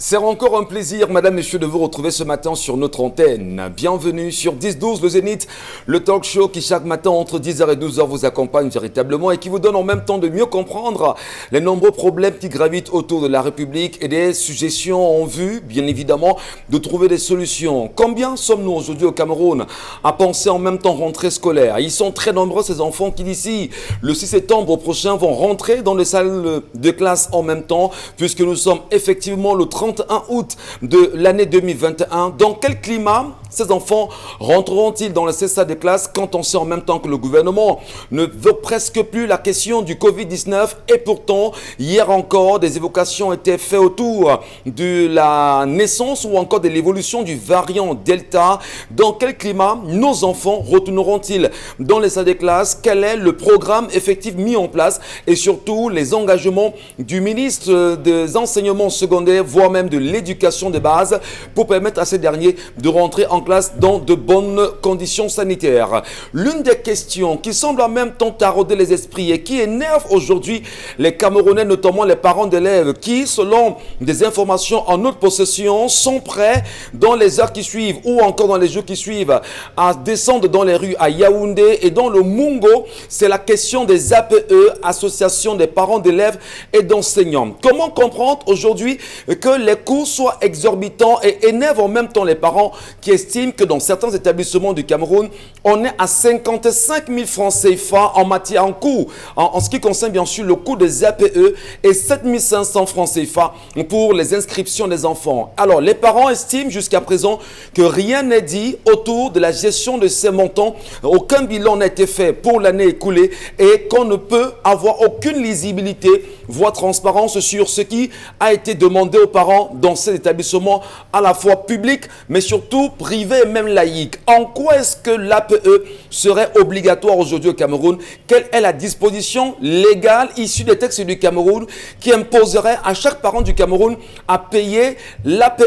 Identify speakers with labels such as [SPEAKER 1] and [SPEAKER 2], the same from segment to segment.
[SPEAKER 1] C'est encore un plaisir, madame, messieurs, de vous retrouver ce matin sur notre antenne. Bienvenue sur 10-12, le Zénith, le talk show qui chaque matin entre 10h et 12h vous accompagne véritablement et qui vous donne en même temps de mieux comprendre les nombreux problèmes qui gravitent autour de la République et des suggestions en vue, bien évidemment, de trouver des solutions. Combien sommes-nous aujourd'hui au Cameroun à penser en même temps rentrée scolaire? Ils sont très nombreux ces enfants qui d'ici le 6 septembre prochain vont rentrer dans les salles de classe en même temps, puisque nous sommes effectivement le 31 août de l'année 2021. Dans quel climat ces enfants rentreront-ils dans les salles de classe quand on sait en même temps que le gouvernement ne veut presque plus la question du Covid-19 et pourtant, hier encore, des évocations étaient faites autour de la naissance ou encore de l'évolution du variant Delta. Dans quel climat nos enfants retourneront-ils dans les salles de classe? Quel est le programme effectif mis en place et surtout les engagements du ministre des enseignements secondaires, voire même de l'éducation de base pour permettre à ces derniers de rentrer en classe dans de bonnes conditions sanitaires. L'une des questions qui semble en même temps tarauder les esprits et qui énerve aujourd'hui les Camerounais, notamment les parents d'élèves qui, selon des informations en notre possession, sont prêts dans les heures qui suivent ou encore dans les jours qui suivent à descendre dans les rues à Yaoundé et dans le Mungo, c'est la question des APE, Association des parents d'élèves et d'enseignants. Comment comprendre aujourd'hui que les coûts soient exorbitants et énervent en même temps les parents qui estiment que dans certains établissements du Cameroun, on est à 55 000 francs CFA en matière en coût, en ce qui concerne bien sûr le coût des APE et 7 500 francs CFA pour les inscriptions des enfants. Alors les parents estiment jusqu'à présent que rien n'est dit autour de la gestion de ces montants, aucun bilan n'a été fait pour l'année écoulée et qu'on ne peut avoir aucune lisibilité, voire transparence sur ce qui a été demandé aux parents dans ces établissements à la fois publics mais surtout privés et même laïques. En quoi est-ce que l'APE serait obligatoire aujourd'hui au Cameroun? Quelle est la disposition légale issue des textes du Cameroun qui imposerait à chaque parent du Cameroun à payer l'APE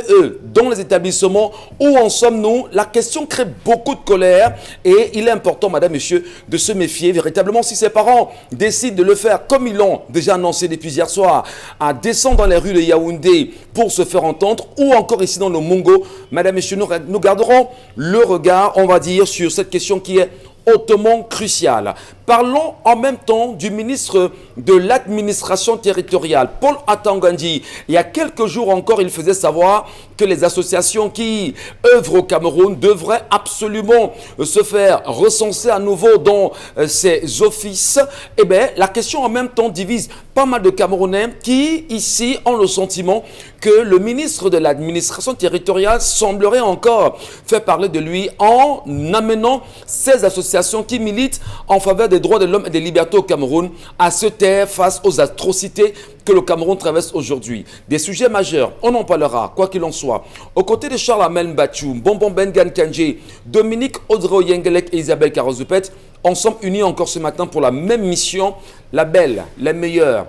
[SPEAKER 1] dans les établissements? Où en sommes-nous? La question crée beaucoup de colère et il est important, madame, monsieur, de se méfier véritablement si ces parents décident de le faire comme ils l'ont déjà annoncé depuis hier soir, à descendre dans les rues de Yaoundé pour se faire entendre ou encore ici dans le Mungo. Madame, monsieur, nous garderons le regard, on va dire, sur cette question qui est hautement crucial. Parlons en même temps du ministre de l'administration territoriale, Paul Atangandi. Il y a quelques jours encore, il faisait savoir que les associations qui œuvrent au Cameroun devraient absolument se faire recenser à nouveau dans ces offices. Eh bien, la question en même temps divise pas mal de Camerounais qui, ici, ont le sentiment que le ministre de l'administration territoriale semblerait encore faire parler de lui en amenant ces associations qui militent en faveur des droits de l'homme et des libertés au Cameroun à se taire face aux atrocités que le Cameroun traverse aujourd'hui. Des sujets majeurs, on en parlera, quoi qu'il en soit. Aux côtés de Charles Amel Bachou, Bonbon Bengan Kandji, Dominique Audrey Yengelek et Isabelle Karazupet, on sommes unis encore ce matin pour la même mission, la belle, la meilleure,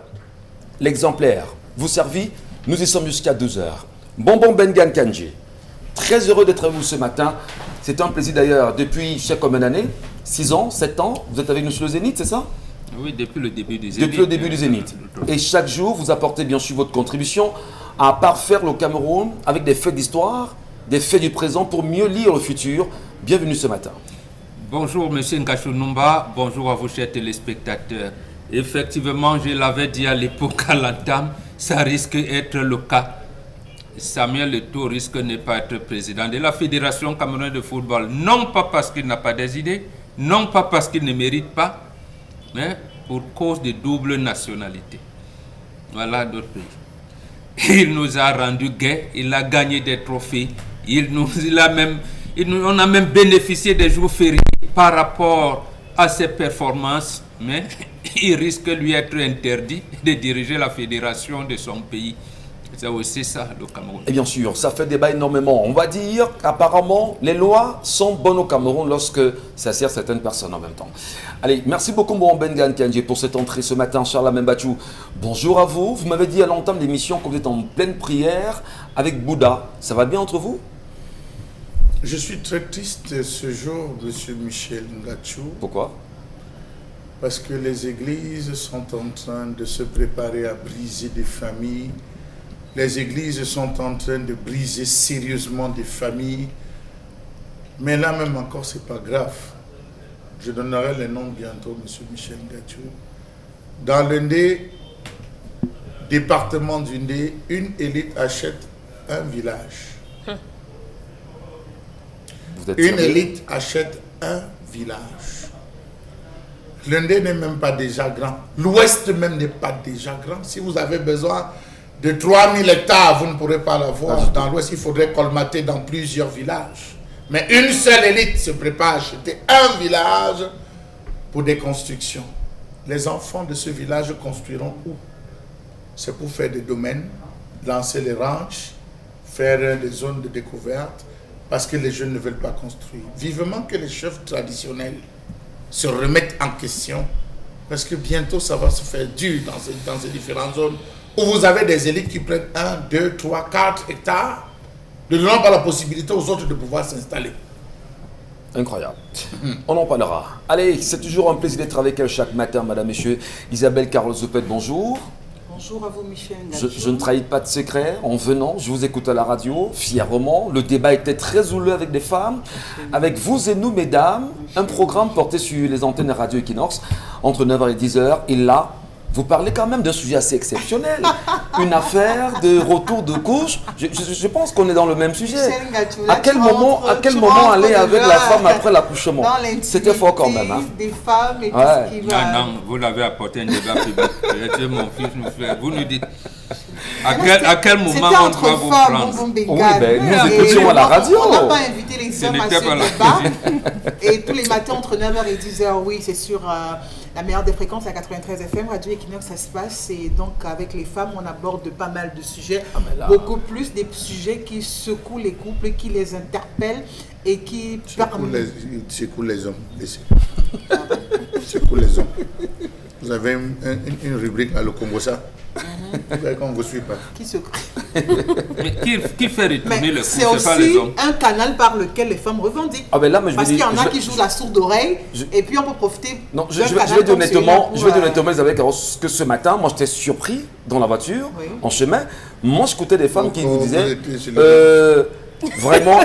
[SPEAKER 1] l'exemplaire. Vous servit, nous y sommes jusqu'à 12h. Bonbon Bengan Kandji, très heureux d'être avec vous ce matin. C'est un plaisir d'ailleurs, depuis, je sais combien d'années, 6 ans, 7 ans, vous êtes avec nous sur le Zénith, c'est ça?
[SPEAKER 2] Oui, depuis le début du Zénith.
[SPEAKER 1] Depuis le début du Zénith. Et chaque jour, vous apportez bien sûr votre contribution à parfaire le Cameroun avec des faits d'histoire, des faits du présent pour mieux lire le futur. Bienvenue ce matin.
[SPEAKER 2] Bonjour M. Nkachou Numba, bonjour à vous chers téléspectateurs. Effectivement, je l'avais dit à l'époque à l'entame, ça risque d'être le cas. Samuel Eto'o risque de ne pas être président de la Fédération camerounaise de football. Non pas parce qu'il n'a pas des idées, non pas parce qu'il ne mérite pas, mais pour cause de double nationalité. Voilà d'autres pays. Il nous a rendu gai, il a gagné des trophées, on a même bénéficié des jours fériés par rapport à ses performances, mais il risque de lui être interdit de diriger la fédération de son pays. C'est aussi ça, le Cameroun.
[SPEAKER 1] Et bien sûr, ça fait débat énormément. On va dire qu'apparemment, les lois sont bonnes au Cameroun lorsque ça sert certaines personnes en même temps. Allez, merci beaucoup, Mbon Bengan Kandji, pour cette entrée ce matin. Charles Amel Bachou, bonjour à vous. Vous m'avez dit à l'entame de l'émission que vous êtes en pleine prière avec Bouddha. Ça va bien entre vous?
[SPEAKER 3] Je suis très triste ce jour, monsieur Michel Ngachou.
[SPEAKER 1] Pourquoi?
[SPEAKER 3] Parce que les églises sont en train de se préparer à briser des familles Les églises sont en train de briser sérieusement des familles. Mais là même encore, c'est pas grave. Je donnerai les noms bientôt, M. Michel Gatchou. Dans le département du Ndé, une élite achète un village. Une élite achète un village. Le Ndé n'est même pas déjà grand. L'Ouest même n'est pas déjà grand. Si vous avez besoin de 3000 hectares, vous ne pourrez pas l'avoir. Dans l'Ouest, il faudrait colmater dans plusieurs villages. Mais une seule élite se prépare à acheter un village pour des constructions. Les enfants de ce village construiront où? C'est pour faire des domaines, lancer les ranchs, faire des zones de découverte, parce que les jeunes ne veulent pas construire. Vivement que les chefs traditionnels se remettent en question, parce que bientôt ça va se faire dur dans ces différentes zones où vous avez des élites qui prennent 1, 2, 3, 4 hectares, ne donnant pas la possibilité aux autres de pouvoir s'installer.
[SPEAKER 1] Incroyable. On en parlera. Allez, c'est toujours un plaisir d'être avec elle chaque matin, madame, messieurs. Isabelle Carole Zopet, bonjour.
[SPEAKER 4] Bonjour à vous, Michel.
[SPEAKER 1] Je ne trahis pas de secret. En venant, je vous écoute à la radio, fièrement. Le débat était très houleux avec des femmes. Avec vous et nous, mesdames, un programme porté sur les antennes Radio Equinox entre 9h et 10h. Et là, vous parlez quand même d'un sujet assez exceptionnel. Une affaire de retour de couche. Je pense qu'on est dans le même sujet. À quel moment aller avec la femme après l'accouchement? C'était fort quand même. Hein?
[SPEAKER 4] Des femmes et tout ce qui va.
[SPEAKER 2] Non, vous l'avez apporté un débat public. Dieu, mon fils, nous frère. Vous nous dites à quel moment on doit vous prendre.
[SPEAKER 1] Oui, ben, nous écoutions à la radio.
[SPEAKER 4] On n'a pas invité les hommes à ce débat. Et tous les matins entre 9h et 10h, oui, c'est sur la meilleure des fréquences, la 93 FM, Radio Equinox, ça se passe. Et donc, avec les femmes, on aborde pas mal de sujets. Beaucoup plus des sujets qui secouent les couples, qui les interpellent et qui
[SPEAKER 3] secouent les hommes. Secouent les hommes. Vous avez une rubrique à l'Okombosa. On ne vous suit pas.
[SPEAKER 4] Qui se
[SPEAKER 2] Mais qui fait retourner le coup?
[SPEAKER 4] C'est aussi un canal par lequel les femmes revendiquent.
[SPEAKER 1] Ah ben là, mais
[SPEAKER 4] parce qu'il y en a qui jouent la sourde oreille et puis on peut profiter.
[SPEAKER 1] Non, je vais dire honnêtement, Isabelle, que ce matin, moi j'étais surpris dans la voiture, en chemin. Moi, j'écoutais des femmes qui vous disaient vraiment,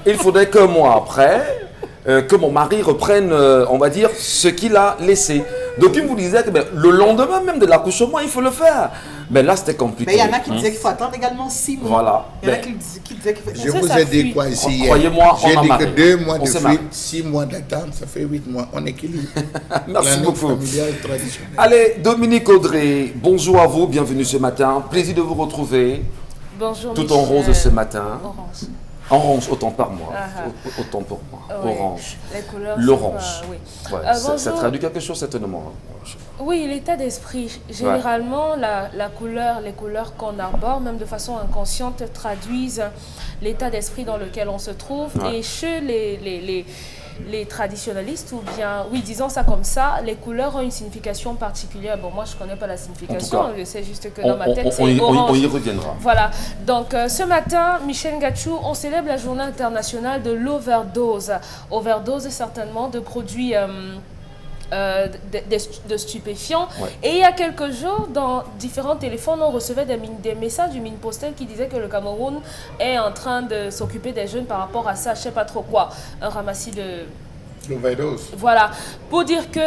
[SPEAKER 1] il faudrait que moi après, que mon mari reprenne, on va dire, ce qu'il a laissé. Donc, il vous disait que le lendemain même de l'accouchement, il faut le faire. Mais là, c'était compliqué.
[SPEAKER 4] Mais il y en a qui disaient qu'il faut attendre également 6 mois.
[SPEAKER 1] Voilà.
[SPEAKER 4] Il y en a qui disaient qu'il faut...
[SPEAKER 3] Je vous ai dit quoi ici hier?
[SPEAKER 1] Croyez-moi,
[SPEAKER 3] j'ai
[SPEAKER 1] on
[SPEAKER 3] dit
[SPEAKER 1] a
[SPEAKER 3] que
[SPEAKER 1] marre.
[SPEAKER 3] 2 mois de fuite, 6 mois d'attente, ça fait 8 mois. On équilibre.
[SPEAKER 1] Merci beaucoup.
[SPEAKER 3] Familiale traditionnelle.
[SPEAKER 1] Allez, Dominique Audrey, bonjour à vous, bienvenue ce matin. Plaisir de vous retrouver.
[SPEAKER 5] Bonjour.
[SPEAKER 1] Tout en rose ce matin.
[SPEAKER 5] Orange.
[SPEAKER 1] Orange, autant par moi. Autant pour moi. Orange. Les couleurs. L'orange. Oui. Ça traduit quelque chose certainement.
[SPEAKER 5] Oui, l'état d'esprit. Généralement, la couleur, les couleurs qu'on arbore, même de façon inconsciente, traduisent l'état d'esprit dans lequel on se trouve. Et chez les traditionnalistes, ou bien, oui, disons ça comme ça, les couleurs ont une signification particulière. Bon, moi, je ne connais pas la signification, je sais juste que dans ma tête, c'est orange.
[SPEAKER 1] On y reviendra.
[SPEAKER 5] Voilà. Donc, ce matin, Michel Gatchou, on célèbre la journée internationale de l'overdose. Overdose, certainement, de produits... de stupéfiants. Et il y a quelques jours, dans différents téléphones, on recevait des messages du Minpostel qui disaient que le Cameroun est en train de s'occuper des jeunes par rapport à ça, je ne sais pas trop quoi, un ramassis de...
[SPEAKER 3] L'overdose.
[SPEAKER 5] Voilà, pour dire que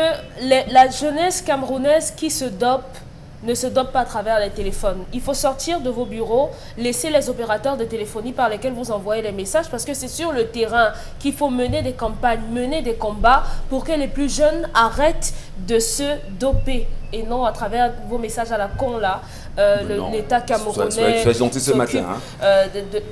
[SPEAKER 5] la jeunesse camerounaise qui se dope ne se dope pas à travers les téléphones. Il faut sortir de vos bureaux, laisser les opérateurs de téléphonie par lesquels vous envoyez les messages, parce que c'est sur le terrain qu'il faut mener des campagnes, mener des combats pour que les plus jeunes arrêtent de se doper et non à travers vos messages à la con là. L'État camerounais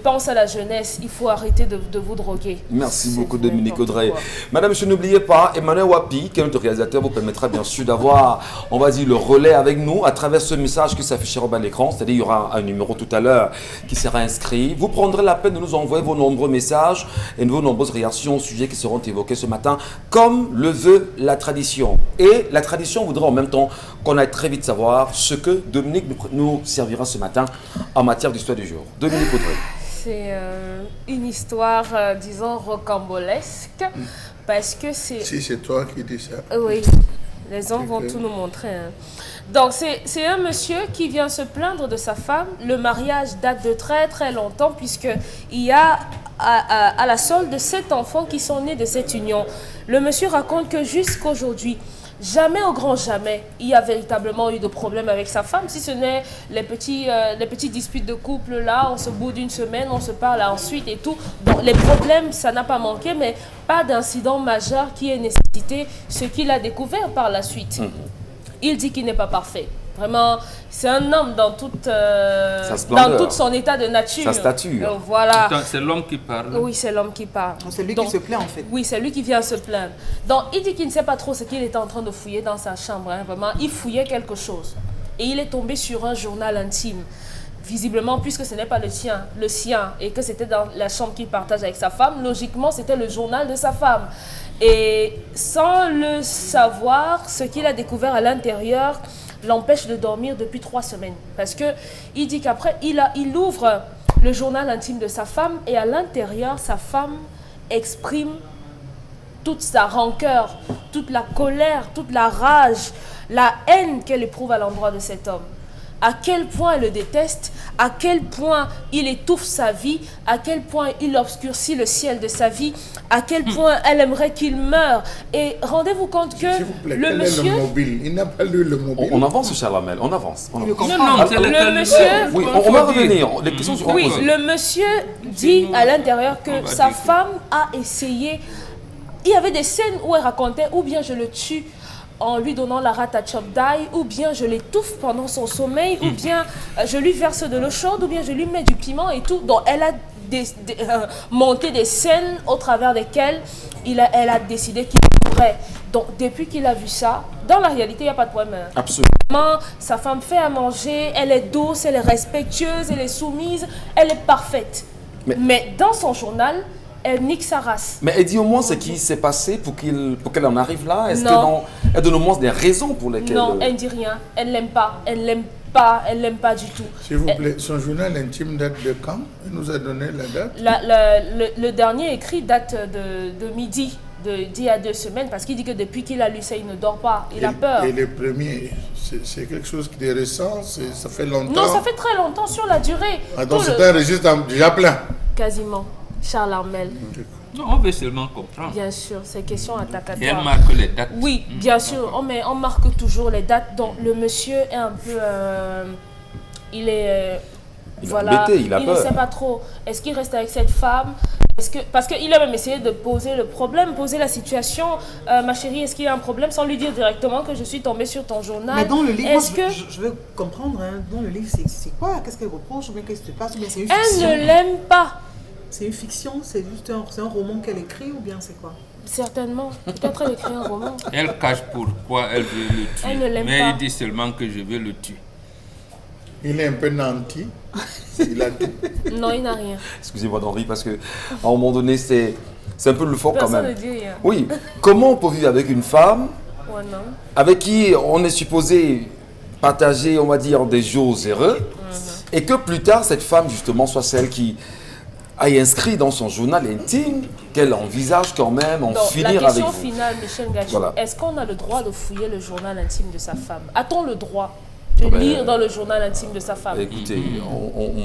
[SPEAKER 5] pense à la jeunesse, il faut arrêter de vous droguer.
[SPEAKER 1] Merci beaucoup Dominique Audrey. Madame, je n'oubliez pas, Emmanuel Wapi, qui est notre réalisateur, vous permettra bien sûr d'avoir, on va dire, le relais avec nous à travers ce message qui s'affichera au bas de l'écran. C'est-à-dire il y aura un numéro tout à l'heure qui sera inscrit. Vous prendrez la peine de nous envoyer vos nombreux messages et vos nombreuses réactions aux sujets qui seront évoqués ce matin, comme le veut la tradition. Et la tradition voudrait en même temps qu'on aille très vite savoir ce que Dominique nous servira ce matin en matière d'histoire du jour. Dominique Audrey.
[SPEAKER 5] C'est une histoire, disons, rocambolesque, parce que c'est...
[SPEAKER 3] Si c'est toi qui dis ça.
[SPEAKER 5] Oui. Les hommes vont tout nous montrer. Hein. Donc, c'est un monsieur qui vient se plaindre de sa femme. Le mariage date de très très longtemps puisqu'il y a à la solde 7 enfants qui sont nés de cette union. Le monsieur raconte que jusqu'aujourd'hui, jamais au grand jamais, il y a véritablement eu de problème avec sa femme, si ce n'est les petits disputes de couple là, on se boude une semaine, on se parle ensuite et tout. Donc les problèmes, ça n'a pas manqué, mais pas d'incident majeur qui ait nécessité ce qu'il a découvert par la suite. Il dit qu'il n'est pas parfait. Vraiment, c'est un homme dans tout son état de nature.
[SPEAKER 1] Sa stature.
[SPEAKER 5] Voilà.
[SPEAKER 2] C'est l'homme qui parle.
[SPEAKER 5] Oui, c'est l'homme qui parle.
[SPEAKER 4] C'est lui qui se plaint en fait.
[SPEAKER 5] Oui, c'est lui qui vient se plaindre. Donc, il dit qu'il ne sait pas trop ce qu'il était en train de fouiller dans sa chambre. Hein. Vraiment, il fouillait quelque chose. Et il est tombé sur un journal intime. Visiblement, puisque ce n'est pas le sien, et que c'était dans la chambre qu'il partage avec sa femme, logiquement, c'était le journal de sa femme. Et sans le savoir, ce qu'il a découvert à l'intérieur l'empêche de dormir depuis 3 semaines. Parce qu'il dit qu'après, il ouvre le journal intime de sa femme et à l'intérieur, sa femme exprime toute sa rancœur, toute la colère, toute la rage, la haine qu'elle éprouve à l'endroit de cet homme. À quel point elle le déteste, à quel point il étouffe sa vie, à quel point il obscurcit le ciel de sa vie, à quel point elle aimerait qu'il meure. Et rendez-vous compte que
[SPEAKER 3] s'il vous plaît,
[SPEAKER 5] le monsieur...
[SPEAKER 3] Est le mobile. Il n'a pas lu le mobile.
[SPEAKER 1] On avance, Charlamel, on avance.
[SPEAKER 2] Non, c'est
[SPEAKER 5] le monsieur...
[SPEAKER 1] Oui, on va revenir. Les questions seront
[SPEAKER 5] Oui,
[SPEAKER 1] posées.
[SPEAKER 5] le monsieur dit à l'intérieur que sa femme a essayé... Il y avait des scènes où elle racontait ou bien je le tue en lui donnant la rate à chop d'ail, ou bien je l'étouffe pendant son sommeil, ou bien je lui verse de l'eau chaude, ou bien je lui mets du piment et tout. Donc elle a monté des scènes au travers desquelles elle a décidé qu'il pourrait. Donc depuis qu'il a vu ça, dans la réalité, il n'y a pas de problème.
[SPEAKER 1] Absolument.
[SPEAKER 5] Sa femme fait à manger, elle est douce, elle est respectueuse, elle est soumise, elle est parfaite. Mais dans son journal, elle nique sa race.
[SPEAKER 1] Mais elle dit au moins ce qui s'est passé pour qu'elle en arrive là. Est-ce qu'elle donne au moins des raisons pour lesquelles...
[SPEAKER 5] Non, elle ne dit rien. Elle ne l'aime pas. Elle ne l'aime pas. Elle ne l'aime pas du tout.
[SPEAKER 3] S'il vous plaît, son journal intime date de quand? Elle nous a donné la date.
[SPEAKER 5] Le dernier écrit date de midi, d'il y a 2 semaines, parce qu'il dit que depuis qu'il a lu ça, il ne dort pas. Il a peur.
[SPEAKER 3] Et le premier, c'est quelque chose qui est récent? Ça fait longtemps?
[SPEAKER 5] Non, ça fait très longtemps sur la durée.
[SPEAKER 3] Donc c'est un registre déjà plein?
[SPEAKER 5] Quasiment. Charles Armel.
[SPEAKER 2] Non, on veut seulement comprendre.
[SPEAKER 5] Bien sûr, c'est question attentatoire.
[SPEAKER 2] Et elle marque les dates.
[SPEAKER 5] Oui, bien sûr, on marque toujours les dates. Donc le monsieur est un peu... il est... voilà,
[SPEAKER 1] embêté, il a peur.
[SPEAKER 5] Ne sait pas trop. Est-ce qu'il reste avec cette femme? Parce qu'il a même essayé de poser le problème, poser la situation. Ma chérie, est-ce qu'il y a un problème? Sans lui dire directement que je suis tombée sur ton journal.
[SPEAKER 4] Mais dans le livre,
[SPEAKER 5] je
[SPEAKER 4] veux comprendre, hein, dans le livre, c'est quoi? Qu'est-ce qu'elle reproche? Ou bien qu'est-ce qui se passe? Ou bien c'est une
[SPEAKER 5] elle
[SPEAKER 4] fiction?
[SPEAKER 5] ne l'aime pas.
[SPEAKER 4] C'est une fiction? C'est juste un roman qu'elle écrit ou bien c'est quoi?
[SPEAKER 5] Certainement. Peut-être elle écrit un roman.
[SPEAKER 2] Elle cache pourquoi elle veut le tuer.
[SPEAKER 5] Elle ne l'aime
[SPEAKER 2] mais
[SPEAKER 5] pas.
[SPEAKER 2] il dit seulement que je veux le tuer.
[SPEAKER 3] Il est un peu nanti. Il a tout.
[SPEAKER 5] Non, il n'a rien.
[SPEAKER 1] Excusez-moi d'en rire parce qu'à un moment donné, c'est un peu le fort quand même.
[SPEAKER 5] Personne ne dit rien.
[SPEAKER 1] Oui. Comment on peut vivre avec une femme
[SPEAKER 5] Ouais, non.
[SPEAKER 1] avec qui on est supposé partager, on va dire, des jours heureux, et que plus tard, cette femme, justement, soit celle qui a inscrit dans son journal intime qu'elle envisage quand même en finir avec vous.
[SPEAKER 5] La question finale, Michel Gachou,
[SPEAKER 1] Voilà.
[SPEAKER 5] est-ce qu'on a le droit de fouiller le journal intime de sa femme? A-t-on le droit de lire dans le journal intime de sa femme?
[SPEAKER 1] Écoutez,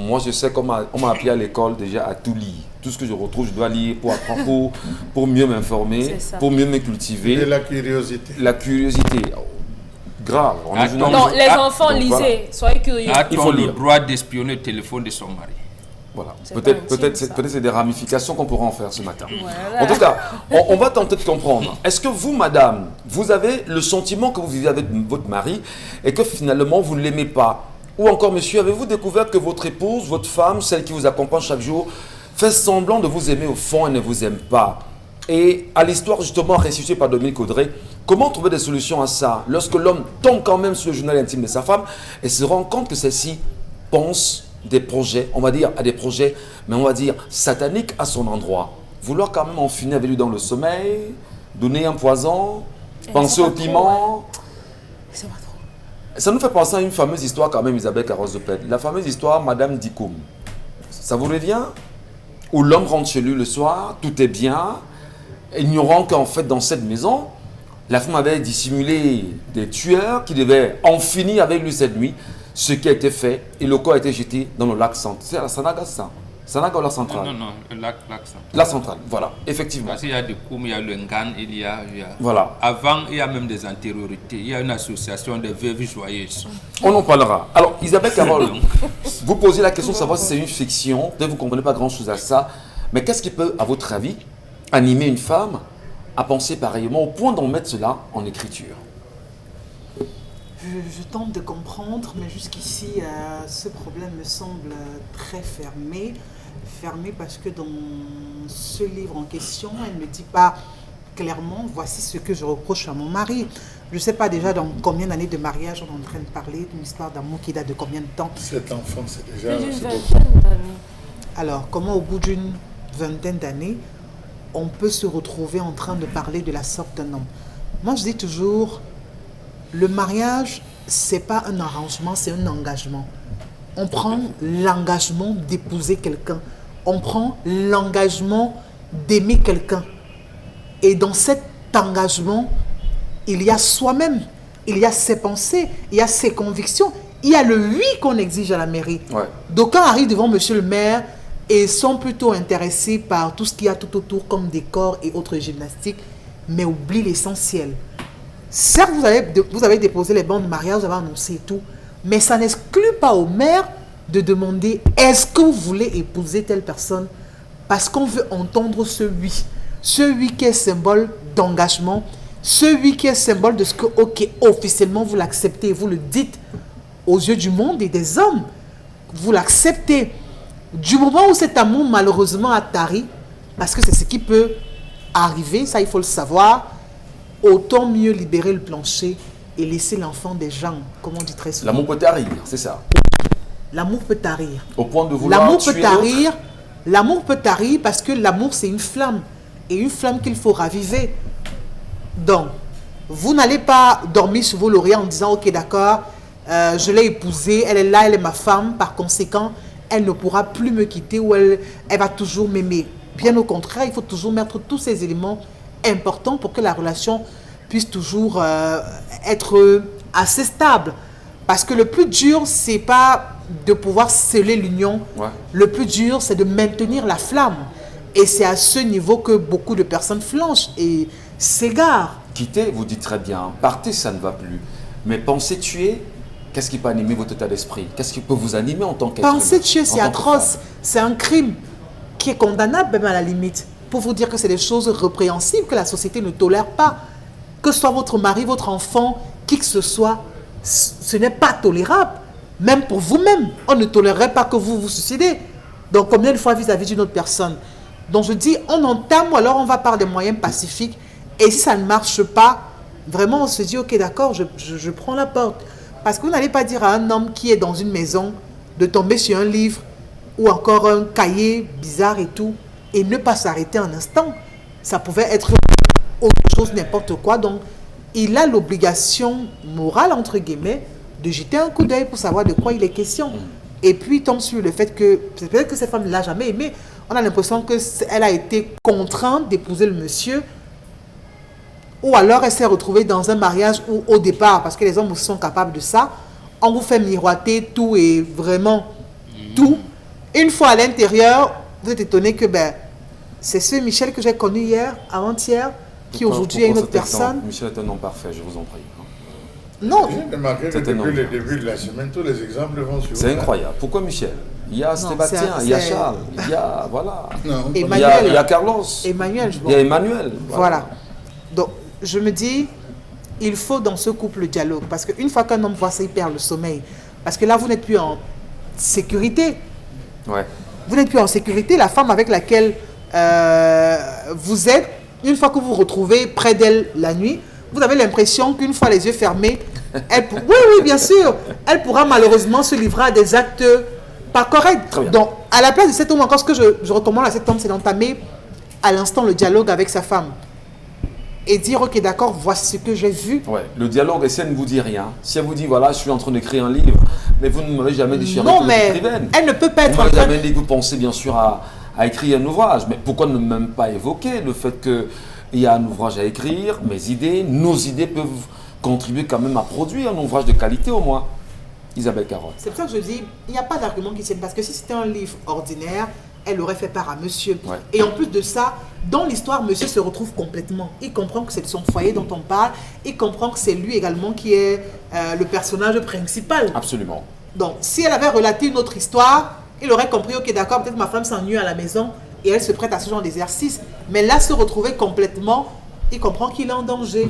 [SPEAKER 1] moi je sais qu'on m'a appris à l'école déjà à tout lire. Tout ce que je retrouve, je dois lire pour apprendre, pour mieux m'informer, pour mieux me cultiver.
[SPEAKER 3] Et la curiosité.
[SPEAKER 1] La curiosité. Grave. On est journaliste.
[SPEAKER 5] Non, les enfants, lisez.
[SPEAKER 1] Voilà.
[SPEAKER 5] Soyez curieux.
[SPEAKER 2] A-t-on le droit d'espionner le téléphone de son mari?
[SPEAKER 1] Voilà.
[SPEAKER 5] C'est
[SPEAKER 1] Peut-être c'est des ramifications qu'on pourra en faire ce matin. Voilà. En tout cas, on va tenter de comprendre. Est-ce que vous, madame, vous avez le sentiment que vous vivez avec votre mari et que finalement vous ne l'aimez pas? Ou encore, monsieur, avez-vous découvert que votre épouse, votre femme, celle qui vous accompagne chaque jour, fait semblant de vous aimer au fond et ne vous aime pas? Et à l'histoire justement ressuscitée par Dominique Audrey, comment trouver des solutions à ça lorsque l'homme tombe quand même sur le journal intime de sa femme et se rend compte que celle-ci pense des projets, on va dire à des projets, mais on va dire sataniques à son endroit. Vouloir quand même en finir avec lui dans le sommeil, donner un poison, penser au piment.
[SPEAKER 5] C'est pas trop.
[SPEAKER 1] Ça nous fait penser à une fameuse histoire quand même, Isabelle Carrosse de Pète. La fameuse histoire Madame Dikoum. Ça vous revient? Où l'homme rentre chez lui le soir, tout est bien, ignorant qu'en fait dans cette maison, La femme avait dissimulé des tueurs qui devaient en finir avec lui cette nuit, ce qui a été fait et le corps a été jeté dans le lac central. C'est à la Sanaga, ça? Sanaga ou la centrale?
[SPEAKER 2] Non, le lac ça.
[SPEAKER 1] La centrale, voilà, effectivement.
[SPEAKER 2] Parce qu'il y a des Koum, il y a le Ngan, il y a...
[SPEAKER 1] Voilà.
[SPEAKER 2] Avant, il y a même des antériorités. Il y a une association des veuves joyeuses.
[SPEAKER 1] On en parlera. Alors, Isabelle Carole, vous posez la question de savoir si c'est une fiction. Peut-être que vous ne comprenez pas grand-chose à ça. Mais qu'est-ce qui peut, à votre avis, animer une femme à penser pareillement au point d'en mettre cela en écriture?
[SPEAKER 4] Je tente de comprendre, mais jusqu'ici, ce problème me semble très fermé. Fermé parce que dans ce livre en question, elle ne dit pas clairement, voici ce que je reproche à mon mari. Je ne sais pas déjà dans combien d'années de mariage on est en train de parler, d'une histoire d'amour qui date de combien de temps.
[SPEAKER 3] Cet enfant, c'est déjà...
[SPEAKER 5] Plus d'une vingtaine d'années.
[SPEAKER 4] Alors, comment au bout d'une vingtaine d'années, on peut se retrouver en train de parler de la sorte d'un homme? Moi, je dis toujours, le mariage, ce n'est pas un arrangement, c'est un engagement. On prend l'engagement d'épouser quelqu'un. On prend l'engagement d'aimer quelqu'un. Et dans cet engagement, il y a soi-même, il y a ses pensées, il y a ses convictions, il y a le oui qu'on exige à la mairie.
[SPEAKER 1] Ouais.
[SPEAKER 4] D'aucuns arrivent devant monsieur le maire et sont plutôt intéressés par tout ce qu'il y a tout autour comme décor et autres gymnastiques, mais oublient l'essentiel. Certes, vous avez déposé les bancs de mariage, vous avez annoncé tout, mais ça n'exclut pas au maire de demander est-ce que vous voulez épouser telle personne, parce qu'on veut entendre ce oui. Ce oui qui est symbole d'engagement, ce oui qui est symbole de ce que, ok, officiellement vous l'acceptez, vous le dites aux yeux du monde et des hommes, vous l'acceptez. Du moment où cet amour malheureusement a tari, parce que c'est ce qui peut arriver, ça il faut le savoir, autant mieux libérer le plancher et laisser l'enfant des gens, comme on dit très souvent.
[SPEAKER 1] L'amour peut tarir, c'est ça.
[SPEAKER 4] L'amour peut tarir.
[SPEAKER 1] Au point de vouloir
[SPEAKER 4] L'amour
[SPEAKER 1] tuer
[SPEAKER 4] peut tarir. L'amour peut tarir parce que l'amour c'est une flamme. Et une flamme qu'il faut raviver. Donc, vous n'allez pas dormir sur vos lauriers en disant ok d'accord, je l'ai épousée, elle est là, elle est ma femme, par conséquent, elle ne pourra plus me quitter ou elle va toujours m'aimer. Bien au contraire, il faut toujours mettre tous ces éléments importants pour que la relation puisse toujours être assez stable. Parce que le plus dur, c'est pas de pouvoir sceller l'union.
[SPEAKER 1] Ouais.
[SPEAKER 4] Le plus dur, c'est de maintenir la flamme. Et c'est à ce niveau que beaucoup de personnes flanchent et s'égarent.
[SPEAKER 1] Quitter, vous dites très bien. Partez, ça ne va plus. Mais penser tuer, qu'est-ce qui peut animer votre état d'esprit? Qu'est-ce qui peut vous animer en tant qu'être humain?
[SPEAKER 4] Penser tuer, c'est
[SPEAKER 1] En tant que
[SPEAKER 4] atroce.
[SPEAKER 1] femme?
[SPEAKER 4] C'est un crime qui est condamnable même à la limite. Pour vous dire que c'est des choses répréhensibles que la société ne tolère pas. Que ce soit votre mari, votre enfant, qui que ce soit, ce n'est pas tolérable. Même pour vous-même, on ne tolérerait pas que vous vous suicidez. Donc combien de fois vis-à-vis d'une autre personne? Donc je dis, on entame ou alors on va par des moyens pacifiques. Et si ça ne marche pas, vraiment on se dit, ok d'accord, je prends la porte. Parce que vous n'allez pas dire à un homme qui est dans une maison de tomber sur un livre ou encore un cahier bizarre et tout, et ne pas s'arrêter un instant. Ça pouvait être autre chose, n'importe quoi. Donc il a l'obligation morale, entre guillemets, de jeter un coup d'œil pour savoir de quoi il est question. Et puis il tombe sur le fait que, peut-être que cette femme ne l'a jamais aimé, on a l'impression qu'elle a été contrainte d'épouser le monsieur, ou alors elle s'est retrouvée dans un mariage où au départ, parce que les hommes aussi sont capables de ça, on vous fait miroiter tout et vraiment tout. Une fois à l'intérieur, vous êtes étonné que c'est ce Michel que j'ai connu hier, avant-hier, qui aujourd'hui est une autre personne.
[SPEAKER 1] Michel est un homme parfait, je vous en prie.
[SPEAKER 4] Non,
[SPEAKER 3] J'ai remarqué que depuis le début de la semaine, tous les exemples vont sur.
[SPEAKER 1] C'est incroyable. Pourquoi Michel? Il y a Sébastien, il y a Charles, il y a, voilà.
[SPEAKER 3] Non.
[SPEAKER 4] Emmanuel.
[SPEAKER 1] Il y a Carlos.
[SPEAKER 4] Emmanuel,
[SPEAKER 1] Il y a Emmanuel.
[SPEAKER 4] Voilà. Donc, je me dis, il faut dans ce couple le dialogue. Parce qu'une fois qu'un homme voit ça, il perd le sommeil. Parce que là, vous n'êtes plus en sécurité.
[SPEAKER 1] Ouais.
[SPEAKER 4] Vous n'êtes plus en sécurité. La femme avec laquelle vous êtes, une fois que vous vous retrouvez près d'elle la nuit, vous avez l'impression qu'une fois les yeux fermés, oui, bien sûr, elle pourra malheureusement se livrer à des actes pas corrects. Donc, à la place de cet homme, encore ce que je recommande à cet homme, c'est d'entamer à l'instant le dialogue avec sa femme. Et dire, ok, d'accord, voici ce que j'ai vu.
[SPEAKER 1] Ouais. Le dialogue, et si elle ne vous dit rien, si elle vous dit, voilà, je suis en train d'écrire un livre, mais vous ne m'avez jamais dit,
[SPEAKER 4] non, mais elle ne peut pas être
[SPEAKER 1] vous m'avez jamais dit que vous pensez bien sûr à écrire un ouvrage, mais pourquoi ne même pas évoquer le fait que il y a un ouvrage à écrire, mes idées, nos idées peuvent contribuer quand même à produire un ouvrage de qualité au moins. Isabelle Carotte.
[SPEAKER 4] C'est pour ça que je dis, il n'y a pas d'argument qui tienne. Parce que si c'était un livre ordinaire, elle aurait fait part à monsieur.
[SPEAKER 1] Ouais.
[SPEAKER 4] Et en plus de ça, dans l'histoire, monsieur se retrouve complètement. Il comprend que c'est de son foyer dont on parle. Il comprend que c'est lui également qui est le personnage principal.
[SPEAKER 1] Absolument.
[SPEAKER 4] Donc, si elle avait relaté une autre histoire, il aurait compris, ok, d'accord, peut-être ma femme s'ennuie à la maison et elle se prête à ce genre d'exercice. Mais là, se retrouver complètement, il comprend qu'il est en danger.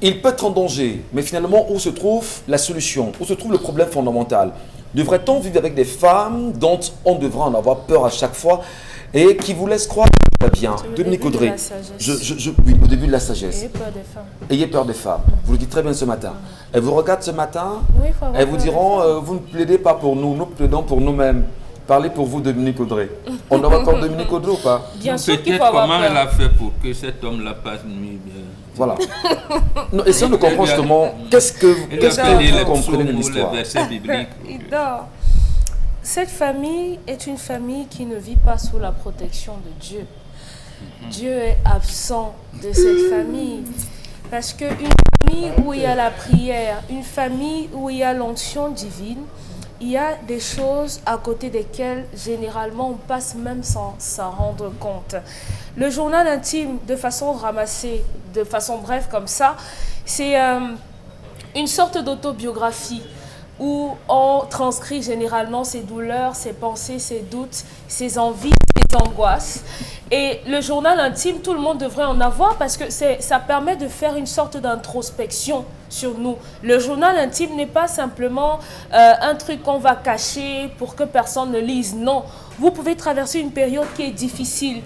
[SPEAKER 1] Il peut être en danger, mais finalement, où se trouve la solution? Où se trouve le problème fondamental? Devrait-on vivre avec des femmes dont on devra en avoir peur à chaque fois et qui vous laissent croire que tout va bien? Dominique Audrey, oui, au début de la sagesse.
[SPEAKER 5] Ayez peur des femmes.
[SPEAKER 1] Ayez peur des femmes. Vous le dites très bien ce matin. Elles vous regardent ce matin,
[SPEAKER 5] Oui, il faut avoir
[SPEAKER 1] elles vous
[SPEAKER 5] peur des
[SPEAKER 1] diront, vous ne plaidez pas pour nous, nous plaidons pour nous-mêmes. Parlez pour vous, Dominique Audrey. On aura encore Dominique Audrey ou pas?
[SPEAKER 5] Bien sûr qu'il
[SPEAKER 2] Peut-être
[SPEAKER 5] faut avoir
[SPEAKER 2] comment
[SPEAKER 5] peur.
[SPEAKER 2] elle a fait pour que cet homme-là passe nuit bien.
[SPEAKER 1] Voilà. Non, essayons de comprendre justement qu'est-ce que vous comprenez de l'histoire.
[SPEAKER 2] Les versets bibliques.
[SPEAKER 5] Il dort. Cette famille est une famille qui ne vit pas sous la protection de Dieu. Dieu est absent de cette famille. Parce qu'une famille où il y a la prière, une famille où il y a l'onction divine, il y a des choses à côté desquelles, généralement, on passe même sans s'en rendre compte. Le journal intime, de façon ramassée, de façon brève comme ça, c'est une sorte d'autobiographie où on transcrit généralement ses douleurs, ses pensées, ses doutes, ses envies, ses angoisses. Et le journal intime, tout le monde devrait en avoir parce que ça permet de faire une sorte d'introspection sur nous. Le journal intime n'est pas simplement un truc qu'on va cacher pour que personne ne lise. Non, vous pouvez traverser une période qui est difficile.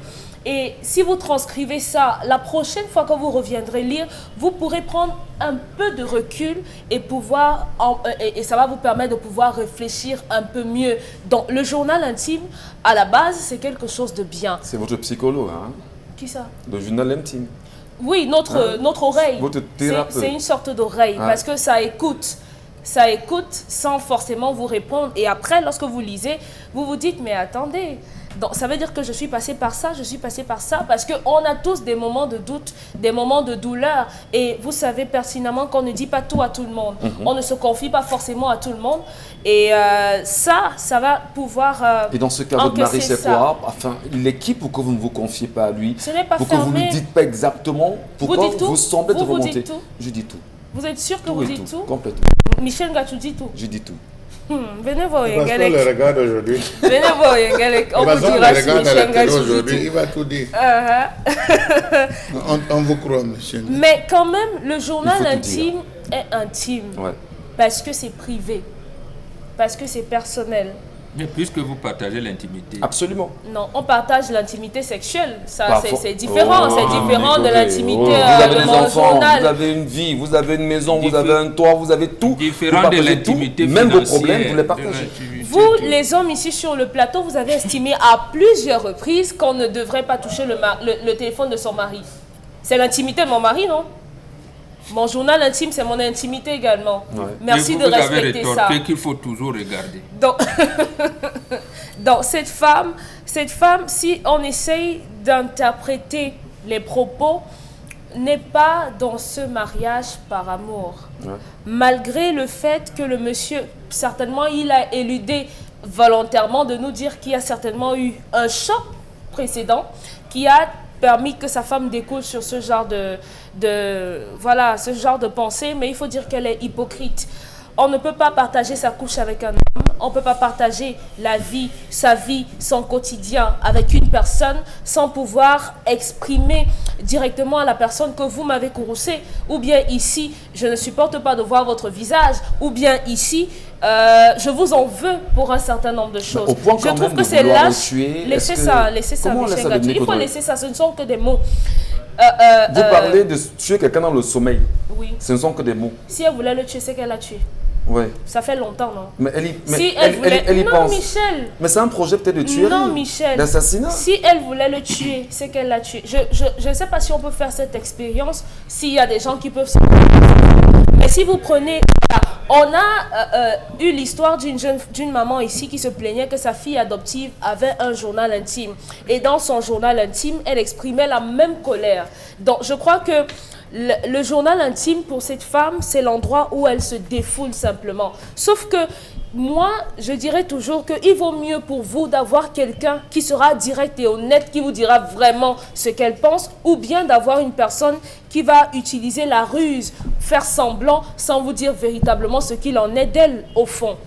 [SPEAKER 5] Et si vous transcrivez ça, la prochaine fois que vous reviendrez lire, vous pourrez prendre un peu de recul et et ça va vous permettre de pouvoir réfléchir un peu mieux. Donc le journal intime, à la base, c'est quelque chose de bien.
[SPEAKER 1] C'est votre psychologue, hein?
[SPEAKER 5] Qui ça?
[SPEAKER 1] Le journal intime.
[SPEAKER 5] Oui, notre oreille.
[SPEAKER 1] Votre thérapeute.
[SPEAKER 5] C'est une sorte d'oreille parce que ça écoute. Ça écoute sans forcément vous répondre. Et après, lorsque vous lisez, vous vous dites, mais attendez, donc, ça veut dire que je suis passé par ça, je suis passé par ça, parce qu'on a tous des moments de doute, des moments de douleur. Et vous savez pertinemment qu'on ne dit pas tout à tout le monde. On ne se confie pas forcément à tout le monde. Et ça va pouvoir
[SPEAKER 1] Et dans ce cas, votre mari, c'est quoi? Enfin, l'équipe ou que vous ne vous confiez pas à lui?
[SPEAKER 5] Ce n'est pas
[SPEAKER 1] pour que vous
[SPEAKER 5] fermé.
[SPEAKER 1] ne dites pas exactement pourquoi
[SPEAKER 5] dites tout?
[SPEAKER 1] vous semblez de
[SPEAKER 5] Vous
[SPEAKER 1] remonter.
[SPEAKER 5] dites tout?
[SPEAKER 1] Je dis tout.
[SPEAKER 5] Vous êtes sûr que
[SPEAKER 1] Tout
[SPEAKER 5] vous
[SPEAKER 1] et
[SPEAKER 5] dites tout?
[SPEAKER 1] Complètement.
[SPEAKER 5] Michel Ngatou dit tout.
[SPEAKER 1] Je dis tout.
[SPEAKER 5] Venez voir
[SPEAKER 3] Parce qu'on le
[SPEAKER 5] Yengalek.
[SPEAKER 3] regarde aujourd'hui.
[SPEAKER 5] Venez voir Yengalek. On vous
[SPEAKER 3] Parce qu'on le
[SPEAKER 5] dira si
[SPEAKER 3] regarde à la
[SPEAKER 5] Michel
[SPEAKER 3] télé
[SPEAKER 5] Ngatou dit
[SPEAKER 3] aujourd'hui,
[SPEAKER 5] tout.
[SPEAKER 3] il va tout dire.
[SPEAKER 5] Uh-huh.
[SPEAKER 3] On vous croit, monsieur.
[SPEAKER 5] Mais quand même, le journal
[SPEAKER 1] Il faut tout
[SPEAKER 5] intime est intime.
[SPEAKER 1] Ouais.
[SPEAKER 5] Parce que c'est privé. Parce que c'est personnel.
[SPEAKER 2] Mais puisque vous partagez l'intimité.
[SPEAKER 1] Absolument.
[SPEAKER 5] Non, on partage l'intimité sexuelle. Ça,
[SPEAKER 1] Parfois.
[SPEAKER 5] c'est différent.
[SPEAKER 1] Oh,
[SPEAKER 5] C'est différent de
[SPEAKER 1] Nicolas.
[SPEAKER 5] l'intimité
[SPEAKER 1] Oh, vous avez
[SPEAKER 5] de
[SPEAKER 1] des
[SPEAKER 5] mon
[SPEAKER 1] enfants,
[SPEAKER 5] journal.
[SPEAKER 1] vous avez une vie, vous avez une maison, vous
[SPEAKER 2] Diffé-
[SPEAKER 1] avez un toit, vous avez tout.
[SPEAKER 2] Différent
[SPEAKER 1] Vous
[SPEAKER 2] de
[SPEAKER 1] partagez tout,
[SPEAKER 2] l'intimité
[SPEAKER 1] même vos
[SPEAKER 2] financière,
[SPEAKER 1] problèmes, vous les
[SPEAKER 2] de
[SPEAKER 1] partagez.
[SPEAKER 2] l'intimité.
[SPEAKER 5] Vous, les hommes ici sur le plateau, vous avez estimé à plusieurs reprises qu'on ne devrait pas toucher le téléphone de son mari. C'est l'intimité de mon mari, non? Mon journal intime, c'est mon intimité également.
[SPEAKER 1] Ouais.
[SPEAKER 5] Merci
[SPEAKER 2] Mais
[SPEAKER 5] de
[SPEAKER 2] vous avez
[SPEAKER 5] respecter ça.
[SPEAKER 2] rétorqué qu'il faut toujours regarder.
[SPEAKER 5] Donc cette femme, si on essaye d'interpréter les propos, n'est pas dans ce mariage par amour.
[SPEAKER 1] Ouais.
[SPEAKER 5] Malgré le fait que le monsieur, certainement, il a éludé volontairement de nous dire qu'il y a certainement eu un choc précédent qui a permis que sa femme découle sur ce genre ce genre de pensée, mais il faut dire qu'elle est hypocrite. On ne peut pas partager sa couche avec un homme, on ne peut pas partager sa vie, son quotidien avec une personne sans pouvoir exprimer directement à la personne que vous m'avez courroucé, ou bien ici, je ne supporte pas de voir votre visage, ou bien ici, je vous en veux pour un certain nombre de choses.
[SPEAKER 1] Au point
[SPEAKER 5] Je
[SPEAKER 1] quand
[SPEAKER 5] trouve
[SPEAKER 1] même
[SPEAKER 5] que
[SPEAKER 1] de
[SPEAKER 5] c'est
[SPEAKER 1] vouloir
[SPEAKER 5] lâche.
[SPEAKER 1] le tuer,
[SPEAKER 5] Laissez
[SPEAKER 1] est-ce
[SPEAKER 5] ça,
[SPEAKER 1] que-
[SPEAKER 5] laissez ça,
[SPEAKER 1] Comment on laisse
[SPEAKER 5] Michel
[SPEAKER 1] ça,
[SPEAKER 5] Ngatou.
[SPEAKER 1] Dominique
[SPEAKER 5] Il faut
[SPEAKER 1] Audrey?
[SPEAKER 5] laisser ça, ce ne sont que des mots.
[SPEAKER 1] Vous parlez de tuer quelqu'un dans le sommeil.
[SPEAKER 5] Oui.
[SPEAKER 1] Ce ne sont que des mots.
[SPEAKER 5] Si elle voulait le tuer, c'est qu'elle l'a tué.
[SPEAKER 1] Ouais.
[SPEAKER 5] Ça fait longtemps, non?
[SPEAKER 1] Mais elle y, mais
[SPEAKER 5] Si
[SPEAKER 1] elle,
[SPEAKER 5] voulait...
[SPEAKER 1] elle y
[SPEAKER 5] non,
[SPEAKER 1] pense.
[SPEAKER 5] Michel.
[SPEAKER 1] Mais c'est un projet peut-être de tuerie.
[SPEAKER 5] Non, Michel.
[SPEAKER 1] D'assassinat.
[SPEAKER 5] Si elle voulait le tuer, c'est qu'elle l'a tué. Je ne sais pas si on peut faire cette expérience, s'il y a des gens qui peuvent se... Mais si vous prenez... On a eu l'histoire d'une maman ici qui se plaignait que sa fille adoptive avait un journal intime. Et dans son journal intime, elle exprimait la même colère. Donc, je crois que le journal intime pour cette femme, c'est l'endroit où elle se défoule simplement. Sauf que moi, je dirais toujours qu'il vaut mieux pour vous d'avoir quelqu'un qui sera direct et honnête, qui vous dira vraiment ce qu'elle pense, ou bien d'avoir une personne qui va utiliser la ruse, faire semblant, sans vous dire véritablement ce qu'il en est d'elle au fond.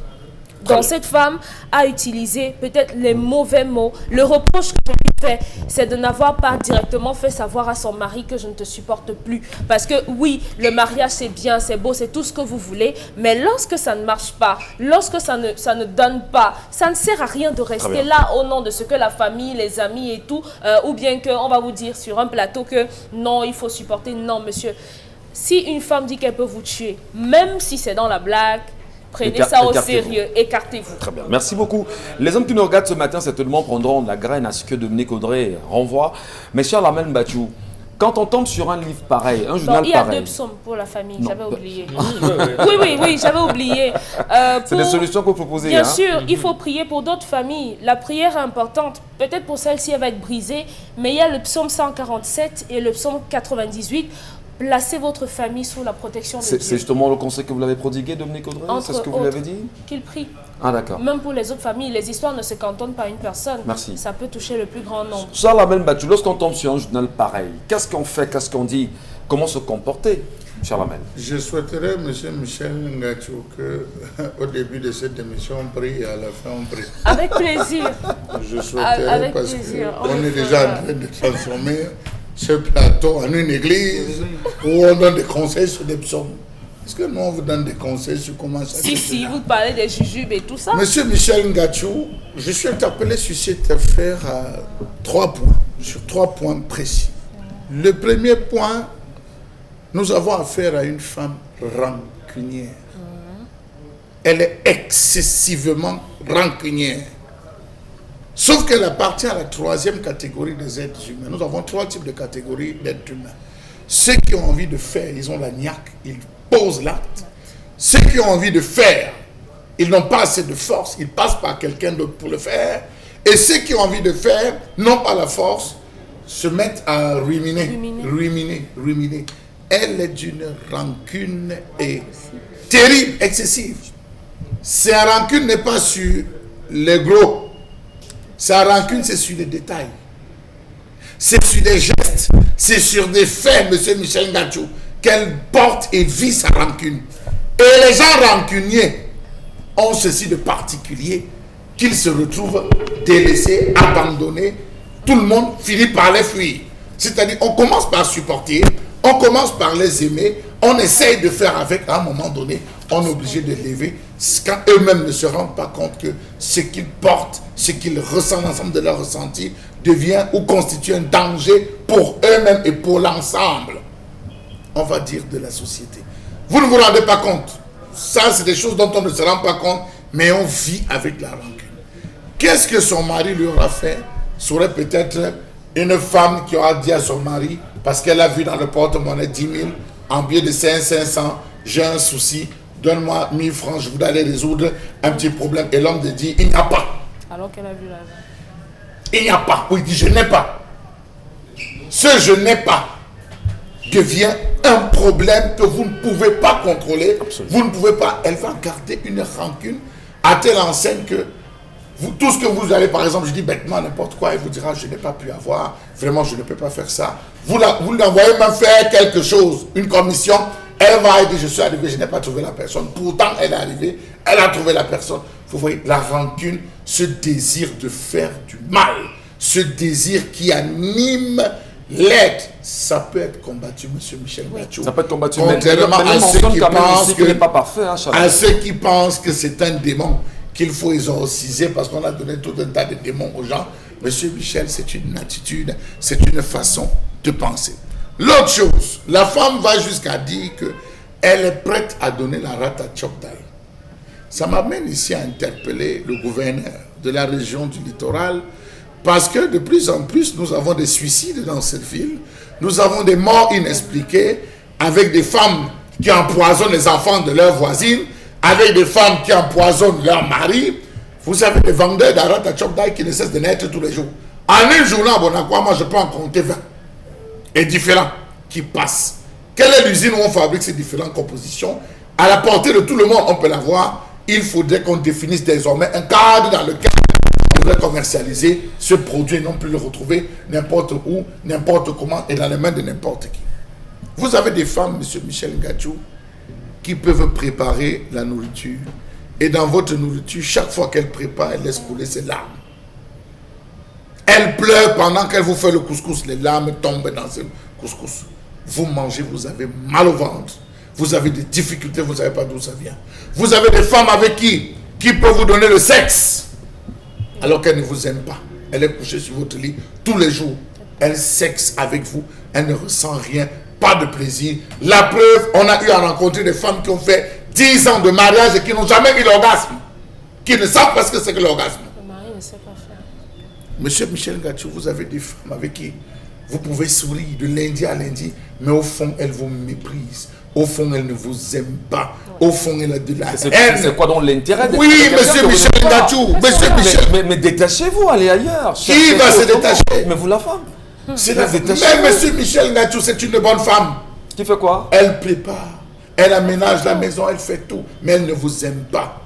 [SPEAKER 5] Donc cette femme a utilisé peut-être les mauvais mots. Le reproche que je lui fais, c'est de n'avoir pas directement fait savoir à son mari que je ne te supporte plus. Parce que oui, le mariage c'est bien, c'est beau, c'est tout ce que vous voulez. Mais lorsque ça ne marche pas, lorsque ça ne donne pas, ça ne sert à rien de rester là au nom de ce que la famille, les amis et tout, ou bien qu'on va vous dire sur un plateau que non, il faut supporter. Non, monsieur. Si une femme dit qu'elle peut vous tuer, même si c'est dans la blague, prenez ça au sérieux, écartez-vous.
[SPEAKER 1] Très bien, merci beaucoup. Les hommes qui nous regardent ce matin, certainement prendront la graine à ce que Dominique Audrey renvoie. Mais cher Lamel Mbachou, quand on tombe sur un livre pareil, un journal pareil...
[SPEAKER 5] Il y a 2 psaumes pour la famille, j'avais oublié. Oui, j'avais oublié.
[SPEAKER 1] C'est des solutions que vous proposez.
[SPEAKER 5] Bien sûr, il faut prier pour d'autres familles. La prière est importante. Peut-être pour celle-ci, elle va être brisée. Mais il y a le psaume 147 et le psaume 98. Placez votre famille sous la protection de Dieu.
[SPEAKER 1] C'est justement le conseil que vous l'avez prodigué, Dominique Audrey? C'est ce que vous lui avez dit?
[SPEAKER 5] Qu'il prie.
[SPEAKER 1] Ah, d'accord.
[SPEAKER 5] Même pour les autres familles, les histoires ne se cantonnent pas à une personne.
[SPEAKER 1] Merci.
[SPEAKER 5] Ça peut toucher le plus grand nombre.
[SPEAKER 1] Charles Lamel Mbachou, lorsqu'on tombe sur un journal pareil, qu'est-ce qu'on fait? Qu'est-ce qu'on dit? Comment se comporter, Charles Lamel?
[SPEAKER 3] Je souhaiterais, M. Michel Ngachou, qu'au début de cette émission, on prie et à la fin, on prie.
[SPEAKER 5] Avec plaisir.
[SPEAKER 3] Je souhaiterais,
[SPEAKER 5] avec
[SPEAKER 3] parce
[SPEAKER 5] plaisir.
[SPEAKER 3] qu'on est déjà en train de transformer ce plateau en une église où on donne des conseils sur des psaumes. Est-ce que nous, on vous donne des conseils sur comment ça se fait?
[SPEAKER 5] Si, vous parlez des jujubes et tout ça.
[SPEAKER 3] Monsieur Michel Ngachou, je suis interpellé sur cette affaire à 3 points, sur 3 points précis. Le premier point, nous avons affaire à une femme rancunière. Elle est excessivement rancunière. Sauf qu'elle appartient à la 3e catégorie des êtres humains. Nous avons 3 types de catégories d'êtres humains. Ceux qui ont envie de faire, ils ont la niaque, ils posent l'acte. Ceux qui ont envie de faire, ils n'ont pas assez de force, ils passent par quelqu'un d'autre pour le faire. Et ceux qui ont envie de faire, n'ont pas la force, se mettent à ruminer. Elle est d'une rancune terrible, excessive. Sa rancune n'est pas sur les gros. Sa rancune, c'est sur les détails. C'est sur des gestes. C'est sur des faits, M. Michel Ngachou, qu'elle porte et vit sa rancune. Et les gens rancuniers ont ceci de particulier, qu'ils se retrouvent délaissés, abandonnés. Tout le monde finit par les fuir. C'est-à-dire, on commence par supporter, on commence par les aimer, on essaye de faire avec, à un moment donné, on est obligé de lever, quand eux-mêmes ne se rendent pas compte que ce qu'ils portent, ce qu'ils ressentent, l'ensemble de leur ressenti, devient ou constitue un danger pour eux-mêmes et pour l'ensemble, on va dire, de la société. Vous ne vous rendez pas compte. Ça, c'est des choses dont on ne se rend pas compte, mais on vit avec la rancune. Qu'est-ce que son mari lui aura fait? Serait peut-être une femme qui aura dit à son mari, parce qu'elle a vu dans le porte-monnaie 10 000, en billet de 500, j'ai un souci, donne-moi 1000 francs, je voudrais aller résoudre un petit problème. Et l'homme te dit, il n'y a pas.
[SPEAKER 5] Alors qu'elle a vu l'argent.
[SPEAKER 3] Il n'y a pas. Oui, il dit, je n'ai pas. Ce je n'ai pas devient un problème que vous ne pouvez pas contrôler. Absolument. Vous ne pouvez pas. Elle va garder une rancune à telle enseigne que vous, tout ce que vous allez, par exemple, je dis bêtement n'importe quoi, elle vous dira, je n'ai pas pu avoir, vraiment, je ne peux pas faire ça. Vous l'envoyez même faire quelque chose, une commission, elle va dire, je suis arrivé, je n'ai pas trouvé la personne. Pourtant, elle est arrivée, elle a trouvé la personne. Vous voyez, la rancune, ce désir de faire du mal, ce désir qui anime l'être, ça peut être combattu, monsieur Michel Ngachou.
[SPEAKER 1] Ça peut être combattu,
[SPEAKER 3] contrairement à ceux qui pensent que,
[SPEAKER 1] n'est pas parfait, hein,
[SPEAKER 3] à ceux qui pensent que c'est un démon qu'il faut exorciser parce qu'on a donné tout un tas de démons aux gens. Monsieur Michel, c'est une attitude, c'est une façon de penser. L'autre chose, la femme va jusqu'à dire qu'elle est prête à donner la rate à Tchokdaï. Ça m'amène ici à interpeller le gouverneur de la région du littoral parce que de plus en plus, nous avons des suicides dans cette ville. Nous avons des morts inexpliquées avec des femmes qui empoisonnent les enfants de leurs voisines, avec des femmes qui empoisonnent leurs maris. Vous avez des vendeurs d'Arat à Chokdaï qui ne cessent de naître tous les jours. En une journée à Bonacqua, moi je peux en compter 20. Et différents qui passent. Quelle est l'usine où on fabrique ces différentes compositions? À la portée de tout le monde, on peut l'avoir. Il faudrait qu'on définisse désormais un cadre dans lequel on devrait commercialiser ce produit et non plus le retrouver n'importe où, n'importe comment et dans les mains de n'importe qui. Vous avez des femmes, M. Michel Ngachou, qui peuvent préparer la nourriture. Et dans votre nourriture, chaque fois qu'elle prépare, elle laisse couler ses larmes. Elle pleure pendant qu'elle vous fait le couscous. Les larmes tombent dans ce couscous. Vous mangez, vous avez mal au ventre. Vous avez des difficultés, vous ne savez pas d'où ça vient. Vous avez des femmes avec qui peuvent vous donner le sexe, alors qu'elle ne vous aime pas. Elle est couchée sur votre lit tous les jours. Elle sexe avec vous. Elle ne ressent rien, pas de plaisir. La preuve, on a eu à rencontrer des femmes qui ont fait 10 ans de mariage et qui n'ont jamais eu l'orgasme. Qui ne savent pas ce que c'est que l'orgasme.
[SPEAKER 5] Le mari ne sait pas faire.
[SPEAKER 3] Monsieur Michel Ngachou, vous avez des femmes avec qui vous pouvez sourire de lundi à lundi, mais au fond, elles vous méprisent. Au fond, elles ne vous aiment pas. Au fond, elles ont de la haine.
[SPEAKER 1] C'est quoi donc l'intérêt de
[SPEAKER 3] Oui, monsieur Michel Ngachou. Monsieur Michel.
[SPEAKER 1] Mais détachez-vous, allez ailleurs.
[SPEAKER 3] Qui va se détacher?
[SPEAKER 1] Mais vous, la femme.
[SPEAKER 3] Mais monsieur Michel Ngachou, c'est une bonne femme.
[SPEAKER 1] Qui fait quoi?
[SPEAKER 3] Elle prépare. Elle aménage la maison, elle fait tout. Mais elle ne vous aime pas.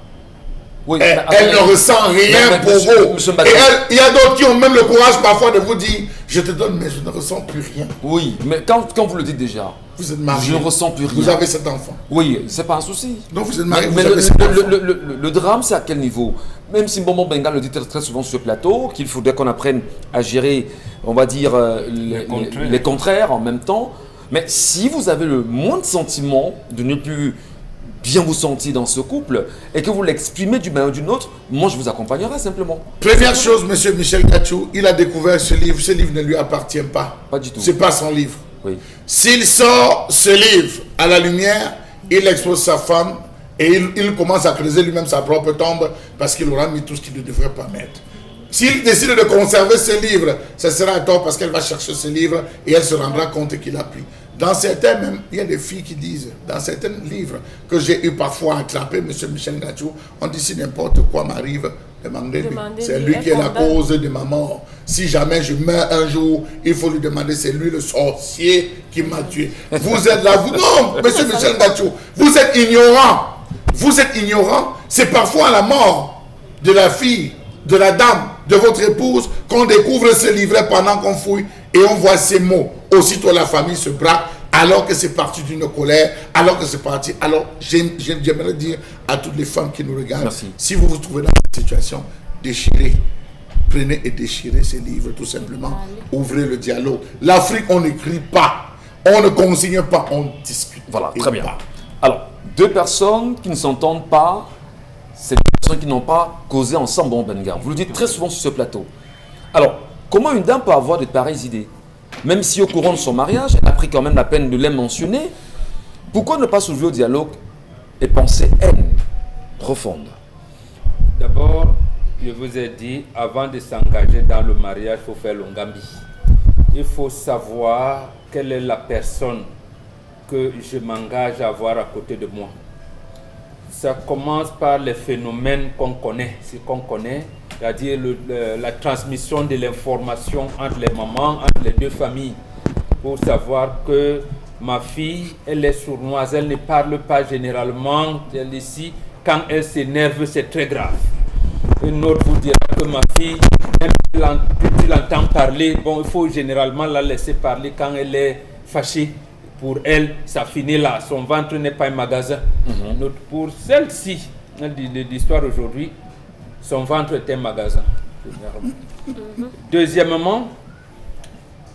[SPEAKER 1] Oui,
[SPEAKER 3] elle ne ressent rien pour vous. Et il y a d'autres qui ont même le courage parfois de vous dire, je te donne, mais je ne ressens plus rien.
[SPEAKER 1] Oui, mais quand vous le dites déjà,
[SPEAKER 3] vous êtes marié.
[SPEAKER 1] Je ne ressens plus rien.
[SPEAKER 3] Vous avez cet enfant.
[SPEAKER 1] Oui, c'est pas un souci.
[SPEAKER 3] Donc vous êtes marié.
[SPEAKER 1] Mais le drame, c'est à quel niveau? Même si Mbombo Mbenga le dit très souvent sur ce plateau, qu'il faudrait qu'on apprenne à gérer, on va dire, les contraires en même temps. Mais si vous avez le moindre sentiment de ne plus bien vous sentir dans ce couple et que vous l'exprimez d'une manière ou d'une autre, moi je vous accompagnerai simplement.
[SPEAKER 3] Première chose, monsieur Michel Ngachou, il a découvert ce livre ne lui appartient pas.
[SPEAKER 1] Pas du tout.
[SPEAKER 3] C'est pas son livre.
[SPEAKER 1] Oui.
[SPEAKER 3] S'il sort ce livre à la lumière, il expose sa femme et il commence à creuser lui-même sa propre tombe parce qu'il aura mis tout ce qu'il ne devrait pas mettre. S'il décide de conserver ce livre, ce sera à tort parce qu'elle va chercher ce livre et elle se rendra compte qu'il a pris. Dans certains, même, il y a des filles qui disent, dans certains livres que j'ai eu parfois à attraper, M. Michel Ngachou, on dit si n'importe quoi m'arrive, demandez-lui. C'est lui qui est la cause de ma mort. Si jamais je meurs un jour, il faut lui demander, c'est lui le sorcier qui m'a tué. Vous êtes là, non, M. Michel Ngachou, vous êtes ignorant. Vous êtes ignorant. C'est parfois à la mort de la fille, de la dame, de votre épouse, qu'on découvre ce livret pendant qu'on fouille et on voit ces mots. Aussitôt la famille se braque alors que c'est parti d'une colère, alors que c'est parti. Alors j'aimerais dire à toutes les femmes qui nous regardent, merci. Si vous vous trouvez dans cette situation, déchirez, prenez et déchirez ces livres tout simplement. Ouvrez le dialogue. L'Afrique, on n'écrit pas, on ne consigne pas, on discute.
[SPEAKER 1] Voilà, très bien. Alors, deux personnes qui ne s'entendent pas, c'est des personnes qui n'ont pas causé ensemble en Benga. Vous le dites très souvent sur ce plateau. Alors, comment une dame peut avoir de pareilles idées? Même si au courant de son mariage, elle a pris quand même la peine de les mentionner. Pourquoi ne pas s'ouvrir au dialogue et penser haine profonde?
[SPEAKER 2] D'abord, je vous ai dit, avant de s'engager dans le mariage, il faut faire l'ongambi. Il faut savoir quelle est la personne que je m'engage à avoir à côté de moi. Ça commence par les phénomènes qu'on connaît, ce qu'on connaît, c'est-à-dire la transmission de l'information entre les mamans, entre les deux familles, pour savoir que ma fille, elle est sournoise, elle ne parle pas généralement, elle ici, quand elle s'énerve, c'est très grave. Une autre vous dira que ma fille, même si tu l'entends parler, bon, il faut généralement la laisser parler quand elle est fâchée. Pour elle, ça finit là. Son ventre n'est pas un magasin. Pour celle-ci, l'histoire aujourd'hui, son ventre est un magasin. Deuxièmement,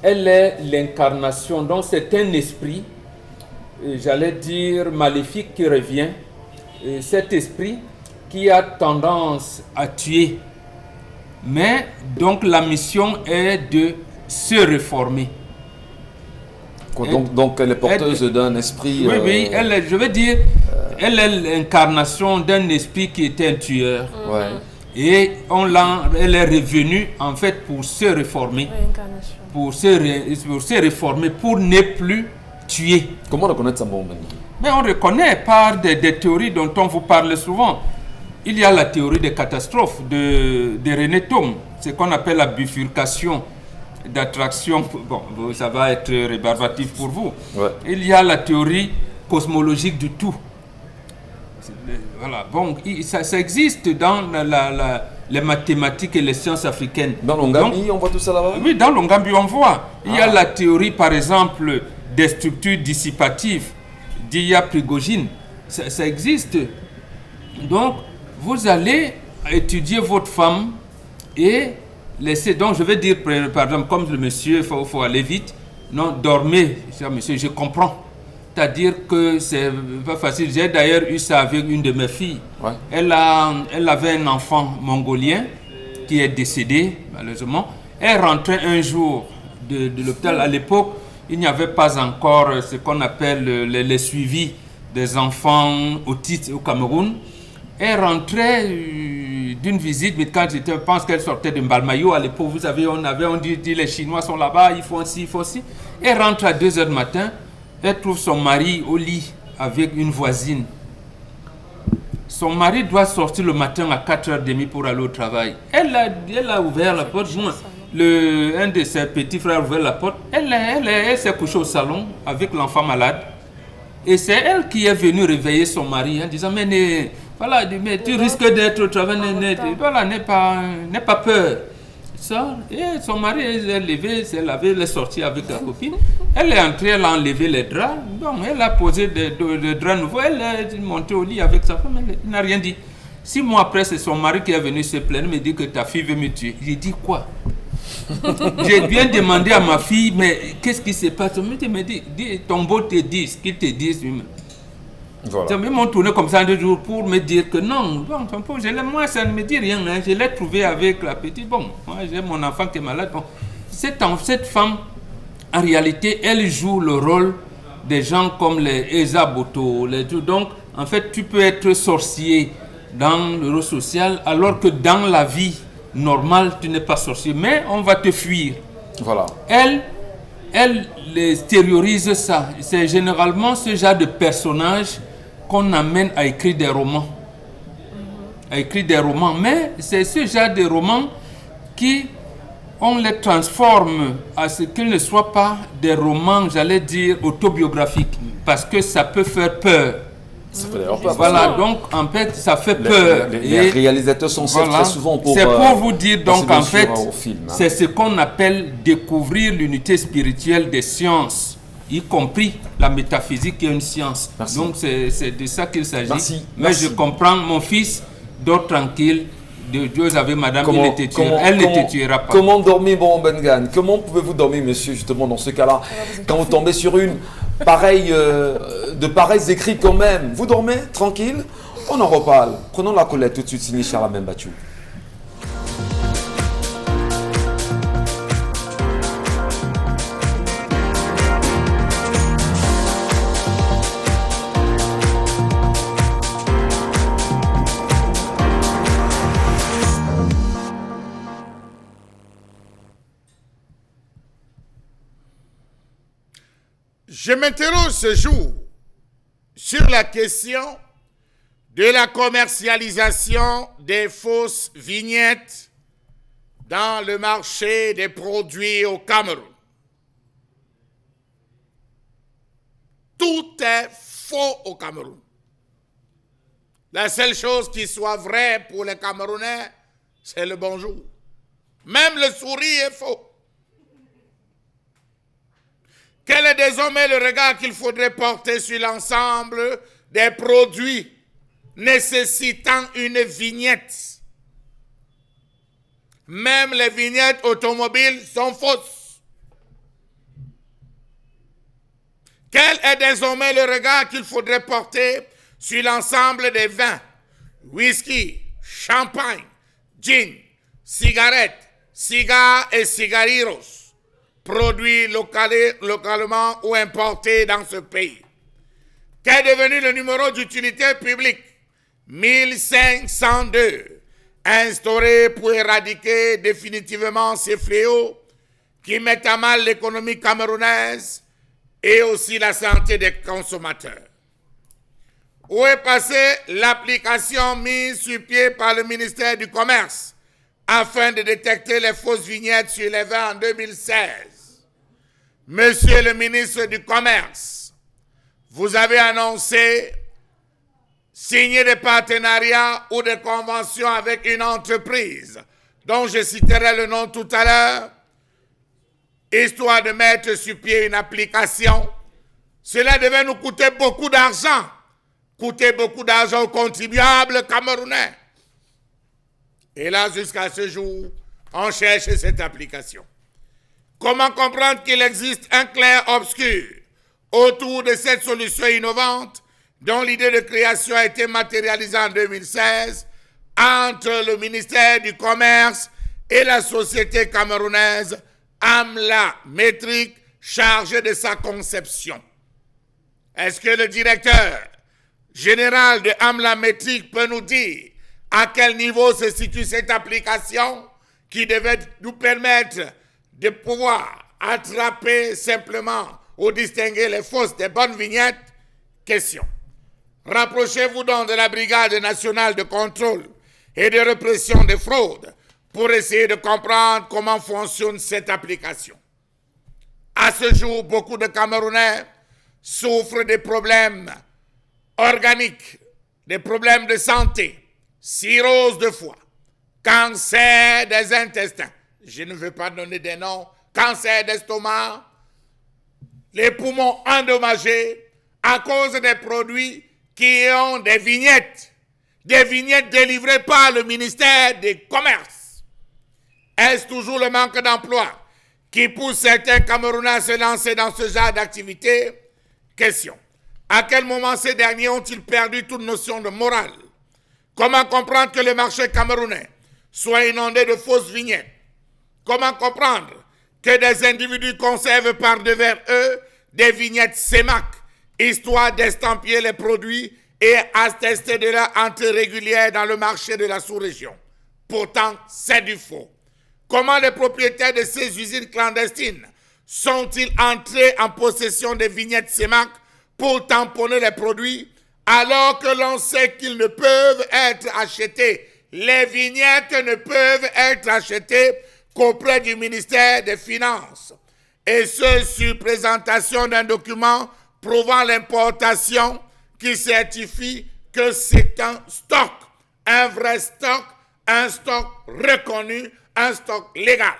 [SPEAKER 2] elle est l'incarnation. Donc c'est un esprit, j'allais dire maléfique, qui revient. Et cet esprit qui a tendance à tuer. Mais donc la mission est de se réformer.
[SPEAKER 1] Donc elle est porteuse d'un esprit...
[SPEAKER 2] Oui, elle est, je veux dire, elle est l'incarnation d'un esprit qui était un tueur. Et elle est revenue en fait pour se réformer. Pour se réformer, pour ne plus tuer.
[SPEAKER 1] Comment reconnaître ça, bon?
[SPEAKER 2] Mais on reconnaît par des théories dont on vous parle souvent. Il y a la théorie des catastrophes de René Thom, ce qu'on appelle la bifurcation d'attraction. Bon, ça va être rébarbatif pour vous.
[SPEAKER 1] Ouais.
[SPEAKER 2] Il y a la théorie cosmologique du tout. Voilà, bon, ça existe dans les mathématiques et les sciences africaines.
[SPEAKER 1] Dans l'Ongambi, on voit tout ça là-bas?
[SPEAKER 2] Oui, dans l'Ongambi, on voit. Il y a la théorie, par exemple, des structures dissipatives d'Ilya Prigogine. Ça existe. Donc, vous allez étudier votre femme et laisser. Donc, je vais dire, par exemple, comme le monsieur, il faut aller vite. Non, dormez, cher monsieur, je comprends. C'est-à-dire que c'est pas facile. J'ai d'ailleurs eu ça avec une de mes filles.
[SPEAKER 1] Ouais.
[SPEAKER 2] Elle avait un enfant mongolien qui est décédé, malheureusement. Elle rentrait un jour de l'hôpital. À l'époque, il n'y avait pas encore ce qu'on appelle les suivis des enfants autistes au Cameroun. Elle rentrait d'une visite, mais quand je pense qu'elle sortait de Mbalmayo, à l'époque, vous savez, on dit les Chinois sont là-bas, ils font ci, ils font ci. Elle rentre à 2h du matin. Elle trouve son mari au lit avec une voisine. Son mari doit sortir le matin à 4h30 pour aller au travail. Elle a ouvert la porte. Un de ses petits frères a ouvert la porte. Elle s'est couchée au salon avec l'enfant malade. Et c'est elle qui est venue réveiller son mari en disant mais tu risques d'être au travail. N'aie pas peur. Et son mari est levé, s'est lavé, elle est sortie avec la copine. Elle est entrée, elle a enlevé les draps. Bon, elle a posé des draps nouveaux. Elle est montée au lit avec sa femme. Elle n'a rien dit. 6 mois après, c'est son mari qui est venu se plaindre, me dit que ta fille veut me tuer. J'ai dit quoi? J'ai bien demandé à ma fille, mais qu'est-ce qui se passe? Elle me dit, ton beau te dit ce qu'il te dit.
[SPEAKER 1] Voilà.
[SPEAKER 2] Ils m'ont tourné comme ça 2 jours pour me dire que non, bon, moi ça ne me dit rien, hein. Je l'ai trouvé avec la petite, bon, moi j'ai mon enfant qui est malade. Bon. Cette femme, en réalité, elle joue le rôle des gens comme les Eza Boto, donc en fait tu peux être sorcier dans le rôle social alors que dans la vie normale tu n'es pas sorcier, mais on va te fuir. Voilà. Elle extériorise ça. C'est généralement ce genre de personnage qu'on amène à écrire des romans. Mais c'est ce genre de romans qui, on les transforme à ce qu'ils ne soient pas des romans, j'allais dire, autobiographiques. Parce que ça peut faire peur.
[SPEAKER 1] Ça fait d'ailleurs peur.
[SPEAKER 2] Voilà, donc en fait, ça fait peur.
[SPEAKER 1] Les réalisateurs sont très souvent pour...
[SPEAKER 2] C'est pour vous dire, donc en fait,
[SPEAKER 1] film, hein.
[SPEAKER 2] C'est ce qu'on appelle découvrir l'unité spirituelle des sciences, y compris la métaphysique qui est une science. Merci. Donc c'est de ça qu'il s'agit.
[SPEAKER 1] Merci.
[SPEAKER 2] Mais je comprends, mon fils dort tranquille. De Dieu avec madame, elle ne te tuera pas.
[SPEAKER 1] Comment dormir, bon Bengan? Comment pouvez-vous dormir, monsieur, justement, dans ce cas-là? Quand vous tombez sur de pareils écrits quand même, vous dormez tranquille? On en reparle. Prenons la Colette tout de suite, signé Charles Membachou.
[SPEAKER 3] Je m'interroge ce jour sur la question de la commercialisation des fausses vignettes dans le marché des produits au Cameroun. Tout est faux au Cameroun. La seule chose qui soit vraie pour les Camerounais, c'est le bonjour. Même le sourire est faux. Quel est désormais le regard qu'il faudrait porter sur l'ensemble des produits nécessitant une vignette? Même les vignettes automobiles sont fausses. Quel est désormais le regard qu'il faudrait porter sur l'ensemble des vins, whisky, champagne, gin, cigarettes, cigares et cigarillos, produits localement ou importés dans ce pays? Qu'est devenu le numéro d'utilité publique 1502, instauré pour éradiquer définitivement ces fléaux qui mettent à mal l'économie camerounaise et aussi la santé des consommateurs? Où est passée l'application mise sur pied par le ministère du Commerce afin de détecter les fausses vignettes sur les vins en 2016? Monsieur le ministre du Commerce, vous avez annoncé signer des partenariats ou des conventions avec une entreprise dont je citerai le nom tout à l'heure, histoire de mettre sur pied une application. Cela devait nous coûter beaucoup d'argent aux contribuables camerounais. Et là, jusqu'à ce jour, on cherche cette application. Comment comprendre qu'il existe un clair-obscur autour de cette solution innovante dont l'idée de création a été matérialisée en 2016 entre le ministère du Commerce et la société camerounaise Amla Métrique, chargée de sa conception? Est-ce que le directeur général de Amla Métrique peut nous dire à quel niveau se situe cette application qui devait nous permettre de pouvoir attraper simplement ou distinguer les fausses des bonnes vignettes? Question. Rapprochez-vous donc de la Brigade nationale de contrôle et de répression des fraudes pour essayer de comprendre comment fonctionne cette application. À ce jour, beaucoup de Camerounais souffrent des problèmes organiques, des problèmes de santé, cirrhose de foie, cancer des intestins, je ne veux pas donner des noms, cancer d'estomac, les poumons endommagés à cause des produits qui ont des vignettes délivrées par le ministère du Commerce. Est-ce toujours le manque d'emploi qui pousse certains Camerounais à se lancer dans ce genre d'activité? Question. À quel moment ces derniers ont-ils perdu toute notion de morale? Comment comprendre que le marché camerounais soit inondé de fausses vignettes? Comment comprendre que des individus conservent par devers eux des vignettes CEMAC, histoire d'estampiller les produits et attester de leur entrée régulière dans le marché de la sous-région? Pourtant, c'est du faux. Comment les propriétaires de ces usines clandestines sont-ils entrés en possession des vignettes CEMAC pour tamponner les produits alors que l'on sait qu'ils ne peuvent être achetés? Les vignettes ne peuvent être achetées qu'auprès du ministère des Finances. Et ce, sur présentation d'un document prouvant l'importation qui certifie que c'est un stock, un vrai stock, un stock reconnu, un stock légal.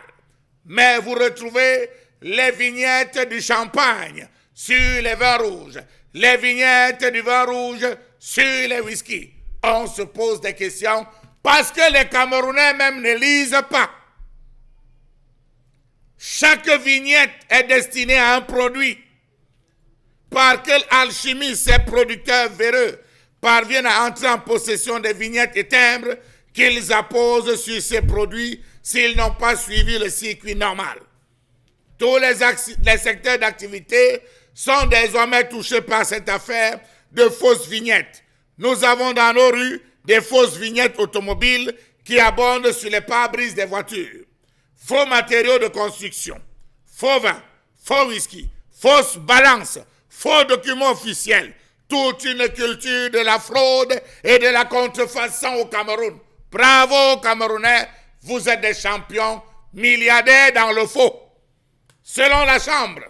[SPEAKER 3] Mais vous retrouvez les vignettes du champagne sur les vins rouges, les vignettes du vin rouge sur les whisky. On se pose des questions parce que les Camerounais même ne lisent pas. Chaque vignette est destinée à un produit. Par quelle alchimie ces producteurs véreux parviennent à entrer en possession des vignettes et timbres qu'ils apposent sur ces produits s'ils n'ont pas suivi le circuit normal? Tous les secteurs d'activité sont désormais touchés par cette affaire de fausses vignettes. Nous avons dans nos rues des fausses vignettes automobiles qui abondent sur les pare-brises des voitures. Faux matériaux de construction, faux vin, faux whisky, fausses balances, faux documents officiels. Toute une culture de la fraude et de la contrefaçon au Cameroun. Bravo Camerounais, vous êtes des champions milliardaires dans le faux. Selon la Chambre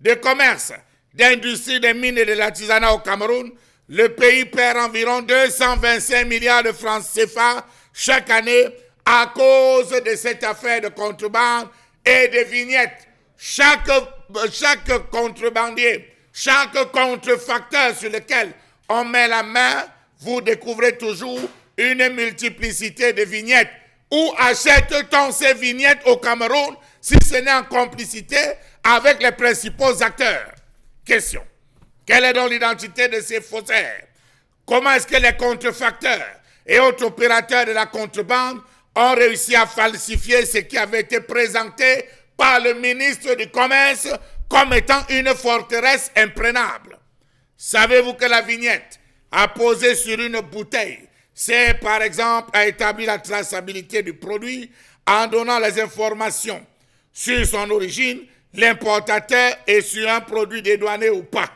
[SPEAKER 3] de commerce, d'industrie, des mines et de l'artisanat au Cameroun, le pays perd environ 225 milliards de francs CFA chaque année à cause de cette affaire de contrebande et de vignettes. Chaque contrebandier, chaque contrefacteur sur lequel on met la main, vous découvrez toujours une multiplicité de vignettes. Où achète-t-on ces vignettes au Cameroun si ce n'est en complicité avec les principaux acteurs? Question. Quelle est donc l'identité de ces faussaires? Comment est-ce que les contrefacteurs et autres opérateurs de la contrebande ont réussi à falsifier ce qui avait été présenté par le ministre du Commerce comme étant une forteresse imprenable? Savez-vous que la vignette apposée sur une bouteille sert par exemple à établir la traçabilité du produit en donnant les informations sur son origine, l'importateur et sur un produit dédouané ou pas?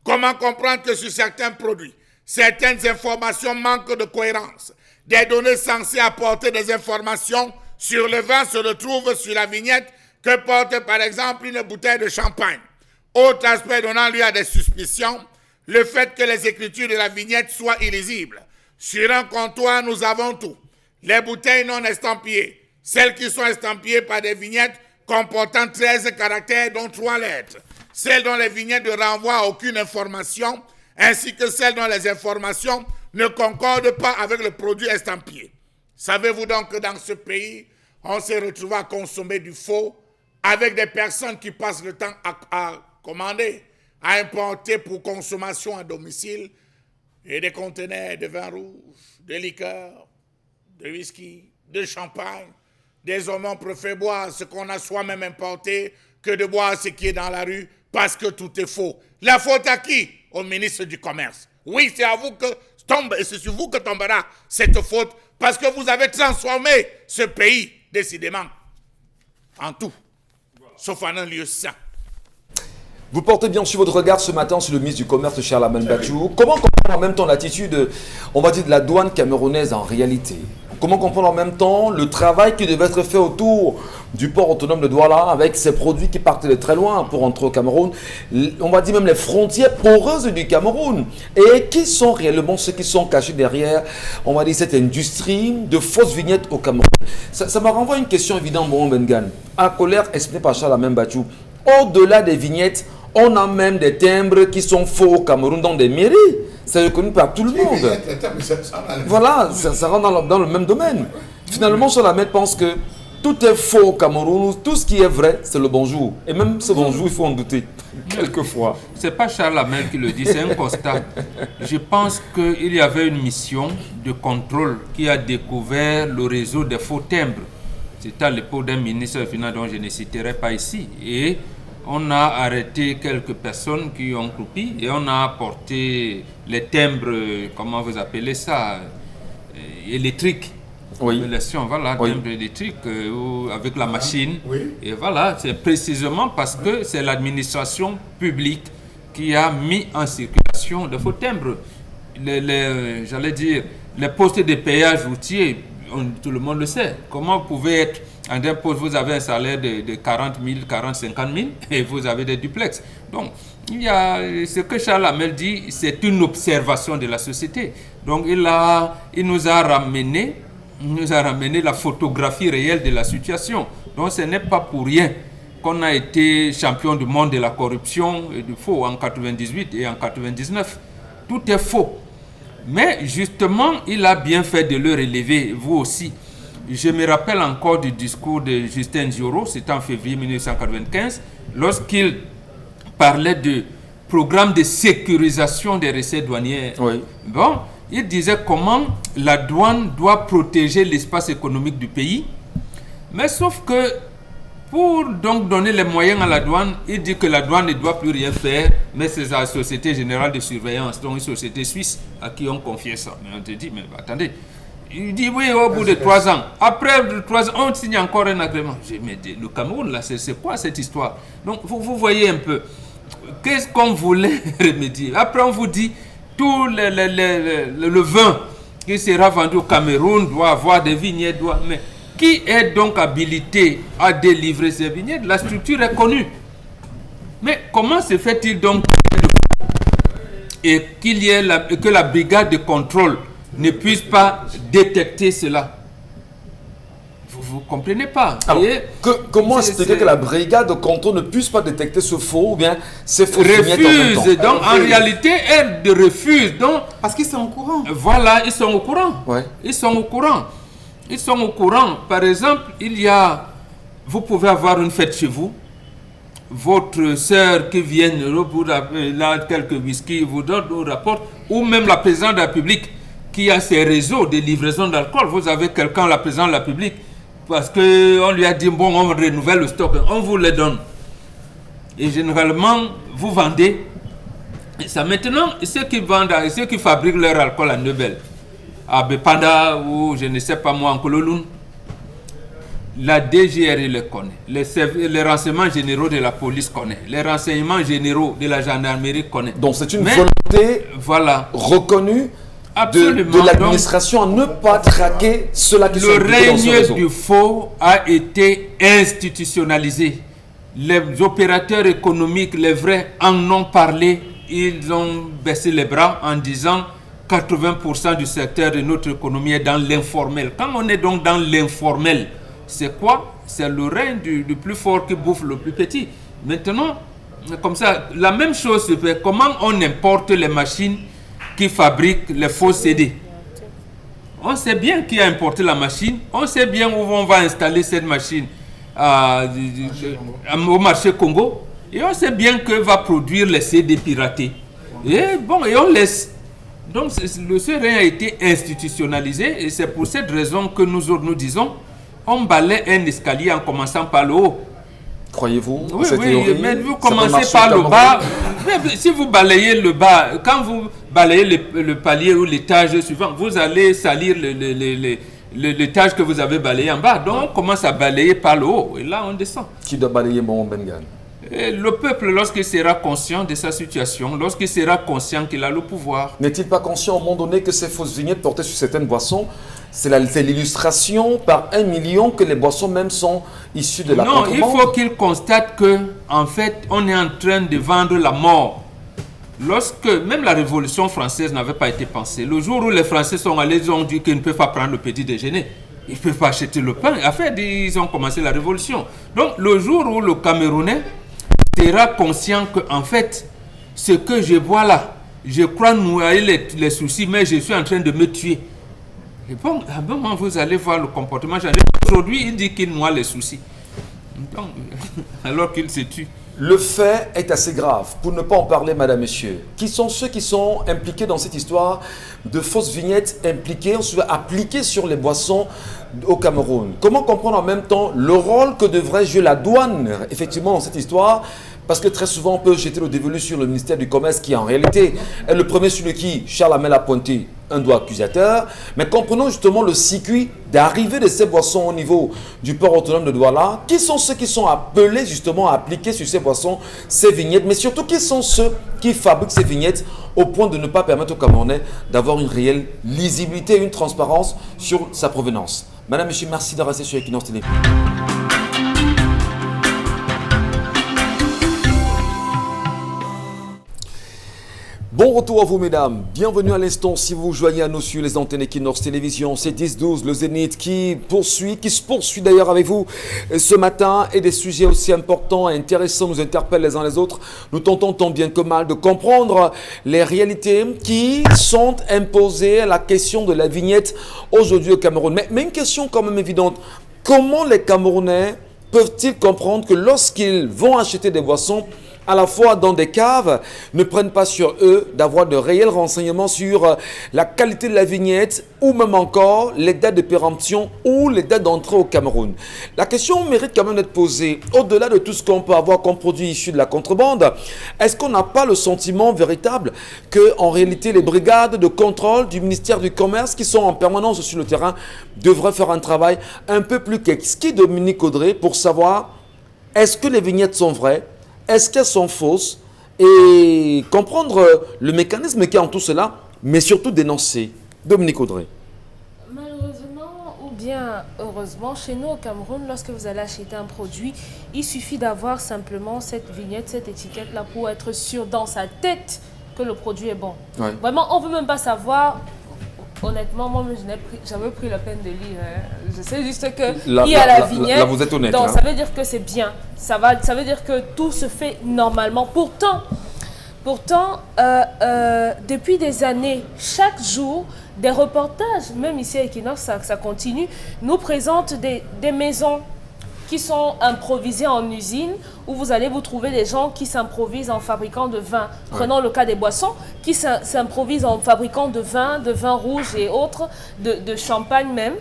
[SPEAKER 3] Comment comprendre que sur certains produits, Certaines informations manquent de cohérence. Des données censées apporter des informations sur le vin se retrouvent sur la vignette que porte par exemple une bouteille de champagne. Autre aspect donnant lieu à des suspicions, le fait que les écritures de la vignette soient illisibles. Sur un comptoir, nous avons tout. Les bouteilles non estampillées, celles qui sont estampillées par des vignettes comportant 13 caractères dont 3 lettres, celles dont les vignettes ne renvoient à aucune information, ainsi que celles dont les informations ne concordent pas avec le produit estampillé. Savez-vous donc que dans ce pays, on s'est retrouvé à consommer du faux avec des personnes qui passent le temps à commander, à importer pour consommation à domicile et des conteneurs de vin rouge, de liqueur, de whisky, de champagne. Des hommes préfèrent boire ce qu'on a soi-même importé que de boire ce qui est dans la rue parce que tout est faux. La faute à qui? Au ministre du Commerce. Oui, c'est à vous que tombe et c'est sur vous que tombera cette faute parce que vous avez transformé ce pays, décidément, en tout, sauf en un lieu sain.
[SPEAKER 1] Vous portez bien sûr votre regard ce matin sur le ministre du Commerce, Charles Hamel Bachou. Comment comprendre en même temps l'attitude, on va dire, de la douane camerounaise en réalité? Comment comprendre en même temps le travail qui devait être fait autour du port autonome de Douala avec ces produits qui partent de très loin pour entrer au Cameroun? On va dire même les frontières poreuses du Cameroun. Et qui sont réellement ceux qui sont cachés derrière, on va dire, cette industrie de fausses vignettes au Cameroun? Ça me renvoie à une question évidente, Bon Bengan. À colère exprimée par Charles Hamel Bachou. Au-delà des vignettes, on a même des timbres qui sont faux au Cameroun dans des mairies. C'est reconnu par tout le monde. Voilà, ça rentre dans le même domaine. Finalement, Charles Hamel pense que tout est faux au Cameroun. Tout ce qui est vrai, c'est le bonjour. Et même ce bonjour, il faut en douter. Quelquefois.
[SPEAKER 2] Ce n'est pas Charles Hamel qui le dit, c'est un constat. Je pense qu'il y avait une mission de contrôle qui a découvert le réseau des faux timbres. C'était à l'époque d'un ministre des Finances dont je ne citerai pas ici. Et on a arrêté quelques personnes qui ont croupi et on a apporté les timbres, comment vous appelez ça, électriques.
[SPEAKER 1] Oui.
[SPEAKER 2] Voilà,
[SPEAKER 1] Oui.
[SPEAKER 2] timbres électriques avec la machine.
[SPEAKER 3] Oui.
[SPEAKER 2] Et voilà, c'est précisément parce que c'est l'administration publique qui a mis en circulation de faux timbres. J'allais dire, les postes de péage routier, tout le monde le sait. Comment vous pouvez être en un poste, vous avez un salaire de 40 000, 40, 50 000 et vous avez des duplex. Donc, il y a ce que Charles Hamel dit, c'est une observation de la société. Donc, il nous a ramené la photographie réelle de la situation. Donc, ce n'est pas pour rien qu'on a été champion du monde de la corruption et du faux en 98 et en 99. Tout est faux. Mais justement, il a bien fait de le relever, vous aussi. Je me rappelle encore du discours de Justin Zioro, c'était en février 1995, lorsqu'il parlait de programme de sécurisation des recettes douanières.
[SPEAKER 1] Oui.
[SPEAKER 2] Bon, il disait comment la douane doit protéger l'espace économique du pays. Mais sauf que pour donc donner les moyens à la douane, il dit que la douane ne doit plus rien faire, mais c'est la Société Générale de Surveillance, donc une société suisse à qui on confiait ça. Mais on te dit, mais attendez, il dit oui, au bout de 3 ans. Après 3 ans, on signe encore un agrément. J'ai dit, mais le Cameroun, là, c'est quoi cette histoire? Donc, vous voyez un peu, qu'est-ce qu'on voulait remédier? Après, on vous dit, tout le vin qui sera vendu au Cameroun doit avoir des vignettes, mais qui est donc habilité à délivrer ces vignettes? La structure est connue. Mais comment se fait-il donc et que la brigade de contrôle ne puisse pas détecter cela? Vous ne comprenez pas.
[SPEAKER 1] Alors, comment expliquer que la brigade de contrôle ne puisse pas détecter ce faux ou bien ces faux vignettes en même temps?
[SPEAKER 2] Refuse. Donc, en réalité, elle refuse. Donc,
[SPEAKER 4] Parce qu'ils sont au courant.
[SPEAKER 2] voilà, ils sont au courant.
[SPEAKER 1] Ouais.
[SPEAKER 2] Ils sont au courant. Ils sont au courant. Par exemple, vous pouvez avoir une fête chez vous. Votre sœur qui vient vous là quelques whisky, vous donne, vous rapporte, ou même la présidente de la République qui a ses réseaux de livraison d'alcool. Vous avez quelqu'un, la présidente de la République, parce qu'on lui a dit, bon, on renouvelle le stock, on vous les donne. Et généralement, vous vendez. Et ça maintenant, ceux qui vendent, ceux qui fabriquent leur alcool à Nebel, à Bepanda ou je ne sais pas moi, en Kololoun, La DGRI le connaît, les renseignements généraux de la police connaissent, les renseignements généraux de la gendarmerie connaissent.
[SPEAKER 1] Donc c'est une volonté reconnue de l'administration à ne pas traquer ceux-là qui sont impliqués dans ce réseau.
[SPEAKER 2] Le règne du faux a été institutionnalisé. Les opérateurs économiques, les vrais, en ont parlé. Ils ont baissé les bras en disant 80% du secteur de notre économie est dans l'informel. Quand on est donc dans l'informel, c'est quoi? C'est le règne du plus fort qui bouffe le plus petit. Maintenant, comme ça, la même chose se fait. Comment on importe les machines qui fabriquent les faux CD? On sait bien qui a importé la machine. On sait bien où on va installer cette machine au marché Congo. Et on sait bien que va produire les CD piratés. Et bon, et on laisse. Donc, ce règne a été institutionnalisé. Et c'est pour cette raison que nous disons on balaie un escalier en commençant par le haut.
[SPEAKER 1] Croyez-vous?
[SPEAKER 2] Oui, mais vous commencez par le bas. Si vous balayez le bas, quand vous balayez le palier ou l'étage suivant, vous allez salir l'étage que vous avez balayé en bas. Donc, on commence à balayer par le haut. Et là, on descend.
[SPEAKER 1] Qui doit balayer mon Bengan?
[SPEAKER 2] Le peuple, lorsqu'il sera conscient de sa situation, lorsqu'il sera conscient qu'il a le pouvoir.
[SPEAKER 1] N'est-il pas conscient au moment donné que ces fausses vignettes portées sur certaines boissons, c'est l'illustration par 1 million que les boissons même sont issues de la contrebande?
[SPEAKER 2] Non, il faut qu'il constate que, en fait, on est en train de vendre la mort. Lorsque même la Révolution française n'avait pas été pensée, le jour où les Français sont allés, ils ont dit qu'ils ne peuvent pas prendre le petit déjeuner. Ils ne peuvent pas acheter le pain. En fait, ils ont commencé la Révolution. Donc, le jour où le Camerounais sera conscient que, en fait, ce que je vois là, je crois noyer les soucis, mais je suis en train de me tuer. Et bon, à un moment, vous allez voir le comportement changer. Aujourd'hui, il dit qu'il noie les soucis. Donc, alors qu'il se tue.
[SPEAKER 1] Le fait est assez grave. Pour ne pas en parler, madame, monsieur, qui sont ceux qui sont impliqués dans cette histoire de fausses vignettes appliquées sur les boissons au Cameroun? Comment comprendre en même temps le rôle que devrait jouer la douane, effectivement, dans cette histoire? Parce que très souvent, on peut jeter le dévolu sur le ministère du Commerce qui, en réalité, est le premier sur qui Charles Hamel a pointé un doigt accusateur. Mais comprenons justement le circuit d'arrivée de ces boissons au niveau du port autonome de Douala. Qui sont ceux qui sont appelés justement à appliquer sur ces boissons ces vignettes? Mais surtout, qui sont ceux qui fabriquent ces vignettes au point de ne pas permettre aux Camerounais d'avoir une réelle lisibilité et une transparence sur sa provenance? Madame, monsieur, merci de rester sur Equinox Télé. Bon retour à vous, mesdames. Bienvenue à l'instant si vous vous joignez à nous sur les antennes Equinox Télévision. C'est 10-12, le Zénith qui se poursuit d'ailleurs avec vous ce matin. Et des sujets aussi importants et intéressants nous interpellent les uns les autres. Nous tentons tant bien que mal de comprendre les réalités qui sont imposées à la question de la vignette aujourd'hui au Cameroun. Mais une question quand même évidente. Comment les Camerounais peuvent-ils comprendre que lorsqu'ils vont acheter des boissons, à la fois dans des caves, ne prennent pas sur eux d'avoir de réels renseignements sur la qualité de la vignette ou même encore les dates de péremption ou les dates d'entrée au Cameroun? La question mérite quand même d'être posée. Au-delà de tout ce qu'on peut avoir comme produit issu de la contrebande, est-ce qu'on n'a pas le sentiment véritable que, en réalité, les brigades de contrôle du ministère du Commerce qui sont en permanence sur le terrain devraient faire un travail un peu plus qu'exquis, Dominique Audrey, pour savoir est-ce que les vignettes sont vraies? Est-ce qu'elles sont fausses? Et comprendre le mécanisme qui est en tout cela, mais surtout dénoncer. Dominique Audrey.
[SPEAKER 5] Malheureusement ou bien heureusement, chez nous au Cameroun, lorsque vous allez acheter un produit, il suffit d'avoir simplement cette vignette, cette étiquette-là pour être sûr dans sa tête que le produit est bon. Ouais. Vraiment, on ne veut même pas savoir. Honnêtement, moi, je n'ai jamais pris la peine de lire. Hein. Je sais juste qu'il y a la vignette.
[SPEAKER 1] Là, vous êtes honnête.
[SPEAKER 5] Donc,
[SPEAKER 1] hein.
[SPEAKER 5] Ça veut dire que c'est bien. Ça veut dire que tout se fait normalement. Pourtant, depuis des années, chaque jour, des reportages, même ici à Equinox, ça continue, nous présentent des maisons qui sont improvisées en usine, où vous allez vous trouver des gens qui s'improvisent en fabricant de vin. Prenons le cas des boissons, qui s'improvisent en fabricant de vin rouge et autres, de champagne même.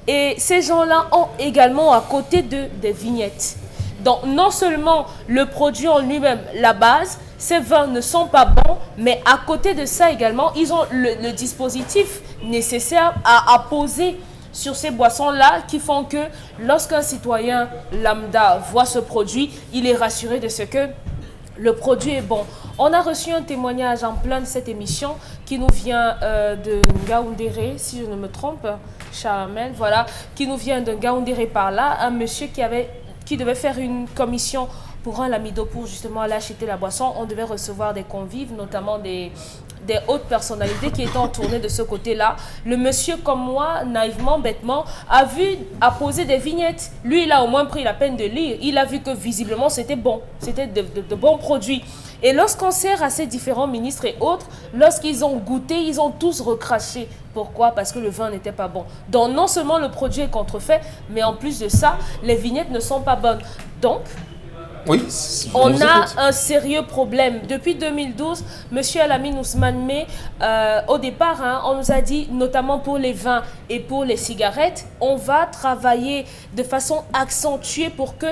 [SPEAKER 5] Et ces gens-là ont également à côté des vignettes. Donc non seulement le produit en lui-même, la base, ces vins ne sont pas bons, mais à côté de ça également, ils ont le dispositif nécessaire à poser sur ces boissons-là qui font que lorsqu'un citoyen lambda voit ce produit, il est rassuré de ce que le produit est bon. On a reçu un témoignage en plein de cette émission qui nous vient de Ngaoundéré, si je ne me trompe, Chamel, voilà, qui nous vient de Ngaoundéré par là, un monsieur qui devait faire une commission pour un lamido pour justement aller acheter la boisson. On devait recevoir des convives, notamment des hautes personnalités qui étaient en tournée de ce côté-là. Le monsieur, comme moi, naïvement, bêtement, a posé des vignettes. Lui, il a au moins pris la peine de lire. Il a vu que visiblement, c'était bon. C'était de bons produits. Et lorsqu'on sert à ces différents ministres et autres, lorsqu'ils ont goûté, ils ont tous recraché. Pourquoi? Parce que le vin n'était pas bon. Donc, non seulement le produit est contrefait, mais en plus de ça, les vignettes ne sont pas bonnes. Donc,
[SPEAKER 1] oui,
[SPEAKER 5] on a un sérieux problème. Depuis 2012, M. Alamine Ousmane Meh, au départ, on nous a dit, notamment pour les vins et pour les cigarettes, on va travailler de façon accentuée pour que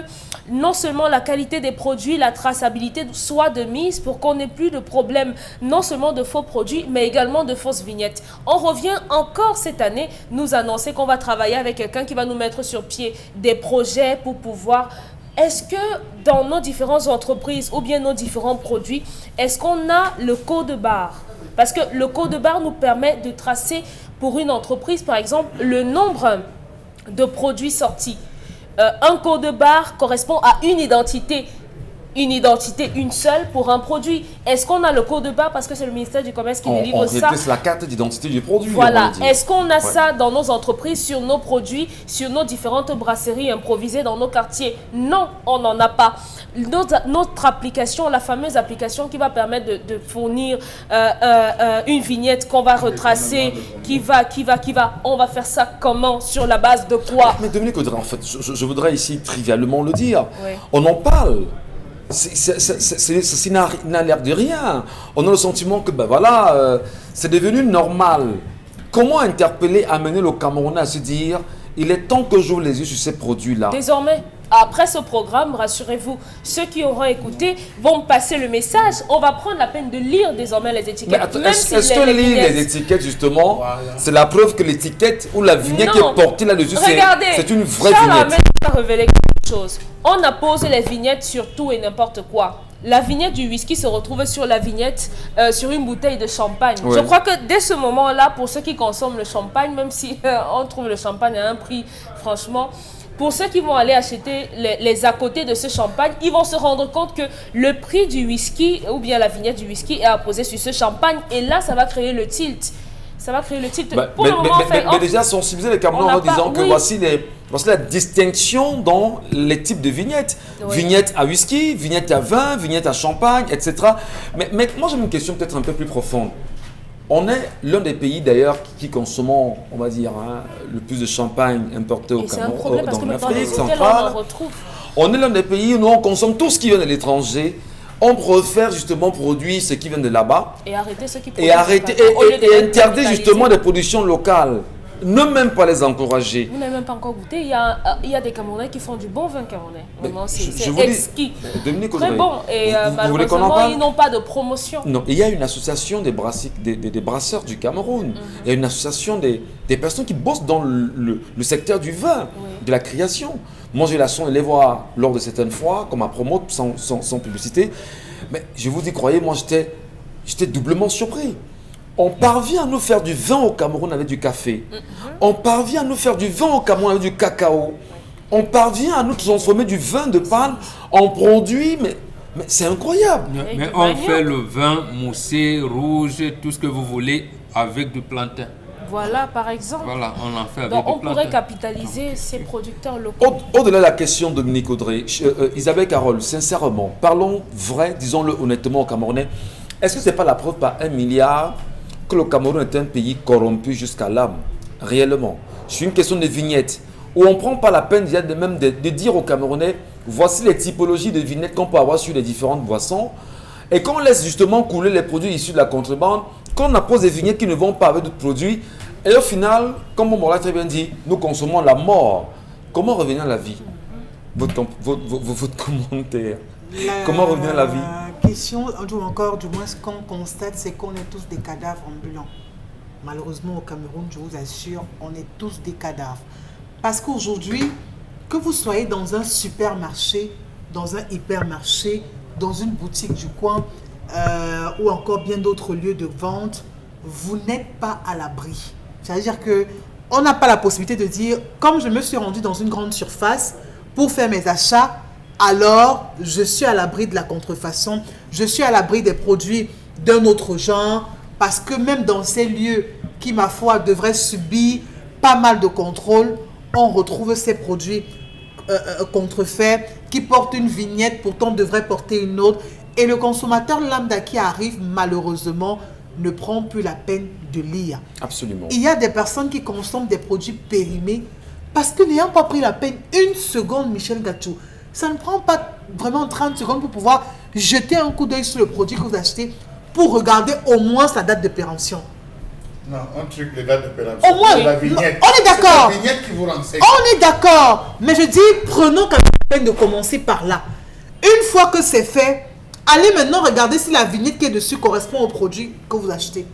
[SPEAKER 5] non seulement la qualité des produits, la traçabilité soit de mise pour qu'on n'ait plus de problème, non seulement de faux produits, mais également de fausses vignettes. On revient encore cette année nous annoncer qu'on va travailler avec quelqu'un qui va nous mettre sur pied des projets pour pouvoir... Est-ce que dans nos différentes entreprises ou bien nos différents produits, est-ce qu'on a le code barre? Parce que le code barre nous permet de tracer pour une entreprise, par exemple, le nombre de produits sortis. Un code barre correspond à une identité, une seule pour un produit. Est-ce qu'on a le code barre parce que c'est le ministère du Commerce qui délivre ça?
[SPEAKER 1] C'est la carte d'identité du produit.
[SPEAKER 5] Voilà. Est-ce qu'on a ça dans nos entreprises, sur nos produits, sur nos différentes brasseries improvisées dans nos quartiers? Non, on n'en a pas. Notre application, la fameuse application qui va permettre de fournir une vignette qu'on va retracer, qui va, on va faire ça comment? Sur la base de quoi?
[SPEAKER 1] Mais Dominique Audrey, en fait, je voudrais ici trivialement le dire.
[SPEAKER 5] Oui.
[SPEAKER 1] On en parle. Ça n'a l'air de rien. On a le sentiment que c'est devenu normal. Comment interpeller, amener le Camerounais à se dire il est temps que j'ouvre les yeux sur ces produits-là?
[SPEAKER 5] Désormais, après ce programme, rassurez-vous, ceux qui auront écouté vont passer le message. On va prendre la peine de lire désormais les étiquettes.
[SPEAKER 1] Est-ce que lire les étiquettes, justement, c'est la preuve que l'étiquette ou la vignette qui est portée là-dessus, c'est une vraie vignette?
[SPEAKER 5] A révélé quelque chose. On a posé les vignettes sur tout et n'importe quoi. La vignette du whisky se retrouve sur la vignette, sur une bouteille de champagne. Ouais. Je crois que dès ce moment-là, pour ceux qui consomment le champagne, même si on trouve le champagne à un prix, franchement, pour ceux qui vont aller acheter les à côté de ce champagne, ils vont se rendre compte que le prix du whisky, ou bien la vignette du whisky, est apposée sur ce champagne. Et là, ça va créer le tilt. Ça va créer le tilt.
[SPEAKER 1] Mais déjà, sensibiliser les Camerounais en disant que voici la distinction dans les types de vignettes. Oui. Vignettes à whisky, vignettes à vin, vignettes à champagne, etc. Mais moi, j'ai une question peut-être un peu plus profonde. On est l'un des pays d'ailleurs qui consommons, on va dire, le plus de champagne importé au Cameroun, dans l'Afrique centrale. On est l'un des pays où nous on consomme tout ce qui vient de l'étranger. On préfère justement produire ce qui vient de là-bas.
[SPEAKER 5] Et arrêter ce qui
[SPEAKER 1] produisent. Et interdire justement des productions locales. Ne même pas les encourager.
[SPEAKER 5] Vous n'avez même pas encore goûté. Il y a des Camerounais qui font du bon vin camerounais. Vraiment, c'est exquis. Très bon. Et malheureusement, ils n'ont pas de promotion.
[SPEAKER 1] Non, il y a une association des brasseurs du Cameroun. Il y a une association des personnes qui bossent dans le secteur du vin, de la création. Moi, j'ai eu la chance de les voir lors de certaines fois, comme à promote, sans publicité. Mais je vous dis, croyez-moi, j'étais doublement surpris. On parvient à nous faire du vin au Cameroun avec du café. On parvient à nous faire du vin au Cameroun avec du cacao. On parvient à nous transformer du vin de palme en produit, mais c'est incroyable.
[SPEAKER 2] Mais on fait le vin moussé, rouge, tout ce que vous voulez avec du plantain.
[SPEAKER 5] Voilà, par exemple.
[SPEAKER 2] Voilà, on en fait avec
[SPEAKER 5] donc,
[SPEAKER 2] du
[SPEAKER 5] on pourrait capitaliser ces producteurs locaux.
[SPEAKER 1] Au-delà de la question de Dominique Audrey, Isabelle Carole, sincèrement, parlons vrai, disons-le honnêtement aux Camerounais. Est-ce que ce n'est pas la preuve par 1 milliard que le Cameroun est un pays corrompu jusqu'à l'âme, réellement? C'est une question de vignettes, où on ne prend pas la peine de dire aux Camerounais, voici les typologies de vignettes qu'on peut avoir sur les différentes boissons, et qu'on laisse justement couler les produits issus de la contrebande, qu'on appose des vignettes qui ne vont pas avec d'autres produits, et au final, comme on l'a très bien dit, nous consommons la mort. Comment revenir à la vie? Votre commentaire. Comment revenir à la vie?
[SPEAKER 4] La question, ou encore, du moins, ce qu'on constate, c'est qu'on est tous des cadavres ambulants. malheureusement au Cameroun, je vous assure, on est tous des cadavres. Parce qu'aujourd'hui, que vous soyez dans un supermarché, dans un hypermarché, dans une boutique du coin, ou encore bien d'autres lieux de vente, vous n'êtes pas à l'abri. C'est-à-dire qu'on n'a pas la possibilité de dire, comme je me suis rendu dans une grande surface pour faire mes achats, alors je suis à l'abri de la contrefaçon, je suis à l'abri des produits d'un autre genre, parce que même dans ces lieux qui, ma foi, devraient subir pas mal de contrôle, on retrouve ces produits contrefaits qui portent une vignette, pourtant devraient porter une autre. Et le consommateur lambda qui arrive, malheureusement, ne prend plus la peine de lire.
[SPEAKER 1] Absolument.
[SPEAKER 4] Il y a des personnes qui consomment des produits périmés parce que n'ayant pas pris la peine une seconde, Michel Gatou, ça ne prend pas vraiment 30 secondes pour pouvoir jeter un coup d'œil sur le produit que vous achetez pour regarder au moins sa date de péremption.
[SPEAKER 3] Non, un truc, les dates de péremption.
[SPEAKER 4] Au moins,
[SPEAKER 3] c'est la vignette.
[SPEAKER 4] on est d'accord.
[SPEAKER 3] C'est la vignette qui vous renseigne.
[SPEAKER 4] On est d'accord. Mais je dis, prenons quand même la peine de commencer par là. Une fois que c'est fait, allez maintenant regarder si la vignette qui est dessus correspond au produit que vous achetez.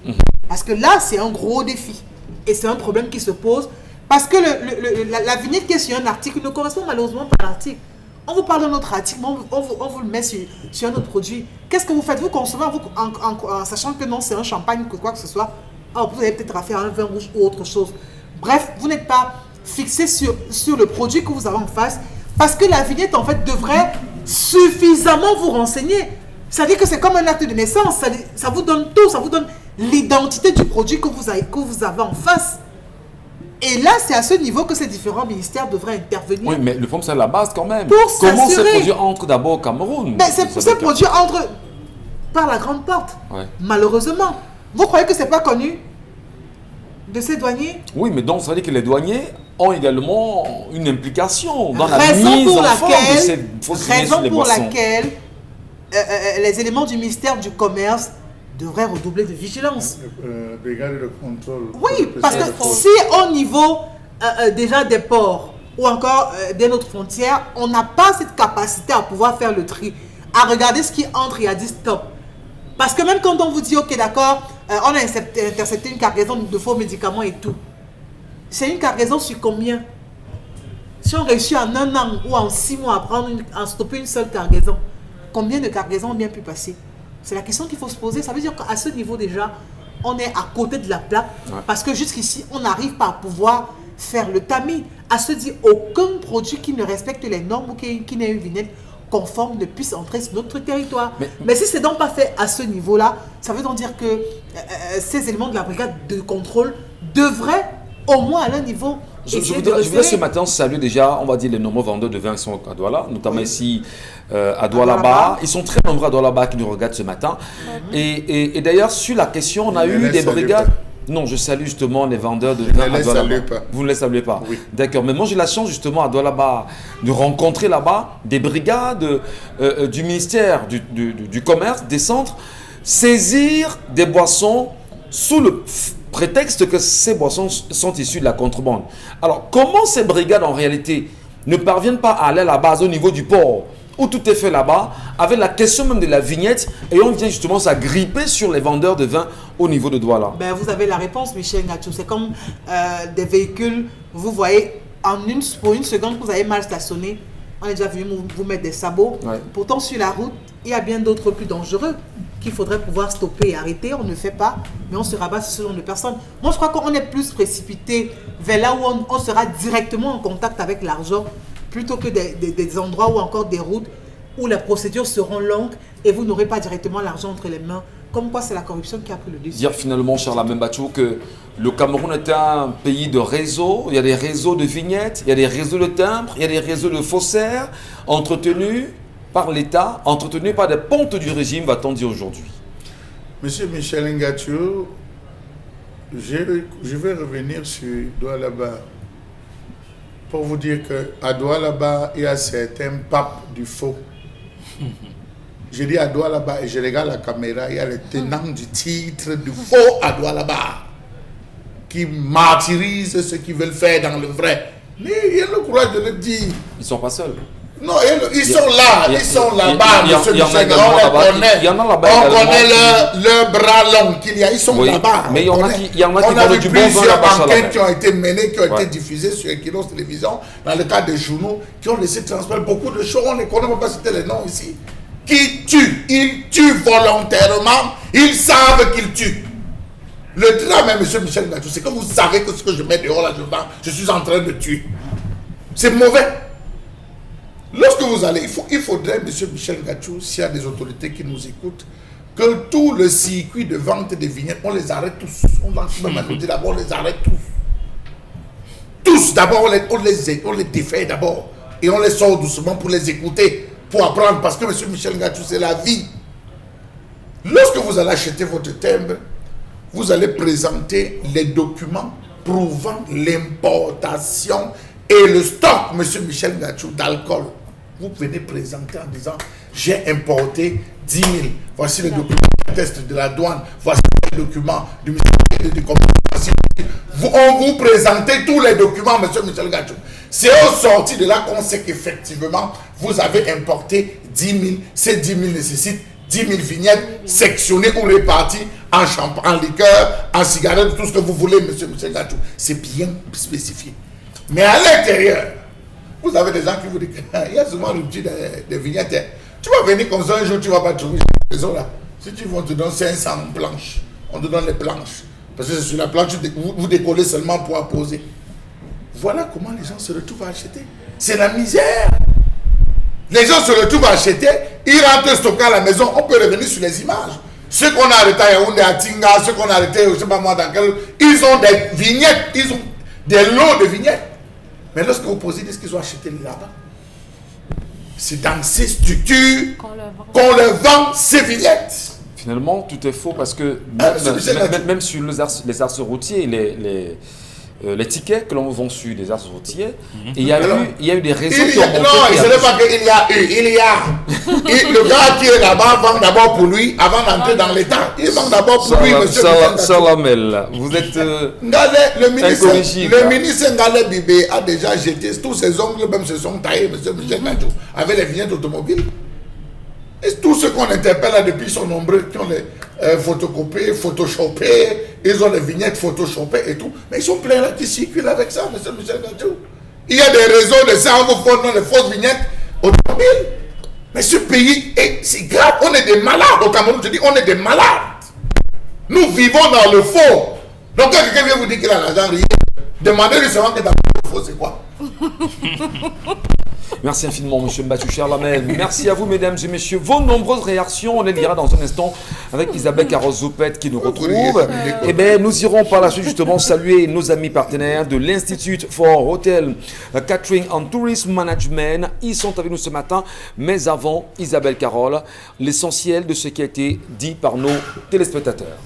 [SPEAKER 4] Parce que là, c'est un gros défi. Et c'est un problème qui se pose. Parce que la vignette qui est sur un article ne correspond malheureusement pas à l'article. On vous parle d'un autre article, on vous le met sur un autre produit. Qu'est-ce que vous faites? Vous consommez en sachant que non, c'est un champagne ou quoi que ce soit. Alors, vous avez peut-être affaire à un vin rouge ou autre chose. Bref, vous n'êtes pas fixé sur le produit que vous avez en face. Parce que la vignette, en fait, devrait suffisamment vous renseigner. C'est-à-dire que c'est comme un acte de naissance. Ça vous donne tout, ça vous donne l'identité du produit que vous avez en face. Et là, c'est à ce niveau que ces différents ministères devraient intervenir.
[SPEAKER 1] Oui, mais le problème, c'est la base quand même.
[SPEAKER 4] Pour
[SPEAKER 1] Comment ces
[SPEAKER 4] s'assurer.
[SPEAKER 1] produits entrent d'abord au Cameroun?
[SPEAKER 4] Mais ces produits entrent par la grande porte.
[SPEAKER 1] Ouais.
[SPEAKER 4] Malheureusement. Vous croyez que ce n'est pas connu de ces douaniers?
[SPEAKER 1] Oui, mais donc ça veut dire que les douaniers ont également une implication dans la
[SPEAKER 4] Raison
[SPEAKER 1] mise
[SPEAKER 4] pour
[SPEAKER 1] en forme de ces
[SPEAKER 4] laquelle,
[SPEAKER 1] fausses vignettes sur les boissons.
[SPEAKER 4] les éléments du ministère du Commerce devraient redoubler de vigilance.
[SPEAKER 3] Brigade de contrôle.
[SPEAKER 4] Oui, parce que si au niveau déjà des ports ou encore des autres frontières, on n'a pas cette capacité à pouvoir faire le tri, à regarder ce qui entre et à dire stop. Parce que même quand on vous dit, ok d'accord, on a intercepté une cargaison de faux médicaments et tout, c'est une cargaison sur combien? Si on réussit en 1 an ou en 6 mois à stopper une seule cargaison, combien de cargaisons ont bien pu passer? C'est la question qu'il faut se poser. Ça veut dire qu'à ce niveau déjà, on est à côté de la plaque. Ouais. Parce que jusqu'ici, on n'arrive pas à pouvoir faire le tamis. À se dire, aucun produit qui ne respecte les normes ou qui n'ait une vignette conforme ne puisse entrer sur notre territoire. Mais si ce n'est donc pas fait à ce niveau-là, ça veut donc dire que ces éléments de la brigade de contrôle devraient au moins à leur niveau.
[SPEAKER 1] Je voudrais ce matin saluer déjà, on va dire, les nombreux vendeurs de vin qui sont à Douala, notamment ici à Douala-Bas. Ils sont très nombreux à Douala-Bas qui nous regardent ce matin. Et d'ailleurs, sur la question, on a eu des brigades. Non, je salue justement les vendeurs de vin à Douala-Bas. Vous ne les saluez pas? Oui. D'accord, mais moi j'ai la chance justement à Douala-Bas de rencontrer là-bas des brigades du ministère du Commerce, des centres, saisir des boissons sous le prétexte que ces boissons sont issues de la contrebande. Alors, comment ces brigades, en réalité, ne parviennent pas à aller à la base au niveau du port, où tout est fait là-bas, avec la question même de la vignette, et on vient justement s'agripper sur les vendeurs de vin au niveau de Douala?
[SPEAKER 4] Ben, vous avez la réponse, Michel Gatou. C'est comme des véhicules, vous voyez, pour une seconde, vous avez mal stationné, on est déjà venu vous mettre des sabots. Ouais. Pourtant, sur la route, il y a bien d'autres plus dangereux qu'il faudrait pouvoir stopper et arrêter. On ne fait pas, mais on se rabat sur ce genre de personnes. Moi, je crois qu'on est plus précipité vers là où on sera directement en contact avec l'argent, plutôt que des endroits ou encore des routes où les procédures seront longues et vous n'aurez pas directement l'argent entre les mains. Comme quoi, c'est la corruption qui a pris le dessus.
[SPEAKER 1] Dire finalement, Charles Membachou, que le Cameroun est un pays de réseaux. Il y a des réseaux de vignettes, il y a des réseaux de timbres, il y a des réseaux de faussaires entretenus par l'État, entretenus par des pontes du régime, va-t-on dire aujourd'hui?
[SPEAKER 3] Monsieur Michel Ngatou, je vais revenir sur Douala-Bas pour vous dire qu'à Douala-Bas, il y a certains papes du faux. Je dis à Douala-Bas et je regarde la caméra, il y a les tenants du titre du faux à Douala-Bas qui martyrisent ceux qui veulent faire dans le vrai. Mais il y a le courage de le dire.
[SPEAKER 1] Ils ne sont pas seuls.
[SPEAKER 3] Non, ils sont là, ils sont là-bas, monsieur Michel. On les connaît.
[SPEAKER 1] Il y en a là-bas.
[SPEAKER 3] On connaît leur bras long qu'il y a. Ils sont là-bas.
[SPEAKER 1] Mais il y en a qui
[SPEAKER 3] on a
[SPEAKER 1] vendent
[SPEAKER 3] vu
[SPEAKER 1] du bon vin
[SPEAKER 3] plusieurs
[SPEAKER 1] là-bas.
[SPEAKER 3] enquêtes qui ont été menées, qui ont été diffusées sur Equinos Télévision, dans le cadre des journaux, qui ont laissé transparaître beaucoup de choses. On ne connaît pas citer les noms ici. Qui tuent. Ils tuent volontairement. Ils savent qu'ils tuent. Le drame, monsieur Michel Ngatou, c'est que vous savez que ce que je mets dehors là, je suis en train de tuer. C'est mauvais. Lorsque vous allez, il faudrait, monsieur Michel Ngatou, s'il y a des autorités qui nous écoutent, que tout le circuit de vente des vignettes, on les arrête tous. On va même nous dire d'abord, on les arrête tous. Tous, d'abord, on les défait d'abord. Et on les sort doucement pour les écouter, pour apprendre. Parce que monsieur Michel Ngatou, c'est la vie. Lorsque vous allez acheter votre timbre, vous allez présenter les documents prouvant l'importation et le stock, monsieur Michel Ngatou, d'alcool. Vous venez présenter en disant, j'ai importé 10 000. Voici les documents de test de la douane. Voici les documents du ministère de Communication. On vous présente tous les documents, monsieur Michel Ngatou. C'est au sorti de là qu'on sait qu'effectivement, vous avez importé 10 000. Ces 10 000 nécessitent 10 000 vignettes sectionnées ou réparties en champagne, en liqueur, en cigarette, tout ce que vous voulez, monsieur Michel Ngatou. C'est bien spécifié. Mais à l'intérieur, vous avez des gens qui vous disent qu'il y a souvent rupture des vignettes. Tu vas venir comme ça un jour, tu ne vas pas trouver cette maison là. Si tu veux, on te donne 500 planches. On te donne les planches. Parce que c'est sur la planche, vous décollez seulement pour apposer. Voilà comment les gens se retrouvent à acheter. C'est la misère. Les gens se retrouvent à acheter, ils rentrent stocker à la maison, on peut revenir sur les images. Ceux qu'on a arrêtés à Yaoundé, à Tinga, ceux qu'on a arrêtés, je ne sais pas moi dans quel... Ils ont des vignettes, ils ont des lots de vignettes. Mais lorsque vous posez, est-ce qu'ils ont acheté là-bas? C'est dans ces structures qu'on leur vend ces vignettes.
[SPEAKER 1] Finalement, tout est faux parce que même sur les axes routiers, les tickets que l'on vend sur les axes routiers, il y a eu des réseaux qui ont montré...
[SPEAKER 3] Non, ce n'est pas qu'il y a eu, il y a. Le gars qui est là-bas vend d'abord pour lui avant d'entrer dans l'État. Il vend d'abord pour lui, monsieur.
[SPEAKER 1] Salamel, vous êtes
[SPEAKER 3] le ministre Ngale Bibé a déjà jeté, tous ses ongles même se sont taillés, monsieur Michel Ngatou, avec les vignettes automobiles. Et tous ceux qu'on interpelle là depuis sont nombreux, qui ont les photocopiés, photoshopés, ils ont les vignettes photoshopées et tout. Mais ils sont pleins là qui circulent avec ça, monsieur Michel Ngatou. Il y a des réseaux de cerveaux faux dans les fausses vignettes automobiles. Mais ce pays, c'est grave, on est des malades au Cameroun, je dis, on est des malades. Nous vivons dans le faux. Donc quand quelqu'un vient vous dire qu'il a l'argent, demandez-lui seulement que dans le faux, c'est quoi?
[SPEAKER 1] Merci infiniment, monsieur Mbatou Charlamel. Merci à vous, mesdames et messieurs. Vos nombreuses réactions, on les lira dans un instant avec Isabelle Carroz-Zoupette qui nous retrouve. Et bien, nous irons par la suite justement saluer nos amis partenaires de l'Institute for Hotel Catering and Tourism Management. Ils sont avec nous ce matin. Mais avant, Isabelle Carroz, l'essentiel de ce qui a été dit par nos téléspectateurs.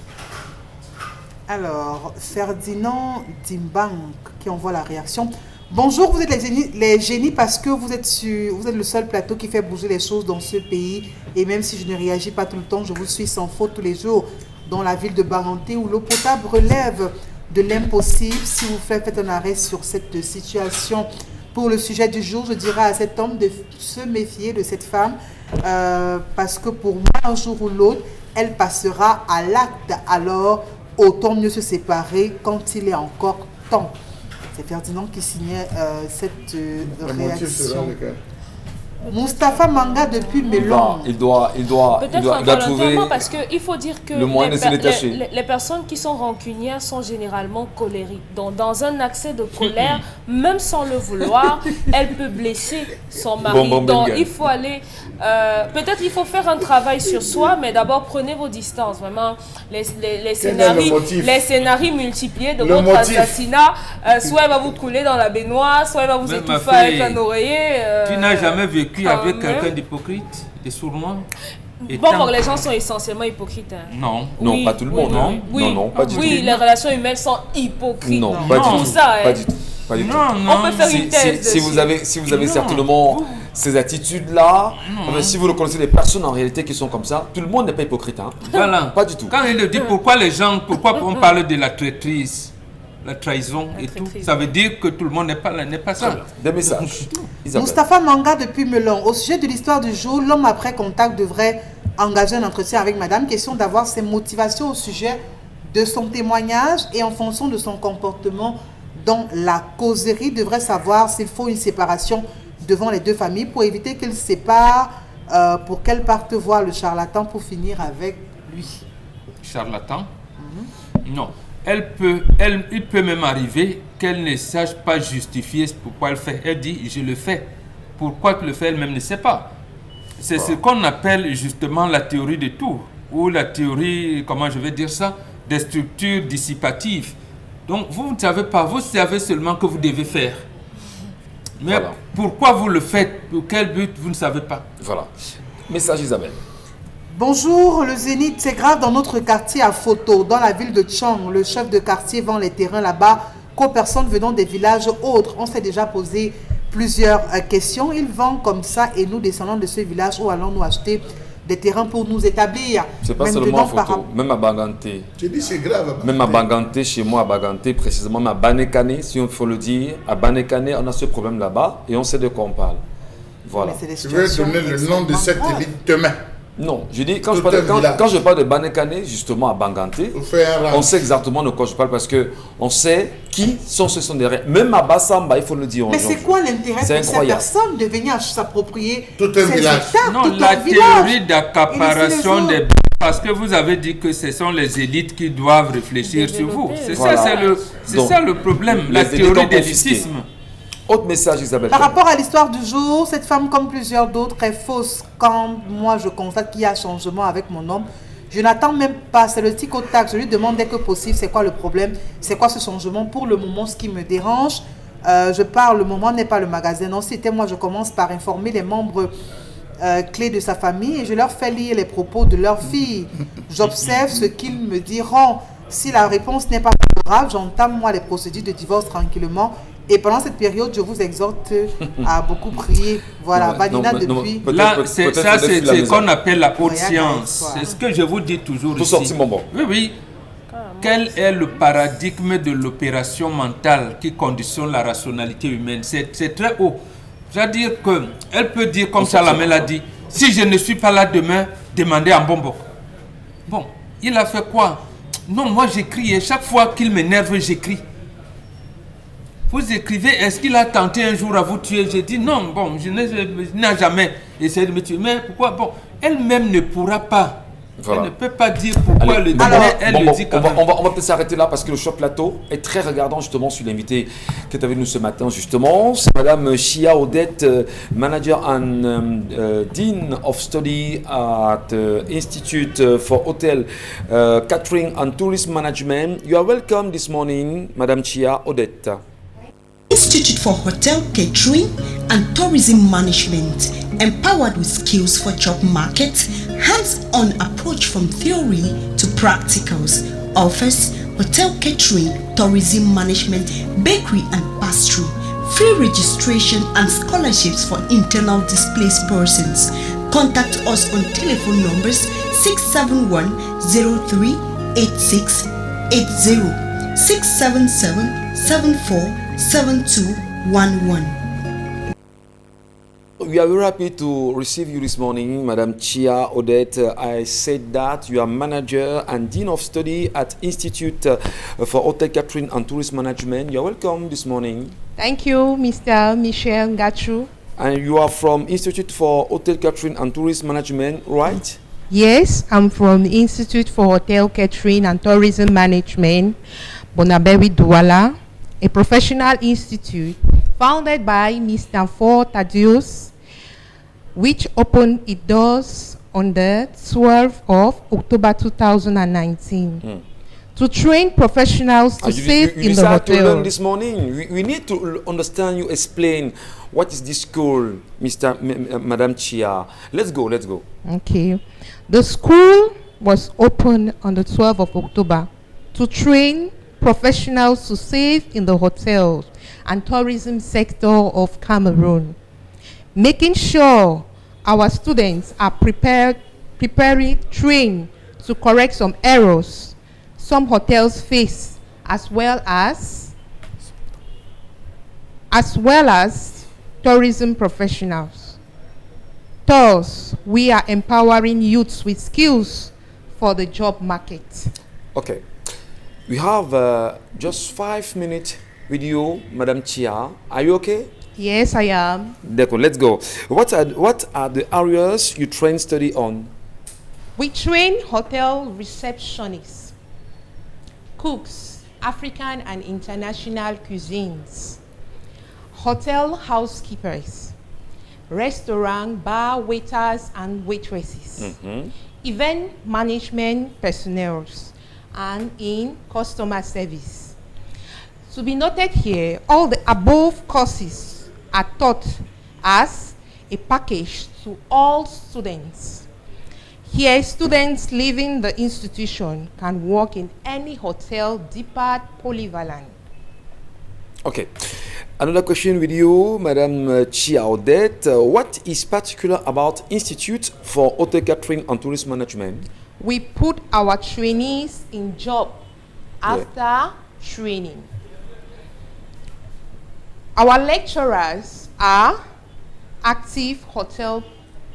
[SPEAKER 4] Alors, Ferdinand Dimbang qui envoie la réaction. Bonjour, vous êtes les génies parce que vous êtes le seul plateau qui fait bouger les choses dans ce pays. Et même si je ne réagis pas tout le temps, je vous suis sans faute tous les jours. Dans la ville de Baranté où l'eau potable relève de l'impossible. Si vous faites un arrêt sur cette situation. Pour le sujet du jour, je dirais à cet homme de se méfier de cette femme. Parce que pour moi, un jour ou l'autre, elle passera à l'acte. Alors, autant mieux se séparer quand il est encore temps. C'est Ferdinand qui signait cette réaction. Moustapha Manga depuis Melon.
[SPEAKER 1] Il doit trouver
[SPEAKER 5] parce qu'il faut dire que
[SPEAKER 1] le moyen de se détacher.
[SPEAKER 5] Les personnes qui sont rancunières sont généralement colériques. Donc, dans un accès de colère, même sans le vouloir, elle peut blesser son mari. Donc, il faut aller... peut-être il faut faire un travail sur soi, mais d'abord prenez vos distances. Vraiment, les scénarios multipliés de votre assassinat, soit elle va vous couler dans la baignoire, soit elle va vous étouffer avec un oreiller.
[SPEAKER 2] Tu n'as jamais vécu avec quelqu'un d'hypocrite, de sournois?
[SPEAKER 5] Bon, les gens sont essentiellement hypocrites. Hein.
[SPEAKER 2] Non.
[SPEAKER 1] Non, oui, pas tout le monde. Non, non, pas du tout.
[SPEAKER 5] Oui, les relations humaines sont hypocrites.
[SPEAKER 1] Non, pas du tout.
[SPEAKER 5] Ça,
[SPEAKER 1] pas du tout. Pas du tout.
[SPEAKER 5] On peut faire une thèse
[SPEAKER 1] si vous avez certainement ces attitudes-là, si vous reconnaissez des personnes en réalité qui sont comme ça, tout le monde n'est pas hypocrite. Hein.
[SPEAKER 2] Voilà.
[SPEAKER 1] Pas du tout.
[SPEAKER 2] Quand il dit pourquoi on parle de la traîtrise, la trahison et tout.
[SPEAKER 5] traîtrise.
[SPEAKER 2] Ça veut dire que tout le monde n'est pas ça.
[SPEAKER 1] Des messages. Isabelle.
[SPEAKER 4] Moustapha Manga depuis Melon. Au sujet de l'histoire du jour, l'homme après contact devrait engager un entretien avec madame. Question d'avoir ses motivations au sujet de son témoignage et en fonction de son comportement dans la causerie, devrait savoir s'il faut une séparation devant les deux familles pour éviter qu'ils se séparent, pour qu'elle parte voir le charlatan pour finir avec lui.
[SPEAKER 2] Charlatan? Non. Il peut même arriver qu'elle ne sache pas justifier pourquoi elle fait. Elle dit, je le fais. Pourquoi tu le fais, elle-même ne sait pas. C'est ce qu'on appelle justement la théorie de tout, ou la théorie, comment je vais dire ça, des structures dissipatives. Donc vous ne savez pas, vous savez seulement que vous devez faire. Mais
[SPEAKER 1] Voilà.
[SPEAKER 2] pourquoi vous le faites, pour quel but, vous ne savez pas.
[SPEAKER 1] Voilà. Message Isabelle.
[SPEAKER 4] Bonjour, le Zénith, c'est grave dans notre quartier à Photo, dans la ville de Chang. Le chef de quartier vend les terrains là-bas qu'aux personnes venant des villages autres. On s'est déjà posé plusieurs questions. Ils vendent comme ça et nous, descendants de ce village, où allons-nous acheter des terrains pour nous établir?
[SPEAKER 1] C'est pas
[SPEAKER 4] Maintenant,
[SPEAKER 1] seulement en
[SPEAKER 4] par
[SPEAKER 1] photo, même à Baganté.
[SPEAKER 3] Je dis c'est grave.
[SPEAKER 1] Même à Baganté, chez moi à Baganté, précisément à Banekane, si on faut le dire, à Banekane, on a ce problème là-bas et on sait de quoi on parle. Voilà.
[SPEAKER 4] Mais c'est des
[SPEAKER 3] Je vais
[SPEAKER 4] situations
[SPEAKER 3] donner le nom de cette
[SPEAKER 4] extrêmement
[SPEAKER 3] élite demain.
[SPEAKER 1] Non, je dis, quand
[SPEAKER 3] Tout
[SPEAKER 1] je parle,
[SPEAKER 3] un village.
[SPEAKER 1] quand je parle de Banekane, justement à Banganté,
[SPEAKER 3] Vous faites un
[SPEAKER 1] on
[SPEAKER 3] rang.
[SPEAKER 1] sait exactement de quoi je parle parce que on sait qui sont ceux qui sont derrière. Même à Bassamba, il faut le dire. aux
[SPEAKER 4] Mais
[SPEAKER 1] gens.
[SPEAKER 4] c'est quoi l'intérêt
[SPEAKER 1] C'est
[SPEAKER 4] pour cette
[SPEAKER 1] incroyable.
[SPEAKER 4] personne de venir s'approprier
[SPEAKER 3] Tout un
[SPEAKER 4] ces
[SPEAKER 3] village.
[SPEAKER 4] hectares,
[SPEAKER 2] Non,
[SPEAKER 4] tout
[SPEAKER 2] la
[SPEAKER 4] un village?
[SPEAKER 2] théorie
[SPEAKER 4] Et
[SPEAKER 2] d'accaparation
[SPEAKER 4] laisser les
[SPEAKER 2] des... Parce que vous avez dit que ce sont les élites qui doivent réfléchir sur vous.
[SPEAKER 5] Développer.
[SPEAKER 2] C'est
[SPEAKER 1] Voilà.
[SPEAKER 2] c'est ça le problème,
[SPEAKER 1] les
[SPEAKER 2] la
[SPEAKER 1] élites
[SPEAKER 2] théorie
[SPEAKER 1] ont confisqué.
[SPEAKER 2] d'élitisme.
[SPEAKER 1] Autre message Isabelle.
[SPEAKER 4] Par rapport à l'histoire du jour, cette femme, comme plusieurs d'autres, est fausse. Quand moi je constate qu'il y a changement avec mon homme, je n'attends même pas. C'est le tic au tac. Je lui demande dès que possible c'est quoi le problème, c'est quoi ce changement. Pour le moment, ce qui me dérange, je parle, le moment n'est pas le magasin. Non, c'était moi, je commence par informer les membres clés de sa famille et je leur fais lire les propos de leur fille. J'observe ce qu'ils me diront. Si la réponse n'est pas favorable, j'entame moi les procédures de divorce tranquillement. Et pendant cette période, je vous exhorte à beaucoup prier. Voilà,
[SPEAKER 1] Non,
[SPEAKER 4] Vanina
[SPEAKER 1] non,
[SPEAKER 4] depuis...
[SPEAKER 1] peut-être-
[SPEAKER 2] Là,
[SPEAKER 1] peut-être
[SPEAKER 2] c'est
[SPEAKER 1] faudrait
[SPEAKER 2] ce
[SPEAKER 1] fuir la maison.
[SPEAKER 2] qu'on appelle la haute
[SPEAKER 4] Regarde,
[SPEAKER 2] science.
[SPEAKER 4] quoi.
[SPEAKER 2] C'est ce que je vous dis toujours
[SPEAKER 1] Tout
[SPEAKER 2] ici.
[SPEAKER 1] sorti bonbon.
[SPEAKER 2] Oui, oui. Quel est le paradigme de l'opération mentale qui conditionne la rationalité humaine? C'est très haut. C'est-à-dire qu'elle peut dire, comme Salamé l'a dit, si je ne suis pas là demain, demandez à Mbombo. Bon, il a fait quoi? Non, moi j'écris et chaque fois qu'il m'énerve, j'écris. Vous écrivez, est-ce qu'il a tenté un jour à vous tuer? J'ai dit non, bon, je n'ai jamais essayé de me tuer. Mais pourquoi? Bon, elle-même ne pourra pas.
[SPEAKER 1] Voilà.
[SPEAKER 2] Elle ne peut pas dire pourquoi
[SPEAKER 1] Allez,
[SPEAKER 2] le
[SPEAKER 1] bon,
[SPEAKER 2] dire,
[SPEAKER 1] bon,
[SPEAKER 2] elle
[SPEAKER 1] bon,
[SPEAKER 2] le
[SPEAKER 1] bon,
[SPEAKER 2] dit quand
[SPEAKER 1] on va,
[SPEAKER 2] même.
[SPEAKER 1] on va peut-être s'arrêter là parce que le choc plateau est très regardant justement sur l'invité qui est avec nous ce matin justement. C'est Madame Chia Odette, Manager and Dean of Study at Institute for Hotel Catering and Tourism Management. You are welcome this morning, Madame Chia Odette.
[SPEAKER 6] Institute for Hotel Catering and Tourism Management, empowered with skills for job market, hands-on approach from theory to practicals, offers hotel catering, tourism management, bakery and pastry, free registration and scholarships for internal displaced persons. Contact us on telephone numbers 671-03-8680, 677-747211.
[SPEAKER 1] We are very happy to receive you this morning, Madame Chia Odette. I said that you are manager and dean of study at Institute for Hotel Catering and Tourism Management. You are welcome this morning.
[SPEAKER 7] Thank you, Mr. Michel Ngachu.
[SPEAKER 1] And you are from Institute for Hotel Catering and Tourism Management, right?
[SPEAKER 7] Yes, I'm from the Institute for Hotel Catering and Tourism Management, Bonaberry Douala, a professional institute founded by Mr. Ford Thaddeus, which opened its doors on the 12th of October 2019 to train professionals to save in the
[SPEAKER 1] decided to learn
[SPEAKER 7] hotel.
[SPEAKER 1] this morning. We need to understand you explain what is this school, Madame Chia. Let's go.
[SPEAKER 7] Okay. The school was opened on the 12th of October to train professionals to save in the hotels and tourism sector of Cameroon, making sure our students are trained to correct some errors some hotels face as well as tourism professionals. Thus, we are empowering youths with skills for the job market.
[SPEAKER 1] Okay. We have just 5 minutes with you, Madam Chia. Are you okay?
[SPEAKER 7] Yes, I am.
[SPEAKER 1] D'accord, let's go. What are the areas you train study on?
[SPEAKER 7] We train hotel receptionists, cooks, African and international cuisines, hotel housekeepers, restaurant bar waiters and waitresses, event management personnel, and in customer service. To be noted here, all the above courses are taught as a package to all students. Here, students leaving the institution can work in any hotel depot polyvalent.
[SPEAKER 1] Okay. Another question with you, Madam Chia Odette. What is particular about Institute for Hotel Catering and Tourism Management?
[SPEAKER 7] We put our trainees in job after training. Our lecturers are active hotel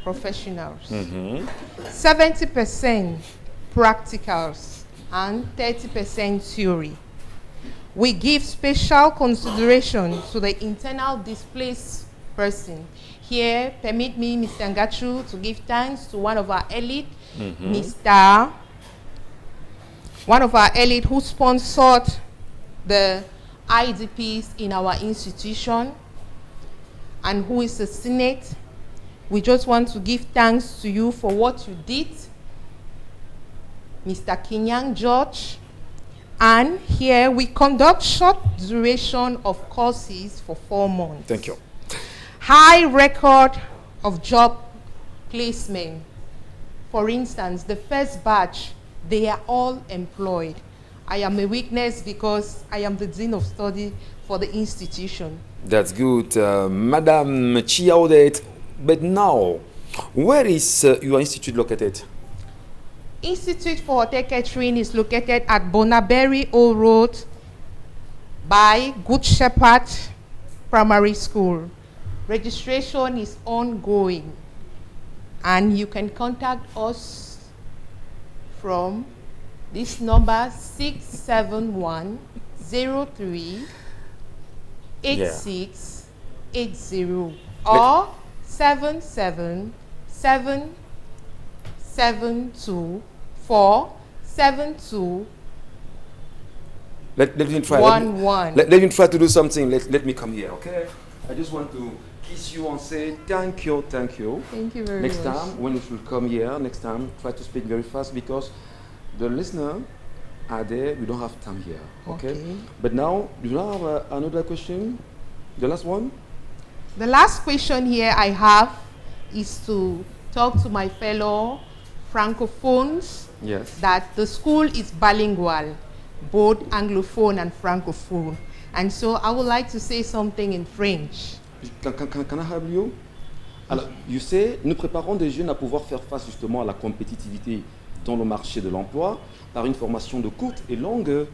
[SPEAKER 7] professionals. 70% practicals and 30% theory. We give special consideration to the internal displaced person. Here, permit me, Mr. Ngachu, to give thanks to one of our elite, one of our elite who sponsored the IDPs in our institution and who is the Senate. We just want to give thanks to you for what you did, Mr. Kinyang George. And here we conduct short duration of courses for 4 months.
[SPEAKER 1] Thank you.
[SPEAKER 7] High record of job placement. For instance, the first batch, they are all employed. I am a witness because I am the Dean of Study for the institution.
[SPEAKER 1] That's good. Madam Chia Odette, but now, where is your institute located?
[SPEAKER 7] Institute for Hotel Catering is located at Bonaberry Old Road by Good Shepherd Primary School. Registration is ongoing, and you can contact us from this number 671-03-8680 or 7772472.
[SPEAKER 1] Let me try. Let me try to do something. Let me come here, okay? I just want to kiss you and say thank you, thank you.
[SPEAKER 7] Thank you very
[SPEAKER 1] Next
[SPEAKER 7] much.
[SPEAKER 1] time, when you will come here, next time, try to speak very fast because the listener are there. We don't have time here, okay? But now, do you have another question? The last one?
[SPEAKER 7] The last question here I have is to talk to my fellow Francophones that the school is bilingual, both Anglophone and Francophone. And so I would like to say something in French.
[SPEAKER 1] Can I help you? Alors, you say, nous préparons des jeunes à pouvoir faire face justement à la compétitivité dans le marché de l'emploi par une formation de courte et longue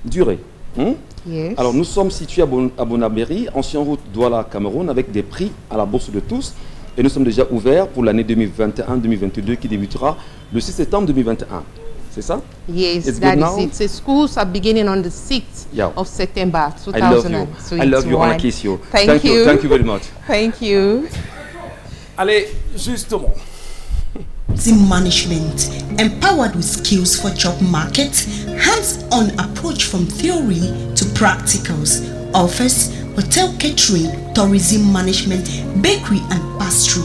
[SPEAKER 1] durée.
[SPEAKER 7] Yes.
[SPEAKER 1] Alors, nous sommes situés à Bonaberry, ancienne route Douala, Cameroun, avec des prix à la bourse de tous. Et nous sommes déjà ouverts pour l'année 2021-2022 qui débutera le 6 septembre 2021. C'est ça?
[SPEAKER 7] Yes,
[SPEAKER 1] It's
[SPEAKER 7] that
[SPEAKER 1] good
[SPEAKER 7] is
[SPEAKER 1] now?
[SPEAKER 7] it. The schools are beginning on the 6th of September 2021.
[SPEAKER 1] I love you. I love you. I want to kiss you.
[SPEAKER 7] Thank you.
[SPEAKER 1] Thank you very much.
[SPEAKER 7] Thank you.
[SPEAKER 1] Allez, justement.
[SPEAKER 6] Team management, empowered with skills for job market, hands-on approach from theory to practicals, offers hotel catering, tourism management, bakery and pastry,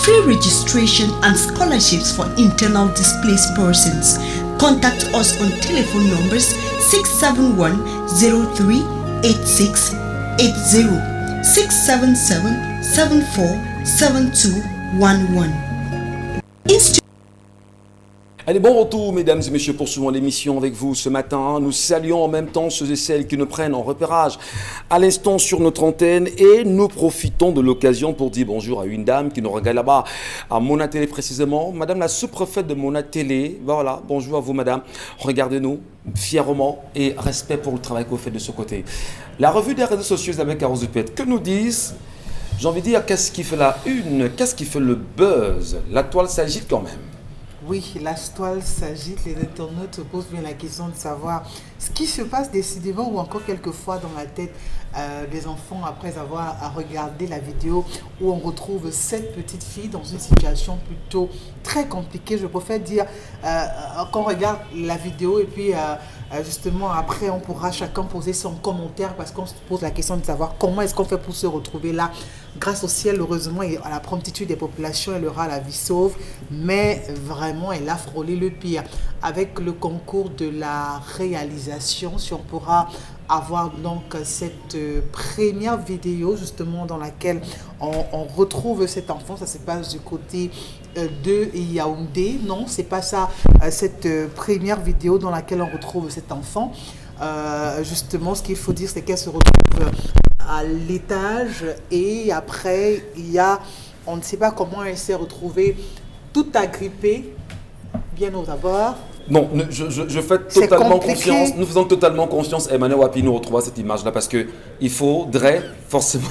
[SPEAKER 6] free registration and scholarships for internal displaced persons. Contact us on telephone numbers 671-03-8680, 677-747211.
[SPEAKER 1] Allez, bon retour, mesdames et messieurs, poursuivons l'émission avec vous ce matin. Nous saluons en même temps ceux et celles qui nous prennent en repérage à l'instant sur notre antenne et nous profitons de l'occasion pour dire bonjour à une dame qui nous regarde là-bas à Mona Télé précisément. Madame la sous-préfète de Mona Télé, voilà, bonjour à vous madame. Regardez-nous fièrement et respect pour le travail que vous faites de ce côté. La revue des réseaux sociaux avec Carlos Dupet, que nous disent, j'ai envie de dire, qu'est-ce qui fait la une, qu'est-ce qui fait le buzz? La toile s'agite quand même.
[SPEAKER 4] Oui, la toile s'agite, les internautes se posent bien la question de savoir ce qui se passe décidément ou encore quelquefois dans la tête des enfants après avoir regardé la vidéo où on retrouve cette petite fille dans une situation plutôt très compliquée. Je préfère dire qu'on regarde la vidéo et puis justement après on pourra chacun poser son commentaire parce qu'on se pose la question de savoir comment est-ce qu'on fait pour se retrouver là. Grâce au ciel, heureusement, et à la promptitude des populations, elle aura la vie sauve. Mais vraiment, elle a frôlé le pire. Avec le concours de la réalisation, si on pourra avoir donc cette première vidéo justement dans laquelle on retrouve cet enfant. Ça se passe du côté de Yaoundé. Non, c'est pas ça. Cette première vidéo dans laquelle on retrouve cet enfant. Justement, ce qu'il faut dire, c'est qu'elle se retrouve à l'étage et après il y a, on ne sait pas comment elle s'est retrouvée tout agrippée bien au d'abord.
[SPEAKER 1] Non, je fais totalement confiance, nous faisons totalement confiance à Emmanuel Wapi nous retrouvera cette image là parce que il faudrait forcément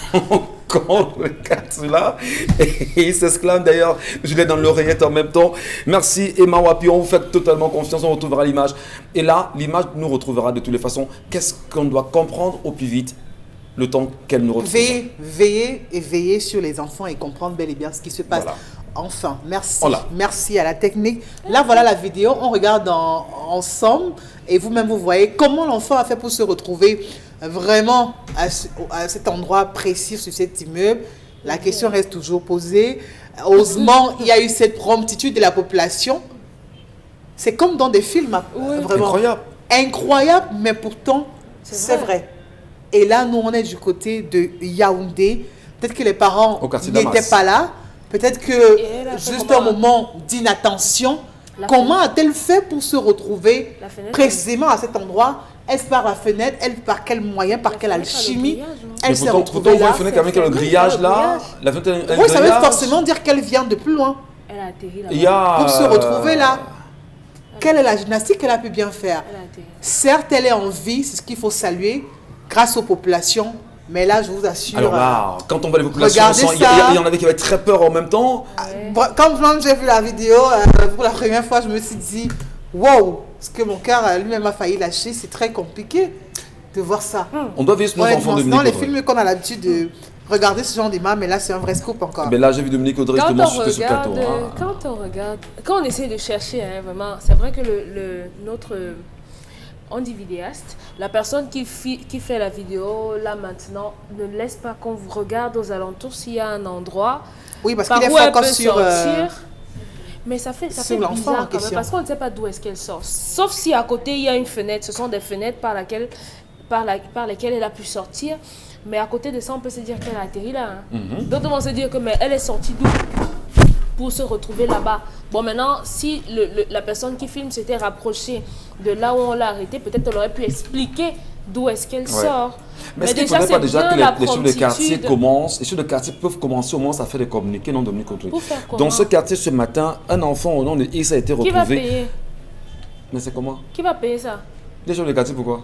[SPEAKER 1] qu'on regarde cela et il s'exclame d'ailleurs, je l'ai dans l'oreillette en même temps. Merci Emma Wapi, on vous fait totalement confiance, on retrouvera l'image et là l'image nous retrouvera de toutes les façons. Qu'est-ce qu'on doit comprendre au plus vite le temps qu'elle nous retrouve?
[SPEAKER 4] Veiller sur les enfants et comprendre bel et bien ce qui se passe. Voilà. Enfin, merci. Voilà. Merci à la technique. Là, voilà la vidéo. On regarde ensemble et vous-même, vous voyez comment l'enfant a fait pour se retrouver vraiment à cet endroit précis sur cet immeuble. La question reste toujours posée. Heureusement, il y a eu cette promptitude de la population. C'est comme dans des films, vraiment.
[SPEAKER 1] Incroyable.
[SPEAKER 4] Incroyable, mais pourtant, c'est vrai. Et là, nous, on est du côté de Yaoundé. Peut-être que les parents n'étaient pas là. Peut-être que juste un moment d'inattention, comment a-t-elle fait pour se retrouver précisément à cet endroit? Est-ce par la fenêtre? Elle par quel moyen? Par quelle alchimie? Elle s'est retrouvée là.
[SPEAKER 1] Pourtant, vous quand même qu'il y a le grillage là.
[SPEAKER 4] Oui, ça veut forcément dire qu'elle vient de plus loin.
[SPEAKER 5] Elle a atterri là.
[SPEAKER 4] Pour se retrouver là. Quelle est la gymnastique qu'elle a pu bien faire? Certes, elle est en vie, c'est ce qu'il faut saluer, grâce aux populations. Mais là, je vous assure...
[SPEAKER 1] Alors là, quand on voit les populations, il y en avait qui avaient très peur en même temps.
[SPEAKER 4] Quand j'ai vu la vidéo, pour la première fois, je me suis dit, wow, parce que mon cœur lui-même a failli lâcher. C'est très compliqué de voir ça.
[SPEAKER 1] On doit vivre nos enfants de
[SPEAKER 4] dans les films qu'on a l'habitude de regarder ce genre d'image, mais là, c'est un vrai scoop encore.
[SPEAKER 1] Mais là, j'ai vu Dominique Audrey justement sur ce plateau.
[SPEAKER 5] Quand on essaie de chercher, vraiment, c'est vrai que notre... On dit vidéaste, la personne qui fait la vidéo, là maintenant, ne laisse pas qu'on vous regarde aux alentours s'il y a un endroit
[SPEAKER 4] parce
[SPEAKER 5] par
[SPEAKER 4] qu'il
[SPEAKER 5] où elle peut
[SPEAKER 4] sur
[SPEAKER 5] sortir. Mais ça fait bizarre quand même, parce qu'on ne sait pas d'où est-ce qu'elle sort. Sauf si à côté, il y a une fenêtre. Ce sont des fenêtres par lesquelles elle a pu sortir. Mais à côté de ça, on peut se dire qu'elle a atterri là. D'autres vont se dire que mais elle est sortie d'où pour se retrouver là-bas. Bon, maintenant, si la personne qui filme s'était rapprochée de là où on l'a arrêtée, peut-être elle aurait pu expliquer d'où est-ce qu'elle sort.
[SPEAKER 1] Mais est-ce qu'il ne faudrait pas déjà que les chefs de quartier commencent, les chefs de quartier peuvent commencer au moins à faire des communiqués, non, Dominique Audrey. Dans ce quartier, ce matin, un enfant au nom de X a été retrouvé.
[SPEAKER 5] Qui va payer?
[SPEAKER 1] Mais c'est comment?
[SPEAKER 5] Qui va payer ça?
[SPEAKER 1] Les chefs de quartier, pourquoi?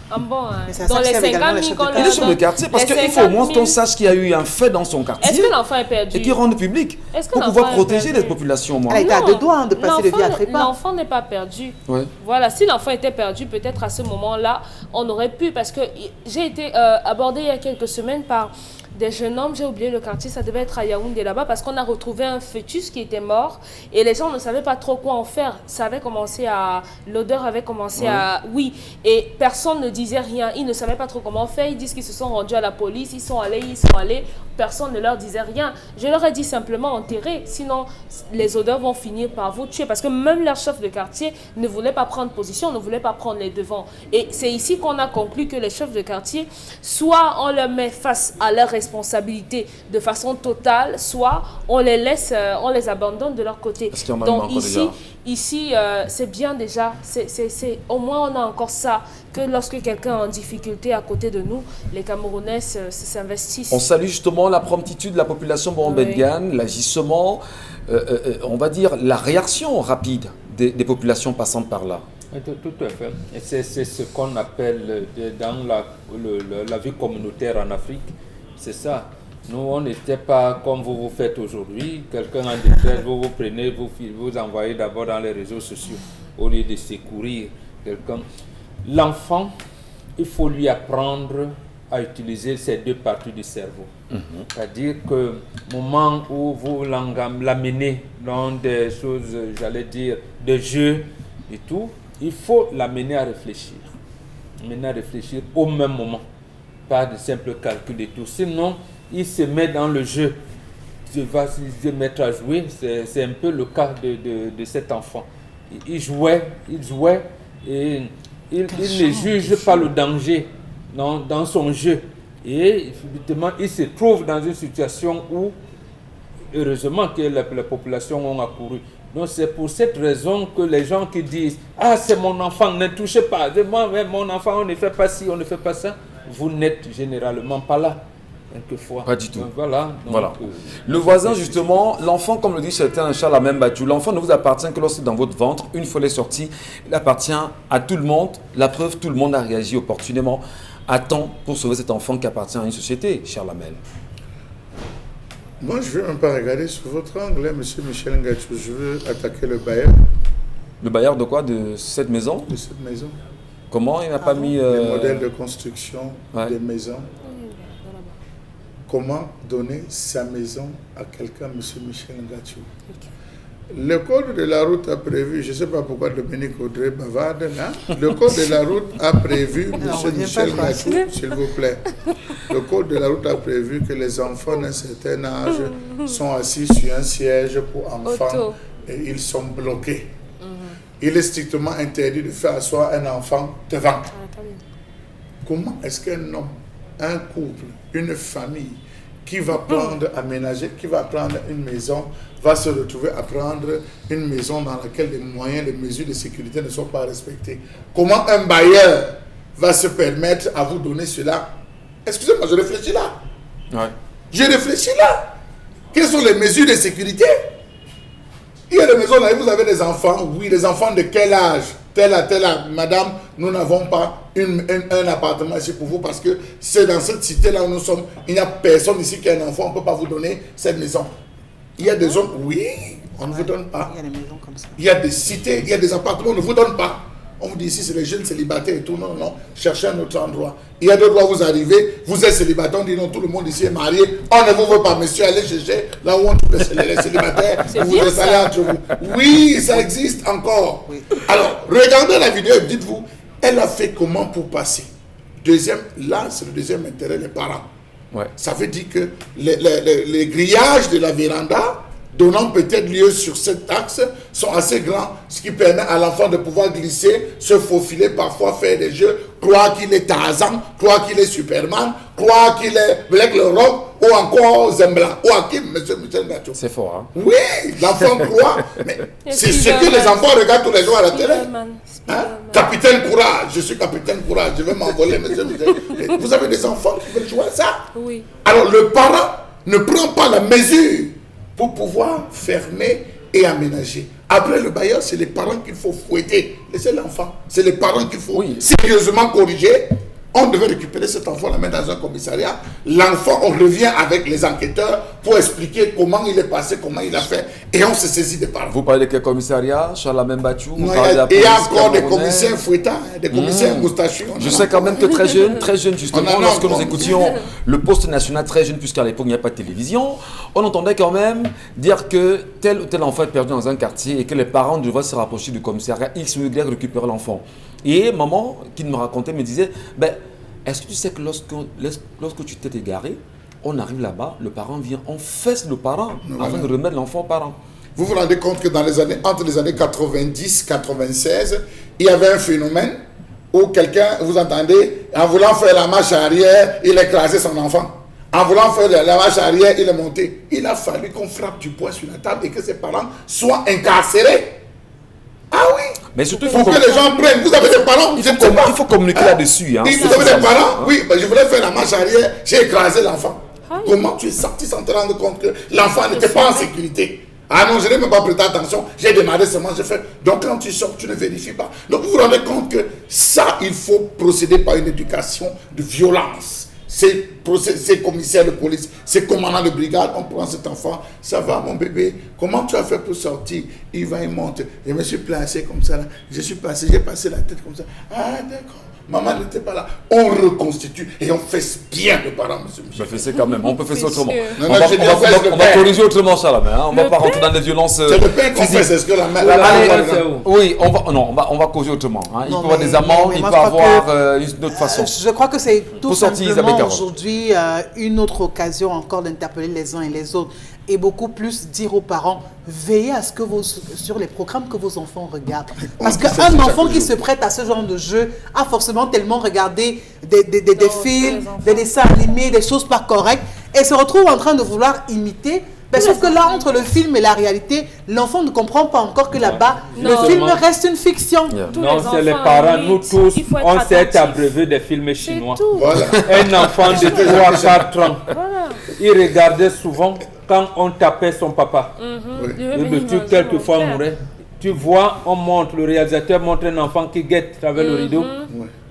[SPEAKER 5] Dans les 50 000 qu'on
[SPEAKER 1] lui a sur le quartier, parce qu'il faut au moins qu'on sache qu'il y a eu un fait dans son quartier.
[SPEAKER 5] Est-ce que l'enfant est perdu?
[SPEAKER 1] Et qu'il rende public pour pouvoir protéger les populations.
[SPEAKER 4] Elle était à deux doigts de passer le vie à trépas.
[SPEAKER 5] L'enfant n'est pas perdu. Voilà, si l'enfant était perdu, peut-être à ce moment-là, on aurait pu, parce que j'ai été abordée il y a quelques semaines par des jeunes hommes, j'ai oublié le quartier, ça devait être à Yaoundé là-bas, parce qu'on a retrouvé un fœtus qui était mort et les gens ne savaient pas trop quoi en faire. Ça avait commencé l'odeur avait commencé à... Oui, et personne ne disait rien, ils ne savaient pas trop comment faire, ils disent qu'ils se sont rendus à la police, ils sont allés, personne ne leur disait rien. Je leur ai dit simplement enterrer, sinon les odeurs vont finir par vous tuer, parce que même leur chef de quartier ne voulait pas prendre position, ne voulait pas prendre les devants. Et c'est ici qu'on a conclu que les chefs de quartier, soit on leur met face à leur responsabilité de façon totale, soit on les laisse, on les abandonne de leur côté. Donc ici, c'est bien déjà, au moins on a encore ça, que lorsque quelqu'un est en difficulté à côté de nous, les Camerounais s'investissent.
[SPEAKER 1] On salue justement la promptitude de la population burundienne, l'agissement, on va dire la réaction rapide des populations passantes par là.
[SPEAKER 2] Tout à fait. C'est ce qu'on appelle dans la vie communautaire en Afrique, c'est ça. Nous, on n'était pas comme vous faites aujourd'hui. Quelqu'un en détresse, vous prenez, vous envoyez d'abord dans les réseaux sociaux au lieu de secourir quelqu'un. L'enfant, il faut lui apprendre à utiliser ces deux parties du cerveau. C'est-à-dire que au moment où vous l'amenez dans des choses, j'allais dire, de jeux et tout, il faut l'amener à réfléchir. L'amener à réfléchir au même moment. Pas de simple calcul et tout. Sinon, il se met dans le jeu. Il va se mettre à jouer. C'est un peu le cas de cet enfant. Il jouait et il ne juge pas le danger dans son jeu. Et évidemment, il se trouve dans une situation où, heureusement que les populations ont accouru. Donc c'est pour cette raison que les gens qui disent « Ah, c'est mon enfant, ne touchez pas, moi, mon enfant, on ne fait pas ci, on ne fait pas ça », vous n'êtes généralement pas là. Quelquefois.
[SPEAKER 1] Pas du tout.
[SPEAKER 2] Donc, voilà.
[SPEAKER 1] Le voisin, justement, l'enfant, comme le dit certains, Charles Amène Bachou, l'enfant ne vous appartient que lorsque dans votre ventre. Une fois il est sorti, il appartient à tout le monde. La preuve, tout le monde a réagi opportunément à temps pour sauver cet enfant qui appartient à une société, Charles Amène.
[SPEAKER 3] Moi, je ne veux même pas regarder sur votre angle, monsieur Michel Ngachou. Je veux attaquer le bailleur.
[SPEAKER 1] Le bailleur de quoi? De cette maison?
[SPEAKER 3] De cette maison.
[SPEAKER 1] Comment il n'a pas mis...
[SPEAKER 3] Les modèles de construction des maisons. Comment donner sa maison à quelqu'un, monsieur Michel Ngachou. Le code de la route a prévu, je ne sais pas pourquoi Dominique Audrey bavarde là, le code de la route a prévu, monsieur Michel Ngachou, s'il vous plaît, le code de la route a prévu que les enfants d'un certain âge sont assis sur un siège pour enfants et ils sont bloqués. Il est strictement interdit de faire asseoir un enfant devant. Comment est-ce qu'un homme, un couple, une famille qui va prendre, aménager, qui va prendre une maison, va se retrouver à prendre une maison dans laquelle les moyens, les mesures de sécurité ne sont pas respectées? Comment un bailleur va se permettre à vous donner cela? Excusez-moi, je réfléchis là. Je réfléchis là. Quelles sont les mesures de sécurité? Il y a des maisons là où vous avez des enfants. Oui, les enfants de quel âge? Tel à madame, nous n'avons pas un appartement ici pour vous parce que c'est dans cette cité-là où nous sommes. Il n'y a personne ici qui a un enfant, on ne peut pas vous donner cette maison. Il y a des zones, oui, on ne vous donne pas.
[SPEAKER 4] Il y a des maisons comme ça.
[SPEAKER 3] Il y a des cités, il y a des appartements, on ne vous donne pas. On vous dit ici, c'est les jeunes célibataires et tout. Non, non, cherchez un autre endroit. Il y a d'autres où vous arrivez, vous êtes célibataire, on dit non, tout le monde ici est marié. On ne vous veut pas, monsieur, allez chercher là où on trouve les célibataires. Vous vous installez entre vous. Oui, ça existe encore. Oui. Alors, regardez la vidéo et dites-vous, elle a fait comment pour passer? Deuxième, là, c'est le deuxième intérêt, les parents. Ça veut dire que les grillages de la véranda donnant peut-être lieu sur cet axe sont assez grands, ce qui permet à l'enfant de pouvoir glisser, se faufiler, parfois faire des jeux, croire qu'il est Tarzan, croire qu'il est Superman, croire qu'il est Black le Rock, ou encore Zembla, ou Hakim, monsieur Michel Ngachou.
[SPEAKER 1] C'est fort, hein?
[SPEAKER 3] Oui, l'enfant croit, mais c'est ce que les enfants regardent tous les jours à la télé. Hein? Capitaine Courage, je suis Capitaine Courage, je vais m'envoler, monsieur Michel. Vous avez des enfants qui veulent jouer à ça?
[SPEAKER 5] Oui.
[SPEAKER 3] Alors le parent ne prend pas la mesure pour pouvoir fermer et aménager. Après le bailleur, c'est les parents qu'il faut fouetter. Laissez l'enfant. C'est les parents qu'il faut sérieusement corriger. On devait récupérer cet enfant, la mettre dans un commissariat. L'enfant, on revient avec les enquêteurs pour expliquer comment il est passé, comment il a fait. Et on se saisit des parents.
[SPEAKER 1] Vous parlez de quel commissariat? Charles Amène Bachou?
[SPEAKER 3] Il y a encore des commissaires fouettards, des commissaires moustachus.
[SPEAKER 1] Je sais quand même que très jeune justement, lorsque nous écoutions le poste national très jeune, puisqu'à l'époque il n'y a pas de télévision, on entendait quand même dire que tel ou tel enfant est perdu dans un quartier et que les parents devaient se rapprocher du commissariat X ou Y récupérer l'enfant. Et maman, qui me racontait, me disait, est-ce que tu sais que lorsque tu t'es égaré, on arrive là-bas, le parent vient, on fesse le parent afin de remettre l'enfant au parent.
[SPEAKER 3] Vous vous rendez compte que entre les années 90 et 96, il y avait un phénomène où quelqu'un, vous entendez, en voulant faire la marche arrière, il écrasait son enfant. En voulant faire la marche arrière, il est monté. Il a fallu qu'on frappe du poing sur la table et que ses parents soient incarcérés. Ah oui.
[SPEAKER 1] Mais surtout,
[SPEAKER 3] Pour que les gens prennent. Vous avez des parents,
[SPEAKER 1] il faut communiquer là-dessus. Hein.
[SPEAKER 3] Vous avez des parents, oui, je voulais faire la marche arrière, j'ai écrasé l'enfant. Comment tu es sorti sans te rendre compte que l'enfant n'était pas en sécurité? Ah non, je n'ai même pas prêté attention, j'ai démarré seulement, j'ai fait. Donc quand tu sors, tu ne vérifies pas. Donc vous vous rendez compte que ça, il faut procéder par une éducation de violence. Ces commissaires de police, ces commandants de brigade, on prend cet enfant, ça va mon bébé, comment tu as fait pour sortir? Il va, il monte, je me suis placé comme ça, là. J'ai passé la tête comme ça. Ah d'accord. Maman n'était pas là. On reconstitue et on fait bien les parents, monsieur Michel.
[SPEAKER 1] Mais c'est quand même, on peut faire ça autrement.
[SPEAKER 3] Non,
[SPEAKER 1] On va corriger autrement ça, là, mais, hein. On ne va pas rentrer dans des violences
[SPEAKER 3] c'est le père qu'on fait, c'est ce que la mère...
[SPEAKER 1] Oui, on va corriger autrement. Hein. Il peut y avoir des amendes, il peut y avoir une autre façon.
[SPEAKER 4] Je crois que c'est tout simplement aujourd'hui une autre occasion encore d'interpeller les uns et les autres. Et beaucoup plus dire aux parents, veillez à ce que sur les programmes que vos enfants regardent. Parce qu'un enfant qui se prête à ce genre de jeu a forcément tellement regardé des films, des dessins animés, des choses pas correctes, et se retrouve en train de vouloir imiter. Mais sauf que là, entre le film et la réalité, l'enfant ne comprend pas encore que là-bas, le film reste une fiction.
[SPEAKER 2] Non, c'est les parents, nous tous, on s'est abreuvé des films chinois.
[SPEAKER 3] Voilà.
[SPEAKER 2] Un enfant de 3-4 ans, il regardait souvent quand on tapait son papa. Et le truc quelquefois mourait. Tu vois, le réalisateur montre un enfant qui guette à travers le rideau.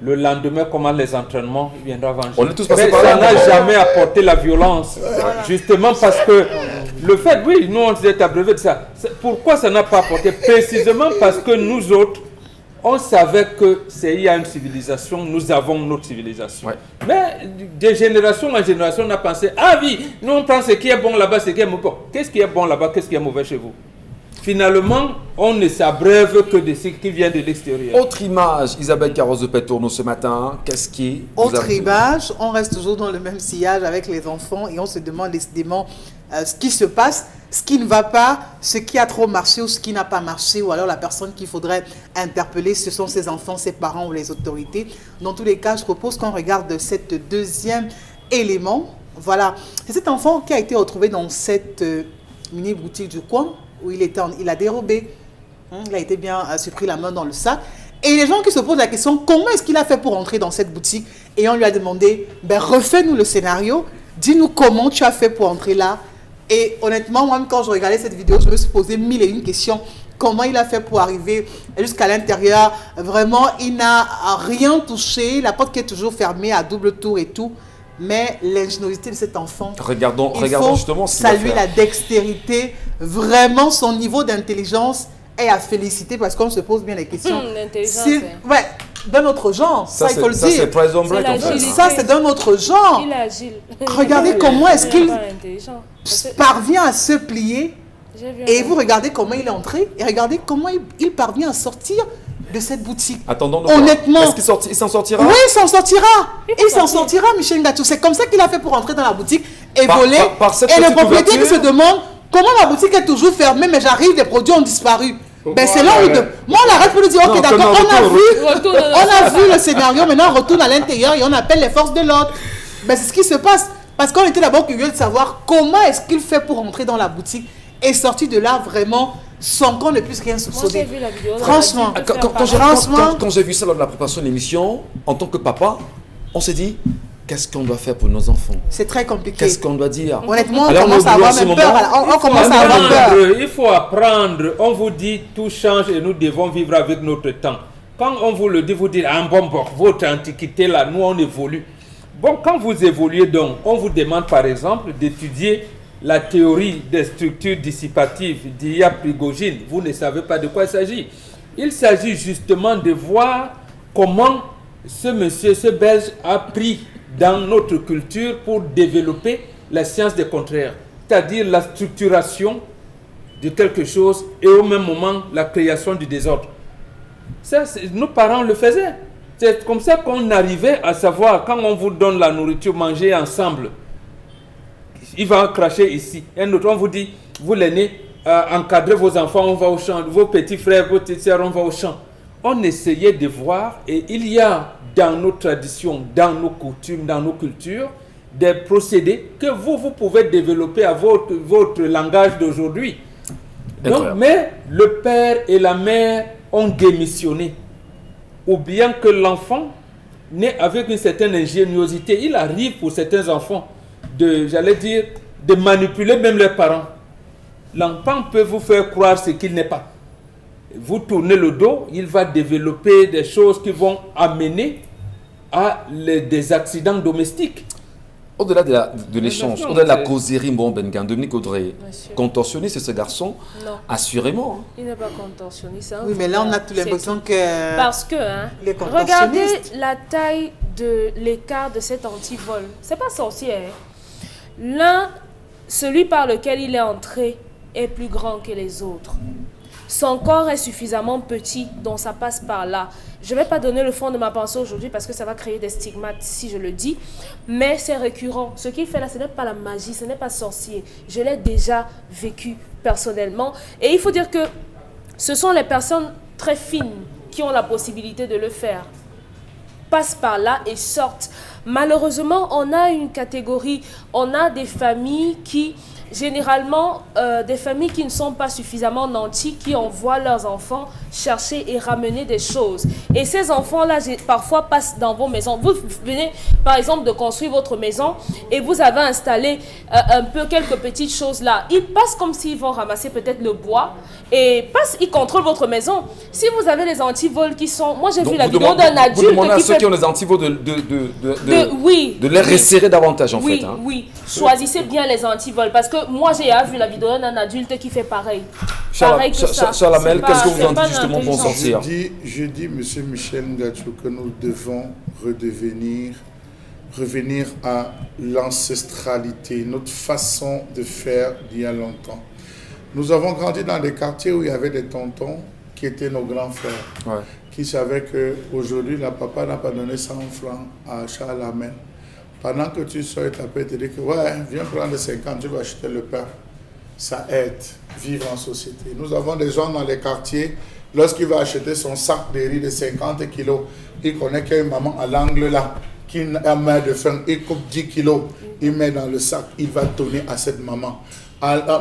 [SPEAKER 2] Le lendemain, comment les entraînements, il viendra venger.
[SPEAKER 1] On est tous passés
[SPEAKER 2] Mais
[SPEAKER 1] par
[SPEAKER 2] ça
[SPEAKER 1] là.
[SPEAKER 2] n'a jamais apporté la violence. Justement parce que le fait, oui, nous on s'est abreuvé de ça. Pourquoi ça n'a pas apporté? Précisément parce que nous autres, on savait que il y a une civilisation, nous avons notre civilisation.
[SPEAKER 1] Ouais.
[SPEAKER 2] Mais de génération en génération, on a pensé, ah oui, nous on pense ce qui est bon là-bas, ce qui est mauvais. Qu'est-ce qui est bon là-bas, qu'est-ce qui est mauvais chez vous? Finalement, on ne s'abreuve que de ce qui vient de l'extérieur.
[SPEAKER 1] Autre image, Isabelle Carroz-Petourneau ce matin, qu'est-ce qui...
[SPEAKER 4] Autre image, on reste toujours dans le même sillage avec les enfants et on se demande décidément ce qui se passe, ce qui ne va pas, ce qui a trop marché ou ce qui n'a pas marché, ou alors la personne qu'il faudrait interpeller, ce sont ses enfants, ses parents ou les autorités. Dans tous les cas, je propose qu'on regarde cet deuxième élément. Voilà, c'est cet enfant qui a été retrouvé dans cette mini-boutique du coin où il a dérobé, il a été bien surpris la main dans le sac. Et les gens qui se posent la question, comment est-ce qu'il a fait pour entrer dans cette boutique? Et on lui a demandé, refais-nous le scénario, dis-nous comment tu as fait pour entrer là. Et honnêtement, moi, quand je regardais cette vidéo, je me suis posé 1001 questions. Comment il a fait pour arriver jusqu'à l'intérieur? Vraiment, il n'a rien touché. La porte qui est toujours fermée à double tour et tout. Mais l'ingéniosité de cet enfant,
[SPEAKER 1] Regardons justement ce qu'il
[SPEAKER 4] saluer
[SPEAKER 1] va faire.
[SPEAKER 4] la dextérité, vraiment son niveau d'intelligence est à féliciter parce qu'on se pose bien les questions.
[SPEAKER 5] L'intelligence,
[SPEAKER 4] ouais, d'un autre genre, ça il faut le
[SPEAKER 1] Ça,
[SPEAKER 4] dire.
[SPEAKER 1] c'est Prison Break, en fait.
[SPEAKER 5] l'agilité.
[SPEAKER 4] Ça c'est d'un autre genre.
[SPEAKER 5] Il est agile.
[SPEAKER 4] Regardez comment est-ce qu'il
[SPEAKER 5] intelligent.
[SPEAKER 4] parvient à se plier.
[SPEAKER 5] J'ai vu
[SPEAKER 4] Et
[SPEAKER 5] un-
[SPEAKER 4] vous regardez comment il est entré et regardez comment il parvient à sortir de cette boutique.
[SPEAKER 1] Attendons de
[SPEAKER 4] Honnêtement.
[SPEAKER 1] voir. Est-ce qu'il s'en sortira?
[SPEAKER 4] Oui, il s'en sortira. Il s'en sortira, Michel Ngatou. C'est comme ça qu'il a fait pour entrer dans la boutique et voler.
[SPEAKER 1] par cette
[SPEAKER 4] Et le
[SPEAKER 1] petite
[SPEAKER 4] propriétaire qui se
[SPEAKER 1] ouverture.
[SPEAKER 4] demande comment la boutique est toujours fermée, mais j'arrive, les produits ont disparu. Ben c'est là où moi on arrête pour lui dire, ok
[SPEAKER 1] Non,
[SPEAKER 4] d'accord, on a
[SPEAKER 5] Retourne dans
[SPEAKER 4] on a vu le scénario, maintenant on retourne à l'intérieur et on appelle les forces de l'ordre. Ben c'est ce qui se passe. Parce qu'on était d'abord curieux de savoir comment est-ce qu'il fait pour entrer dans la boutique et sortir de là vraiment sans qu'on ne puisse rien
[SPEAKER 5] Moi, j'ai
[SPEAKER 4] soupçonner.
[SPEAKER 5] vu la vidéo.
[SPEAKER 4] Franchement.
[SPEAKER 5] on a dit de faire
[SPEAKER 1] Quand j'ai vu ça lors de la préparation de l'émission, en tant que papa, on s'est dit, qu'est-ce qu'on doit faire pour nos enfants?
[SPEAKER 4] C'est très compliqué.
[SPEAKER 1] Qu'est-ce qu'on doit dire?
[SPEAKER 4] Honnêtement, on
[SPEAKER 1] Alors,
[SPEAKER 4] commence
[SPEAKER 1] nous
[SPEAKER 4] à avoir
[SPEAKER 1] oublions
[SPEAKER 4] même
[SPEAKER 1] ce
[SPEAKER 4] peur.
[SPEAKER 1] moment.
[SPEAKER 4] On commence à avoir peur.
[SPEAKER 2] Il faut apprendre. On vous dit tout change et nous devons vivre avec notre temps. Quand on vous le dit, vous dites, ah bon, votre antiquité là, nous on évolue. Bon, quand vous évoluez donc, on vous demande par exemple d'étudier la théorie des structures dissipatives d'Ilya Prigogine. Vous ne savez pas de quoi il s'agit. Il s'agit justement de voir comment ce monsieur, ce Belge, a pris dans notre culture pour développer la science des contraires, c'est-à-dire la structuration de quelque chose et au même moment la création du désordre. Ça, nos parents le faisaient. C'est comme ça qu'on arrivait à savoir, quand on vous donne la nourriture, manger ensemble. Il va cracher ici. Un autre, on vous dit, vous l'aîné, encadrez vos enfants, on va au champ. Vos petits frères, vos petites sœurs, on va au champ. On essayait de voir, et il y a dans nos traditions, dans nos coutumes, dans nos cultures, des procédés que vous pouvez développer à votre langage d'aujourd'hui. Donc, mais le père et la mère ont démissionné. Ou bien que l'enfant naît avec une certaine ingéniosité. Il arrive pour certains enfants de manipuler même leurs parents. L'enfant peut vous faire croire ce qu'il n'est pas. Vous tournez le dos, il va développer des choses qui vont amener à des accidents domestiques.
[SPEAKER 1] Au-delà de l'échange, au-delà de la causerie, Dominique Audrey, contorsionniste, c'est ce garçon?
[SPEAKER 5] Non. hein.
[SPEAKER 1] Assurément.
[SPEAKER 5] Il n'est pas contorsionniste.
[SPEAKER 4] Oui, mais là, on a tout l'impression que...
[SPEAKER 5] Parce que,
[SPEAKER 4] les
[SPEAKER 5] regardez
[SPEAKER 4] contorsionnistes...
[SPEAKER 5] la taille de l'écart de cet antivol. C'est pas sorcier. L'un, celui par lequel il est entré, est plus grand que les autres. Son corps est suffisamment petit, donc ça passe par là. Je ne vais pas donner le fond de ma pensée aujourd'hui parce que ça va créer des stigmates si je le dis, mais c'est récurrent. Ce qu'il fait là, ce n'est pas la magie, ce n'est pas sorcier. Je l'ai déjà vécu personnellement. Et il faut dire que ce sont les personnes très fines qui ont la possibilité de le faire. Passent par là et sortent. Malheureusement, on a une catégorie, on a des familles qui... Généralement, des familles qui ne sont pas suffisamment nantis, qui envoient leurs enfants chercher et ramener des choses. Et ces enfants-là, parfois, passent dans vos maisons. Vous venez, par exemple, de construire votre maison et vous avez installé un peu quelques petites choses là. Ils passent comme s'ils vont ramasser peut-être le bois et ils contrôlent votre maison. Si vous avez les antivols qui sont... Moi, j'ai vu la vidéo d'un adulte
[SPEAKER 1] vous demandez à ceux qui ont les antivols de les resserrer davantage, en fait. Hein.
[SPEAKER 5] Oui, choisissez bien les antivols parce que moi, j'ai vu la vidéo d'un adulte qui fait pareil. Pareil que ça.
[SPEAKER 1] Chalamel, qu'est-ce que vous en dites justement pour sortir?
[SPEAKER 3] Je dis, M. Michel Ngatsou, que nous devons revenir à l'ancestralité, notre façon de faire d'il y a longtemps. Nous avons grandi dans des quartiers où il y avait des tontons qui étaient nos grands frères, qui savaient qu'aujourd'hui, la papa n'a pas donné 100 francs à Chalamel. Pendant que tu sors, ta père te dit que viens prendre 50, tu vas acheter le pain. Ça aide à vivre en société. Nous avons des gens dans les quartiers, lorsqu'il va acheter son sac de riz de 50 kilos, il connaît qu'il y a une maman à l'angle là, qui a main de faim, il coupe 10 kilos, il met dans le sac, il va donner à cette maman.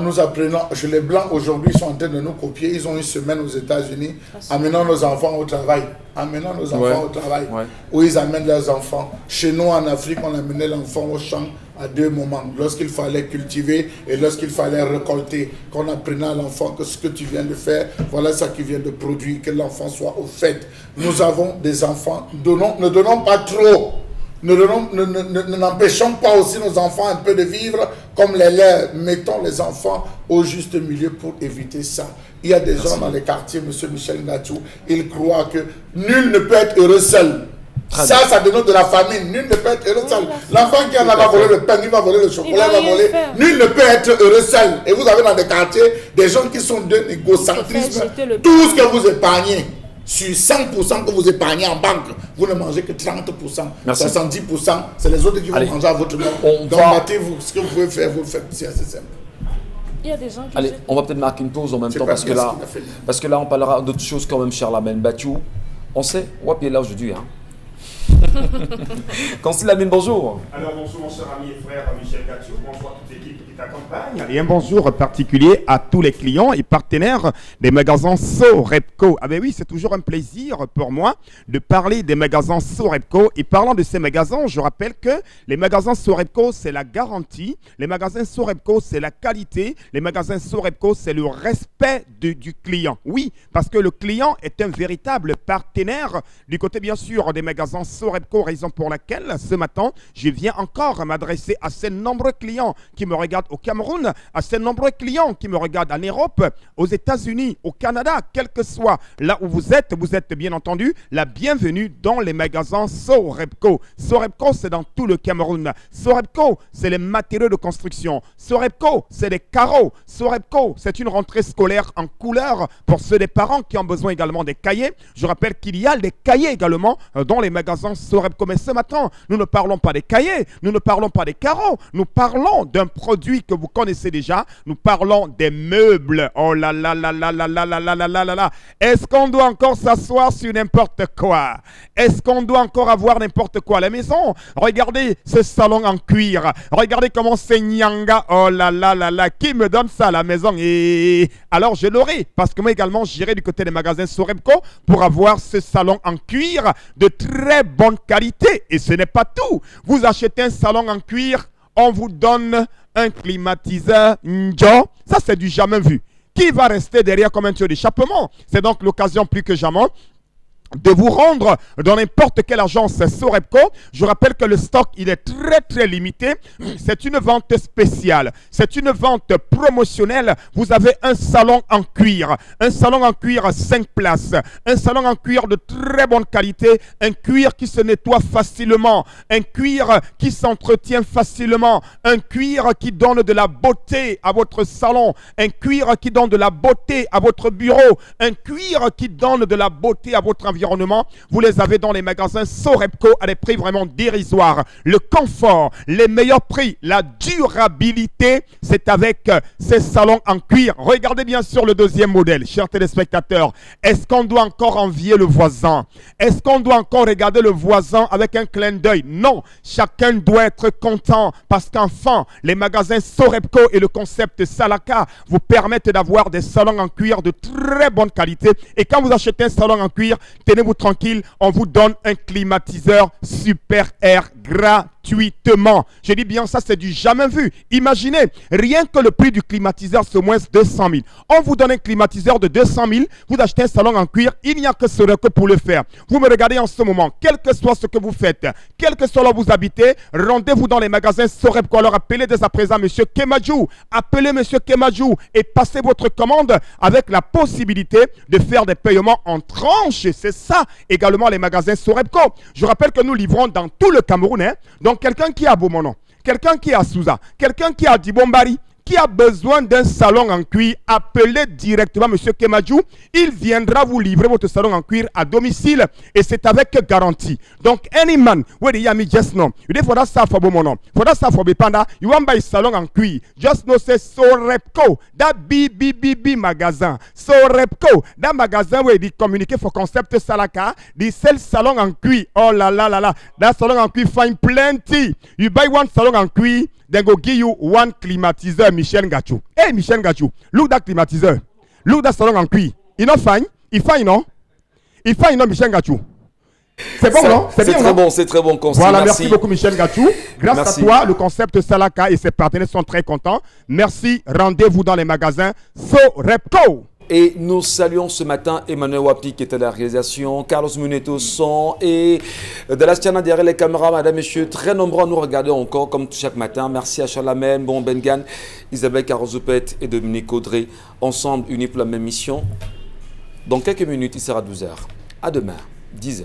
[SPEAKER 3] Nous apprenons, chez les Blancs aujourd'hui, ils sont en train de nous copier. Ils ont une semaine aux États-Unis, amenant nos enfants au travail. Où ils amènent leurs enfants. Chez nous, en Afrique, on amenait l'enfant au champ à deux moments. Lorsqu'il fallait cultiver et lorsqu'il fallait récolter. Qu'on apprenait à l'enfant que ce que tu viens de faire, voilà ça qui vient de produire, que l'enfant soit au fait. Nous avons des enfants, ne donnons pas trop. N'empêchons pas aussi nos enfants un peu de vivre comme les leurs. Mettons les enfants au juste milieu pour éviter ça. Il y a des gens dans les quartiers, M. Michel Ngatsou, ils croient que nul ne peut être heureux seul. Ça dénote de la famine. Nul ne peut être heureux seul. L'enfant qui en a volé le pain, il va voler le chocolat, il va voler. Nul ne peut être heureux seul. Et vous avez dans des quartiers des gens qui sont d'un égocentrisme. Tout ce que vous épargnez, sur 100% que vous épargnez en banque, vous ne mangez que 30%.
[SPEAKER 1] Merci.
[SPEAKER 3] 70%, c'est les autres qui vont manger à votre nom. Donc, battez-vous. Ce que vous pouvez faire, vous le faites. C'est assez simple.
[SPEAKER 5] Il y a des gens qui...
[SPEAKER 1] Allez, on va peut-être marquer une pause en même temps parce que là, on parlera d'autres choses quand même, Charlamel Bathiou. On sait, Wapi est là aujourd'hui. Hein. Consil Lamine, bonjour.
[SPEAKER 8] Alors bonjour mon cher ami et frère Michel Ngatsou, bonjour à toute l'équipe qui t'accompagne. Et un bonjour particulier à tous les clients et partenaires des magasins Sorepco. Ah ben oui, c'est toujours un plaisir pour moi de parler des magasins Sorepco. Et parlant de ces magasins, je rappelle que les magasins Sorepco, c'est la garantie. Les magasins Sorepco, c'est la qualité. Les magasins Sorepco, c'est le respect du client. Oui, parce que le client est un véritable partenaire du côté bien sûr des magasins Sorepco, raison pour laquelle ce matin, je viens encore m'adresser à ces nombreux clients qui me regardent au Cameroun, à ces nombreux clients qui me regardent en Europe, aux États-Unis, au Canada, quel que soit là où vous êtes bien entendu la bienvenue dans les magasins Sorepco. Sorepco, c'est dans tout le Cameroun. Sorepco, c'est les matériaux de construction. Sorepco, c'est les carreaux. Sorepco, c'est une rentrée scolaire en couleur pour ceux des parents qui ont besoin également des cahiers. Je rappelle qu'il y a des cahiers également dans les magasins Sorepco. Mais ce matin, nous ne parlons pas des cahiers, nous ne parlons pas des carreaux, nous parlons d'un produit produits que vous connaissez déjà. Nous parlons des meubles. Oh là là là là là là là là là là là là. Est-ce qu'on doit encore s'asseoir sur n'importe quoi? Est-ce qu'on doit encore avoir n'importe quoi à la maison? Regardez ce salon en cuir. Regardez comment c'est nyanga. Oh là là là là. Qui me donne ça à la maison? Et alors je l'aurai. Parce que moi également, j'irai du côté des magasins Sorebco pour avoir ce salon en cuir de très bonne qualité. Et ce n'est pas tout. Vous achetez un salon en cuir, on vous donne un climatiseur Njo. Ça, c'est du jamais vu. Qui va rester derrière comme un tuyau d'échappement? C'est donc l'occasion plus que jamais de vous rendre dans n'importe quelle agence Sorebco. Je rappelle que le stock, il est très limité. C'est une vente spéciale. C'est une vente promotionnelle. Vous avez un salon en cuir. Un salon en cuir à 5 places. Un salon en cuir de très bonne qualité. Un cuir qui se nettoie facilement. Un cuir qui s'entretient facilement. Un cuir qui donne de la beauté à votre salon. Un cuir qui donne de la beauté à votre bureau. Un cuir qui donne de la beauté à votre environnement. Vous les avez dans les magasins Sorebco à des prix vraiment dérisoires. Le confort, les meilleurs prix, la durabilité, c'est avec ces salons en cuir. Regardez bien sûr le deuxième modèle, chers téléspectateurs. Est-ce qu'on doit encore envier le voisin? Est-ce qu'on doit encore regarder le voisin avec un clin d'œil? Non, chacun doit être content parce qu'enfin, les magasins Sorebco et le concept Salaka vous permettent d'avoir des salons en cuir de très bonne qualité. Et quand vous achetez un salon en cuir, tenez-vous tranquille, on vous donne un climatiseur Super Air gratuitement. Je dis bien ça, c'est du jamais vu. Imaginez, rien que le prix du climatiseur, c'est au moins 200 000. On vous donne un climatiseur de 200 000, vous achetez un salon en cuir, il n'y a que Sorebco pour le faire. Vous me regardez en ce moment, quel que soit ce que vous faites, quel que soit là où vous habitez, rendez-vous dans les magasins Sorebco. Alors appelez dès à présent M. Kemajou, appelez M. Kemajou et passez votre commande avec la possibilité de faire des paiements en tranches. C'est ça également les magasins Sorebco. Je rappelle que nous livrons dans tout le Cameroun. Donc quelqu'un qui est à Beaumonon, quelqu'un qui est à Souza, quelqu'un qui est à Dibombari, qui a besoin d'un salon en cuir, appelez directement M. Kemajou. Il viendra vous livrer votre salon en cuir à domicile et c'est avec garantie. Donc, any man, where you me just know, you need for that stuff for Bomono, for that stuff for Bipanda, you want buy salon en cuir, just know say Sorebco, that BBBB magasin, Sorebco, that magasin where they communicate for concept Salaka, they sell salon en cuir. Oh la la la la, that salon en cuir find plenty. You buy one salon en cuir, then go give you one climatizer, Michel Ngachou. Hey, Michel Ngachou, look that climatizer. Look that salon en cuir. Il not fine? Il fine, non? Il fine, non, Michel Ngachou? C'est bon, non?
[SPEAKER 1] C'est très bon, c'est très bon conseil.
[SPEAKER 8] Voilà, merci beaucoup, Michel Ngachou. Grâce à toi, le concept Salaka et ses partenaires sont très contents. Merci. Rendez-vous dans les magasins Sorebco.
[SPEAKER 1] Et nous saluons ce matin Emmanuel Wapi qui était à la réalisation, Carlos Muneto au son et de la Stiana derrière les caméras, madame, messieurs, très nombreux à nous regarder encore comme chaque matin. Merci à Charlemagne, Bon Bengan, Isabelle Carozoupet et Dominique Audrey, ensemble unis pour la même mission. Dans quelques minutes, il sera 12h. À demain, 10h.